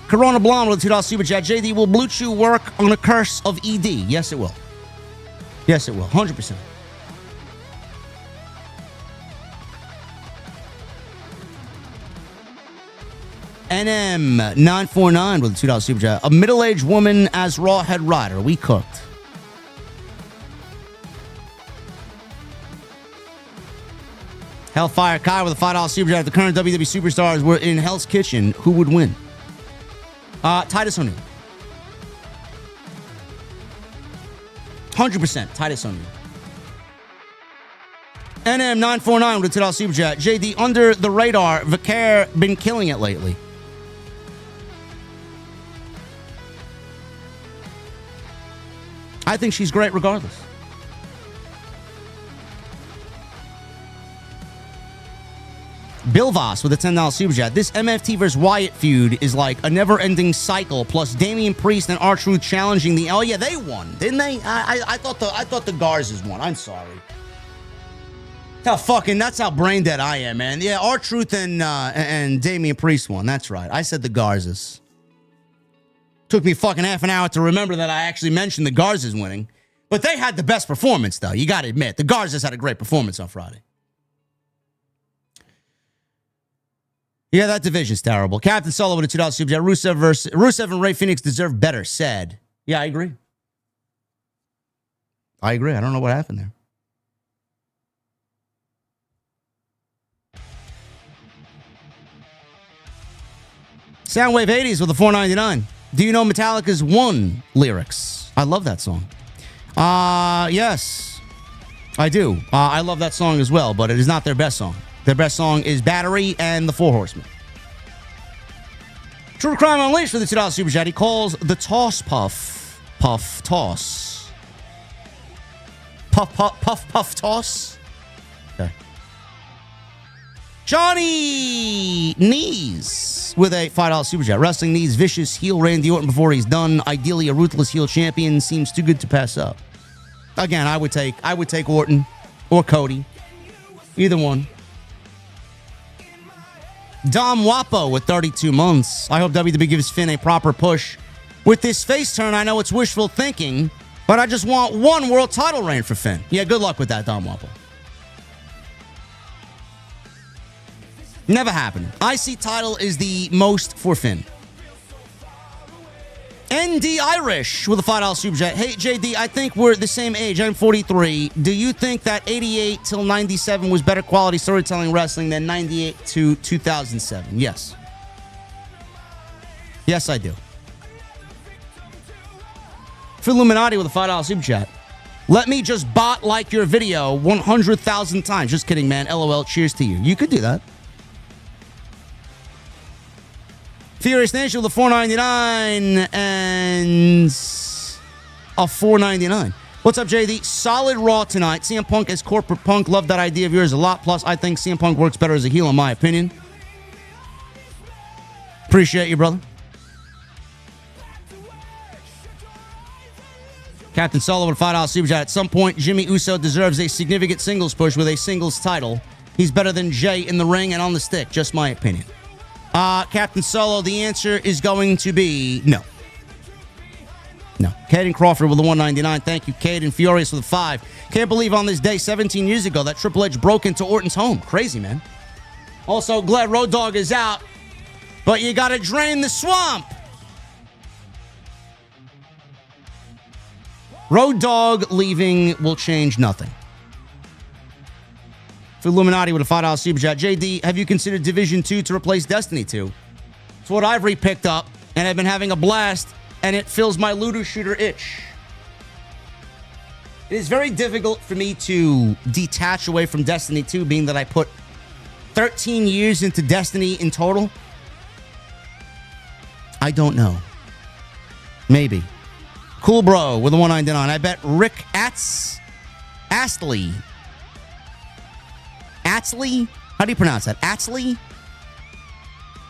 Corona Blonde with a $2 super chat. JD, will Blue Chew work on a curse of ED? Yes, it will. Yes, it will. 100%. NM949 with a $2 super chat. A middle-aged woman as Raw head rider. We cooked. Hellfire Kai with a $5 super chat. If the current WWE superstars were in Hell's Kitchen, who would win? Titus O'Neil. 100% Titus O'Neil. NM949 with a $2 super chat. JD, under the radar, Vicaire been killing it lately. I think she's great regardless. Bill Voss with a $10 super chat. This MFT versus Wyatt feud is like a never-ending cycle. Plus Damian Priest and R-Truth challenging the. Oh yeah, they won, didn't they? I thought the Garzas won. I'm sorry. That's how brain dead I am, man. Yeah, R-Truth and Damian Priest won. That's right. I said the Garzas. Took me fucking half an hour to remember that I actually mentioned the Garzas winning. But they had the best performance, though. You got to admit, the Garzas had a great performance on Friday. Yeah, that division's terrible. Captain Solo with a $2 super chat. Rusev and Ray Phoenix deserve better. Sad. Yeah, I agree. I don't know what happened there. Soundwave 80s with a $4.99. Do you know Metallica's One lyrics? I love that song. Yes, I do. I love that song as well, but it is not their best song. Their best song is Battery and the Four Horsemen. True Crime Unleashed for the $2 super chat. He calls the toss puff toss. Puff toss. Okay. Johnny Knees with a $5 super chat. Wrestling needs vicious heel Randy Orton before he's done. Ideally, a ruthless heel champion seems too good to pass up. Again, I would take Orton or Cody. Either one. Dom Wapo with 32 months. I hope WWE gives Finn a proper push. With this face turn, I know it's wishful thinking, but I just want one world title reign for Finn. Yeah, good luck with that, Dom Wapo. Never happened. IC title is the most for Finn. ND Irish with a $5 super chat. Hey, JD, I think we're the same age. I'm 43. Do you think that 88 till 97 was better quality storytelling wrestling than 98 to 2007? Yes. Yes, I do. For Illuminati with a $5 super chat. Let me just bot like your video 100,000 times. Just kidding, man. LOL. Cheers to you. You could do that. Furious Nation with a $4.99 and a $4.99. What's up, JD? Solid Raw tonight. CM Punk as corporate Punk. Love that idea of yours a lot. Plus, I think CM Punk works better as a heel, in my opinion. Appreciate you, brother. Captain Solo with a $5 super chat. At some point, Jimmy Uso deserves a significant singles push with a singles title. He's better than Jay in the ring and on the stick. Just my opinion. Captain Solo, the answer is going to be no. No. Caden Crawford with a $1.99. Thank you, Caden. Furious with a $5. Can't believe on this day 17 years ago that Triple H broke into Orton's home. Crazy, man. Also, glad Road Dogg is out, but you got to drain the swamp. Road Dogg leaving will change nothing. For Illuminati with a $5 super chat. JD, have you considered Division 2 to replace Destiny 2? It's what I've re-picked up, and I've been having a blast, and it fills my Ludo Shooter itch. It is very difficult for me to detach away from Destiny 2, being that I put 13 years into Destiny in total. I don't know. Maybe. Cool Bro with a $1.99. I bet Rick Astley. Atsley? How do you pronounce that? Atsley?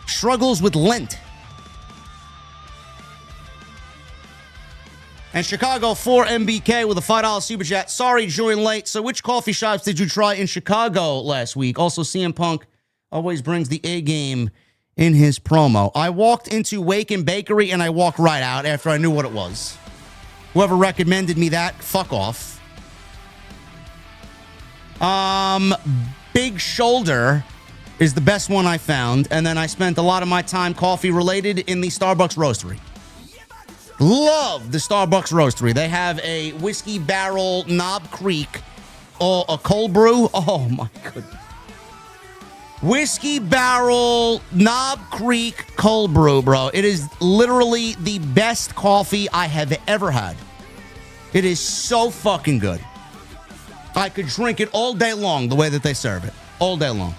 Struggles with Lent. And Chicago 4MBK with a $5 super chat. Sorry, join late. So which coffee shops did you try in Chicago last week? Also, CM Punk always brings the A game in his promo. I walked into Wake and Bakery and I walked right out after I knew what it was. Whoever recommended me that, fuck off. Big Shoulder is the best one I found. And then I spent a lot of my time coffee related in the Starbucks Roastery. Love the Starbucks Roastery. They have a Whiskey Barrel Knob Creek or a cold brew. Oh my goodness. Whiskey Barrel Knob Creek cold brew, bro. It is literally the best coffee I have ever had. It is so fucking good. I could drink it all day long the way that they serve it. All day long.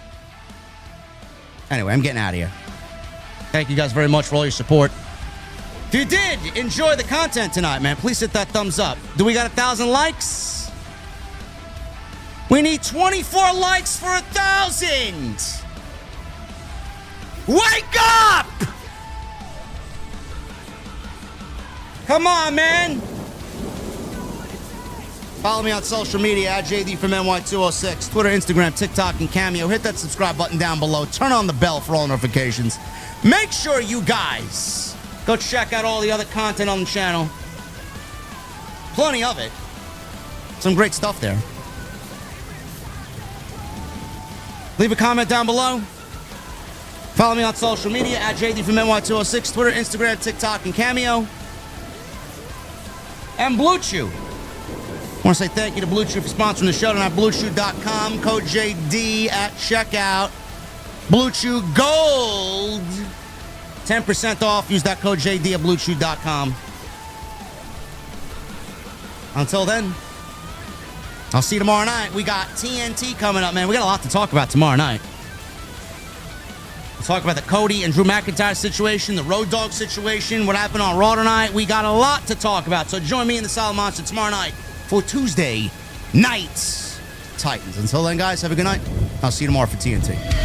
Anyway, I'm getting out of here. Thank you guys very much for all your support. If you did enjoy the content tonight, man, please hit that thumbs up. Do we got 1,000 likes? We need 24 likes for 1,000. Wake up! Come on, man. Follow me on social media at JD from NY206, Twitter, Instagram, TikTok, and Cameo. Hit that subscribe button down below. Turn on the bell for all notifications. Make sure you guys go check out all the other content on the channel. Plenty of it. Some great stuff there. Leave a comment down below. Follow me on social media at JD from NY206, Twitter, Instagram, TikTok, and Cameo. And Blue Chew. I want to say thank you to Blue Chew for sponsoring the show tonight. BlueChew.com, code JD at checkout. Blue Chew Gold. 10% off. Use that code JD at BlueChew.com. Until then, I'll see you tomorrow night. We got TNT coming up, man. We got a lot to talk about tomorrow night. We'll talk about the Cody and Drew McIntyre situation, the Road Dogg situation, what happened on Raw tonight. We got a lot to talk about. So join me in the Silent Monster tomorrow night for Tuesday Night's Titans. Until then, guys, have a good night. I'll see you tomorrow for TNT.